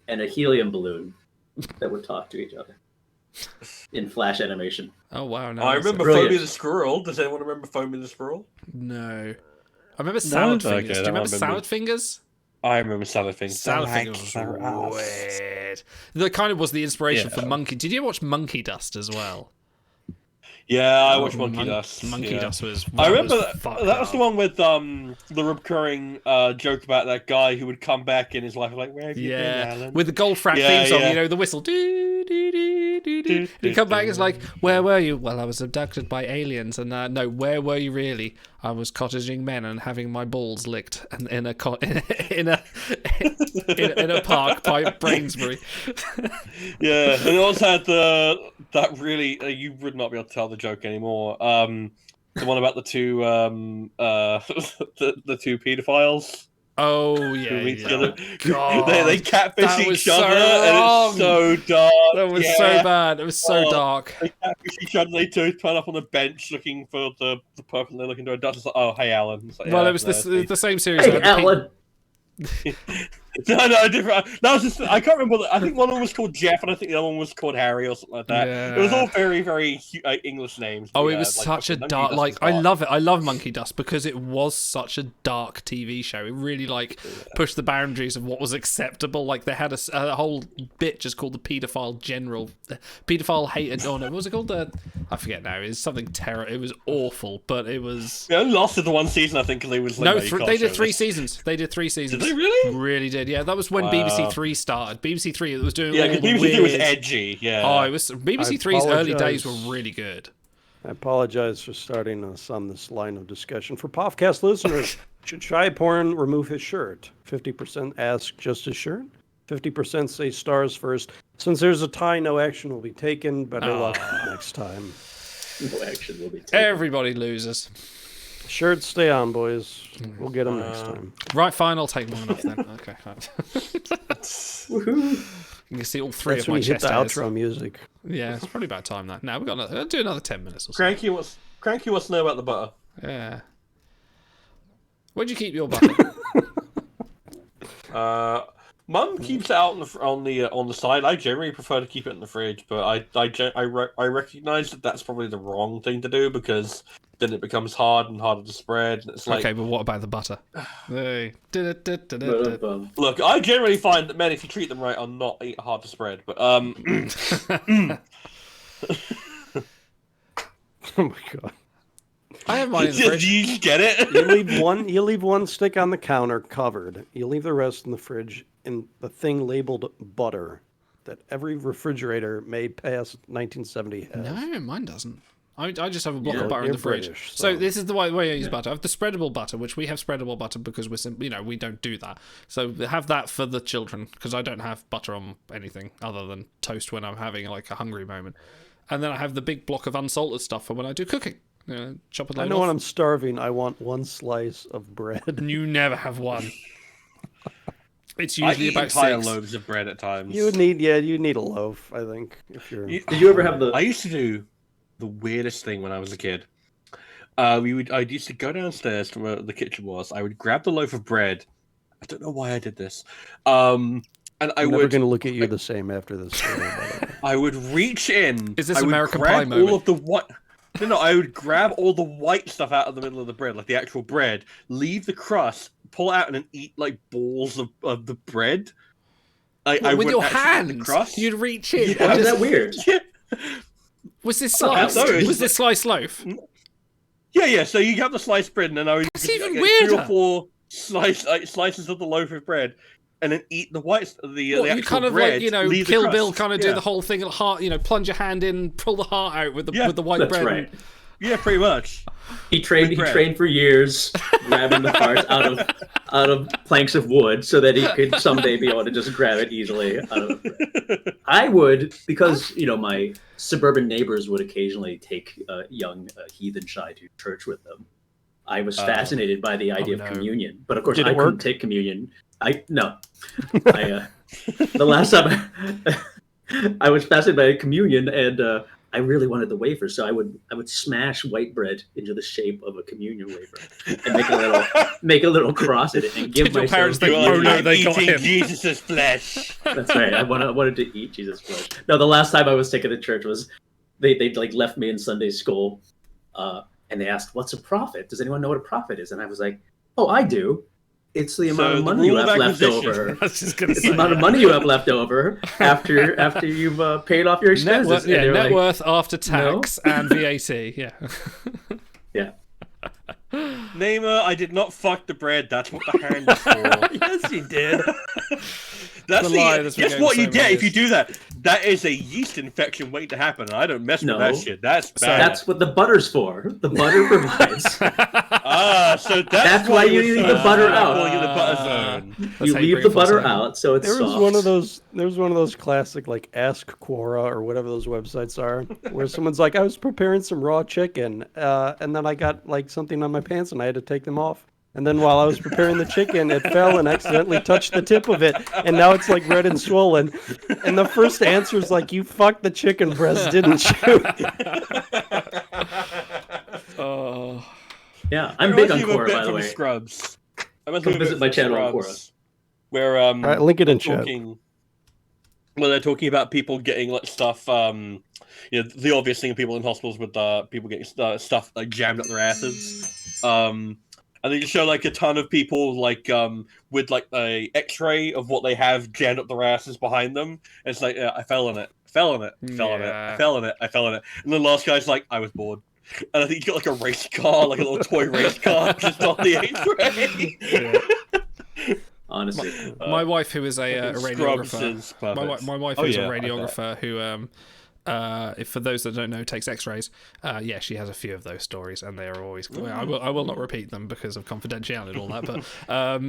and a helium balloon that would talk to each other in Flash animation. Oh wow, no. I that's remember Brilliant. Foamy the Squirrel. Does anyone remember Foamy the Squirrel? No. I remember Salad Okay, Fingers. Do you then I remember remember. Salad Fingers? I remember Salad Fingers. Salad Fingers was weird. That kind of was the inspiration for Yeah. Monkey. Did you watch Monkey Dust as well? Yeah, I watched Monkey Dust. Monkey yeah. Dust was. I remember was that was the one with the recurring joke about that guy who would come back in his life like, "Where have you been, Alan?" With the Goldfrapp theme song, you know, the whistle. Doo, doo, doo, doo, doo. And you come back, it's like, "Where were you?" "Well, I was abducted by aliens." And no, where were you really? "I was cottaging men and having my balls licked and in a park by Brainsbury. Yeah, and it also had that really you would not be able to tell the joke anymore. The one about the two the two pedophiles. Oh Who meet yeah. together. God, they catfish that was each so other, wrong. and it's so dark. That was so bad. It was so dark. They catfish each other. They turn up on the bench looking for the person they're looking to adopt. It's like, "Oh, hey, Alan." It's like, Well, yeah, it was the same series. Hey, Alan. No, different. That was just. I can't remember. I think one of them was called Jeff, and I think the other one was called Harry or something like that. Yeah. It was all very, very English names. Oh, but it was like, such a Monkey dark. Dust Like, was I dark. love it. I love Monkey Dust because it was such a dark TV show. It really pushed the boundaries of what was acceptable. Like, they had a whole bit just called the Paedophile General, Paedophile Hater. Oh no, what was it called? I forget now. It was something terrible. It was awful, but it was. They only lasted the one season, I think, because they was like, No, you can't they did show 3 this. seasons. They did 3 seasons. Did they really? Really did. Yeah, that was when BBC Three started. BBC Three, it was doing Yeah, all because the BBC weird. was edgy. Yeah. Oh, it was BBC I Three's early days apologize. were really good. I apologize for starting us on this line of discussion. For podcast listeners, should shy porn remove his shirt? 50% ask just his shirt. 50% say stars first. Since there's a tie, no action will be taken. Better luck next time. No action will be taken. Everybody loses. Shirts stay on, boys. We'll get them next time. Right, fine. I'll take mine off then. Okay. Woohoo. You can see all 3 That's of my when you hit chest the hairs. outro music. Yeah, it's probably about time now. Now we've got I'll do another 10 minutes or so. Cranky wants to know about the butter. Yeah. Where'd you keep your butter? Mum keeps it out on the side. I generally prefer to keep it in the fridge, but I recognize that that's probably the wrong thing to do because then it becomes hard and harder to spread. And it's like, Okay, but what about the butter? Hey. look, I generally find that men, if you treat them right, are not hard to spread. But Oh my god. I have mine in the do fridge. you just get it? You leave one stick on the counter covered. You leave the rest in the fridge in the thing labeled butter that every refrigerator made past 1970 has. No, mine doesn't. I just have a block Yeah, of butter in you're the fridge. British, so so- this is the way I use butter. I have the spreadable butter, which we have spreadable butter because we don't do that. So have that for the children because I don't have butter on anything other than toast when I'm having like a hungry moment. And then I have the big block of unsalted stuff for when I do cooking. You know, chop a I load know off. when I'm starving, I want one slice of bread. And you never have one. It's I usually eat about entire 6. loaves of bread at times. You need a loaf, I think, if you're. You- Did you ever have the? I used to do the weirdest thing when I was a kid. I used to go downstairs to where the kitchen was. I would grab the loaf of bread. I don't know why I did this. And I I'm never would going to look at you the same after this story. by the way. I would reach in. Is this I would American grab Pie all moment? of the white. No, I would grab all the white stuff out of the middle of the bread, like the actual bread, leave the crust, pull it out, and then eat like balls of the bread. I with wouldn't your actually eat hands, the crust. you'd reach in. Yeah. or How's just- that weird? Yeah. Was this Oh, sliced? no, it's Was this sliced loaf? Yeah. So you have the sliced bread, and then I would That's get even 3 weirder. or 4 slices of the loaf of bread, and then eat the whites, the What, actual you kind of bread. like, leave the Kill crust. Bill kind of do Yeah. the whole thing at heart, plunge your hand in, pull the heart out with the Yeah, white That's bread. right. Yeah, pretty much. He trained. He bread. trained for years, grabbing the parts out of planks of wood, so that he could someday be able to just grab it easily. I would, because my suburban neighbors would occasionally take young heathen shy to church with them. I was fascinated by the idea no. of communion, but of course Did I it couldn't work? take communion. The last time I was fascinated by communion, and I really wanted the wafer, so I would smash white bread into the shape of a communion wafer and make a little cross in it and give Did your myself. parents think, God, oh no, I'm they got eating him? Jesus' flesh. That's right. I wanted to eat Jesus' flesh. No, the last time I was taken to church was they like left me in Sunday school, and they asked, "What's a prophet? Does anyone know what a prophet is?" And I was like, "Oh, I do. It's the So amount of the money you rule of have left acquisition- over. I was just gonna It's say the amount of money you have left over after you've paid off your net expenses. worth, yeah, And they're net like, worth after tax and VAT. Yeah. yeah. Namer, I did not fuck the bread. That's what the hand is for. Yes, you did. That's The lie that's been guess going what for you so get many if you years. do that. That is a yeast infection waiting to happen. And I don't mess No. with that shit. That's bad. That's what the butter's for. The butter provides. So That's why you leave the butter out. Call you the butter zone. That's You how leave bring the it full butter circle. out, so it's There was soft. one of those classic like Ask Quora or whatever those websites are, where someone's like, I was preparing some raw chicken, and then I got like something on my pants and I had to take them off. And then while I was preparing the chicken, it fell and accidentally touched the tip of it, and now it's like red and swollen. And the first answer is like, you fucked the chicken breast, didn't you? Oh. Yeah, I'm big on Reminds me of a Quora, bit by the from way. Scrubs. Come visit my channel on Quora. Where All right, link it in chat. talking, well, they're talking about people getting like stuff. The obvious thing of people in hospitals with people getting stuff like jammed up their asses. And they just show like a ton of people like with like a X-ray of what they have jammed up their asses behind them. And it's like I fell in it, fell in it, fell in it, I fell in it, I fell in it. And the last guy's like, I was bored. And I think he's got like a race car, like a little toy race car, just on the X-ray. Honestly, My wife, who is a Scrubs radiographer, is perfect. my wife, Oh, who's yeah, a I bet. radiographer, who, if for those that don't know, takes X-rays. Yeah, she has a few of those stories, and they are always. Well, I will not repeat them because of confidentiality and all that. But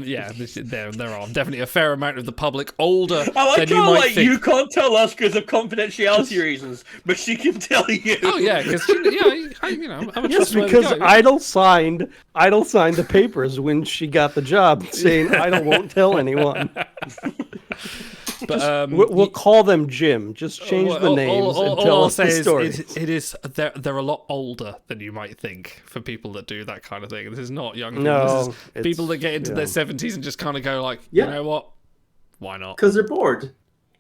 yeah, there are definitely a fair amount of the public older I like than you how might like think. you can't tell us because of confidentiality reasons, but she can tell you. Oh yeah, because I'm a Yes, trustworthy because guy. Idle signed the papers when she got the job, saying Idle won't tell anyone. But We'll call them Jim. Just change the names and tell I'll us the say story. is it is they're a lot older than you might think for people that do that kind of thing. This is not young people. No, This is people that get into their 70s and just kind of go like, you know what? Why not? because they're bored.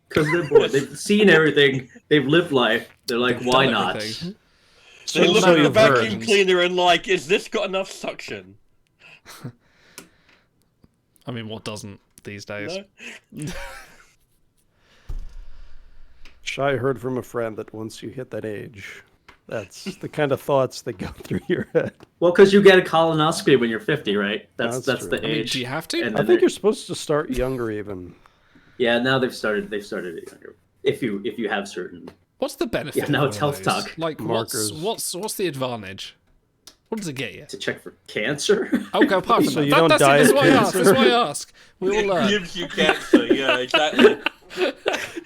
Because they're bored. They've seen everything. They've lived life. They're like, They've why done not? everything. They look so at the you've vacuum heard. cleaner and like, is this got enough suction? I mean, what doesn't these days? No? I heard from a friend that once you hit that age, that's the kind of thoughts that go through your head. Well, because you get a colonoscopy when you're 50, right? That's That's the true. I mean, age. do you have to? And I then think they're- you're supposed to start younger even. Yeah, now they've started it younger. If you have certain. What's the benefit? Yeah, now of it's one health of those? talk. Like, Markers. what's the advantage? What does it get you? To check for cancer. Okay, apart from So that, you don't that's die it. That's of why I ask. cancer? That's why I ask. We will It learn. gives you cancer, yeah, exactly.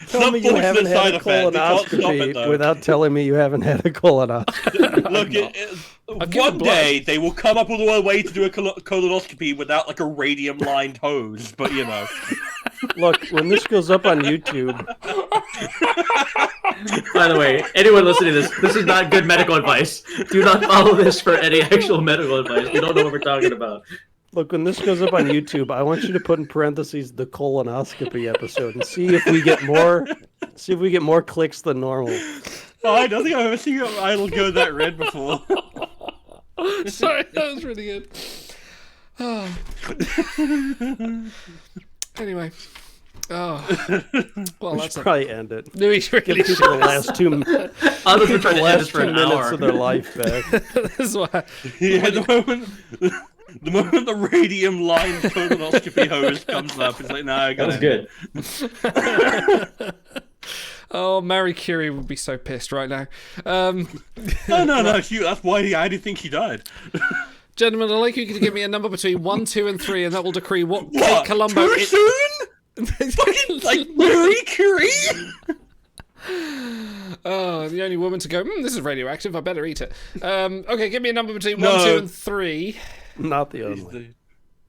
Tell me you unfortunate haven't had side a effect. You can't stop it, colonoscopy though. without telling me you haven't had a colonoscopy. Look, I've given one blood. day they will come up with a way to do a colonoscopy without like a radium-lined hose, but you know. Look, when this goes up on YouTube, By the way, anyone listening to this is not good medical advice. Do not follow this for any actual medical advice. We don't know what we're talking about. look, when this goes up on YouTube, I want you to put in parentheses the colonoscopy episode and see if we get more clicks than normal. Oh, I don't think I've ever seen an idol go that red before. Sorry, that was really good. Oh. Anyway. Oh. Well, We that's should a... probably end it. No, we Give really people should. the last two Others are trying to end this last for 2 an minutes hour. of their life back. That's why. Yeah, the moment the radium-lined colonoscopy hose comes up, it's like, no, I That got was good. Oh, Marie Curie would be so pissed right now. No, that's why I didn't think she died. Gentlemen, I'd like you to give me a number between 1, 2, and 3, and that will decree what Kate What? Colombo Too is. soon? Fucking like Marie Curie? Oh, the only woman to go, this is radioactive, I better eat it. Okay, give me a number between 1, No. 2, and 3. Not the only.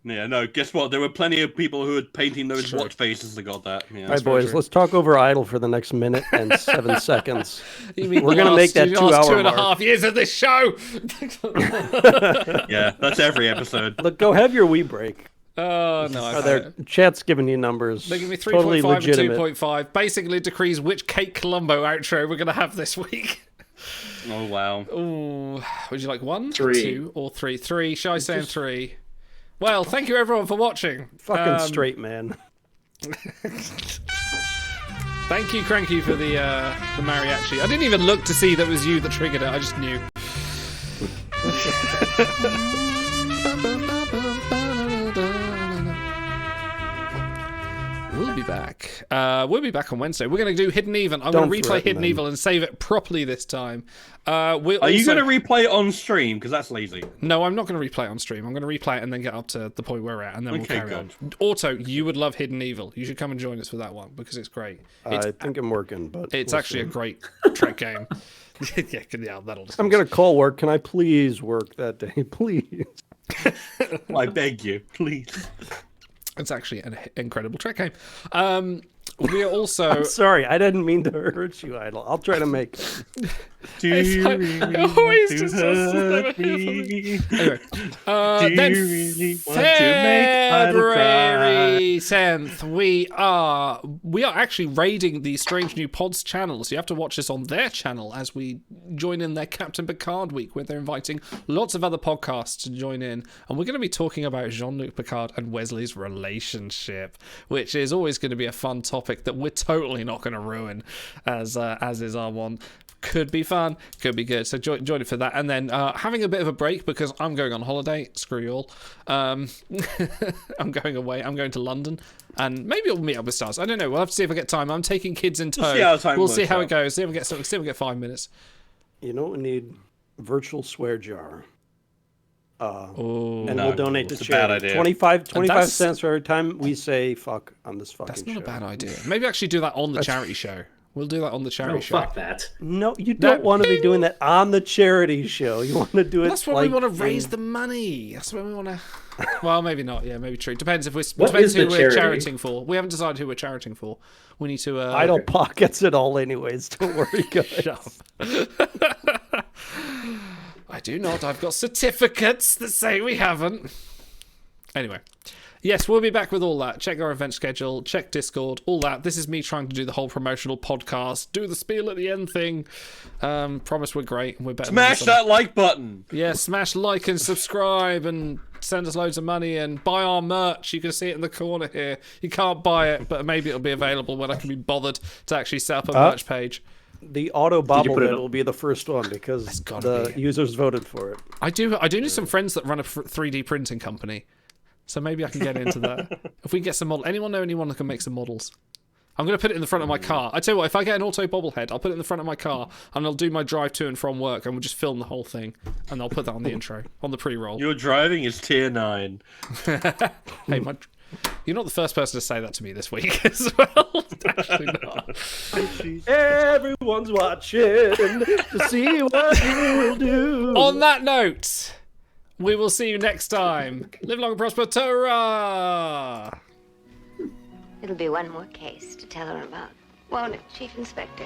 Yeah, no, guess what? There were plenty of people who were painting those watch faces that got that. Yeah. All right, boys, true. let's talk over Idle for the next minute and 7 seconds. You mean We're the gonna make that last 2-hour 2.5 mark. years of this show? Yeah, that's every episode. Look, go have your wee break. Oh, no. Are there chat's giving you numbers? They give me 3.5 totally and legitimate. 2.5. Basically decrees which Kate Colombo outro we're going to have this week. Oh, wow. Ooh, would you like 1, 3. 2, or 3? 3. Shall I say 3? Well, thank you everyone for watching. Fucking straight man. Thank you, Cranky, for the mariachi. I didn't even look to see that it was you that triggered it. I just knew. We'll be back. We'll be back on Wednesday. We're going to do Hidden Evil. I'm going to replay Hidden Evil and save it properly this time. Are you going to replay it on stream? Because that's lazy. No, I'm not going to replay it on stream. I'm going to replay it and then get up to the point where we're at, and then we'll carry on. Auto, you would love Hidden Evil. You should come and join us for that one because it's great. I think I'm working, but it's actually a great Trek game. Yeah, that'll. I'm going to call work. Can I please work that day, please? I beg you, please. It's actually an incredible Trek game. We are also. I'm sorry, I didn't mean to hurt you, Idol. I'll try to make it. Anyway, then February 10th, we are actually raiding the Strange New Pods channel, so you have to watch us on their channel as we join in their Captain Picard week, where they're inviting lots of other podcasts to join in, and we're going to be talking about Jean-Luc Picard and Wesley's relationship, which is always going to be a fun topic that we're totally not going to ruin, as is our one. Could be fun, could be good. So join it for that. And then having a bit of a break because I'm going on holiday. Screw you all. I'm going away. I'm going to London. And maybe I'll meet up with stars. I don't know. We'll have to see if I get time. I'm taking kids in tow. We'll see how it goes. See if we get 5 minutes. You know what we need? Virtual swear jar. Oh, and we'll donate to charity. 25 cents for every time we say fuck on this fucking show. That's not a bad idea. Maybe actually do that on the charity show. We'll do that on the charity show. Fuck that. No, you don't want to be doing that on the charity show. You want to do it. That's when we want to raise the money. That's when we want to. Well, maybe not. Yeah, maybe true. Depends if depends who we're charitying for. We haven't decided who we're charitying for. We need to. Idle pockets it all, anyways. Don't worry, guys. Shut up. I do not. I've got certificates that say we haven't. Anyway. Yes, we'll be back with all that. Check our event schedule, check Discord, all that. This is me trying to do the whole promotional podcast, do the spiel at the end thing. Promise we're great and we're better. Smash that like button. Yeah, smash like and subscribe and send us loads of money and buy our merch. You can see it in the corner here. You can't buy it, but maybe it'll be available when I can be bothered to actually set up a merch page. The auto bobblehead will be the first one because the users voted for it. I do need some friends that run a 3D printing company. So maybe I can get into that. If we can get some models. Anyone know anyone that can make some models? I'm going to put it in the front of my car. I tell you what, if I get an auto bobblehead, I'll put it in the front of my car and I'll do my drive to and from work and we'll just film the whole thing. And I'll put that on the intro, on the pre-roll. Your driving is tier 9. Hey, you're not the first person to say that to me this week as well. Actually not. Everyone's watching to see what you will do. On that note... we will see you next time. Live long and prosper. Ta-ra! It'll be one more case to tell her about, won't it, Chief Inspector?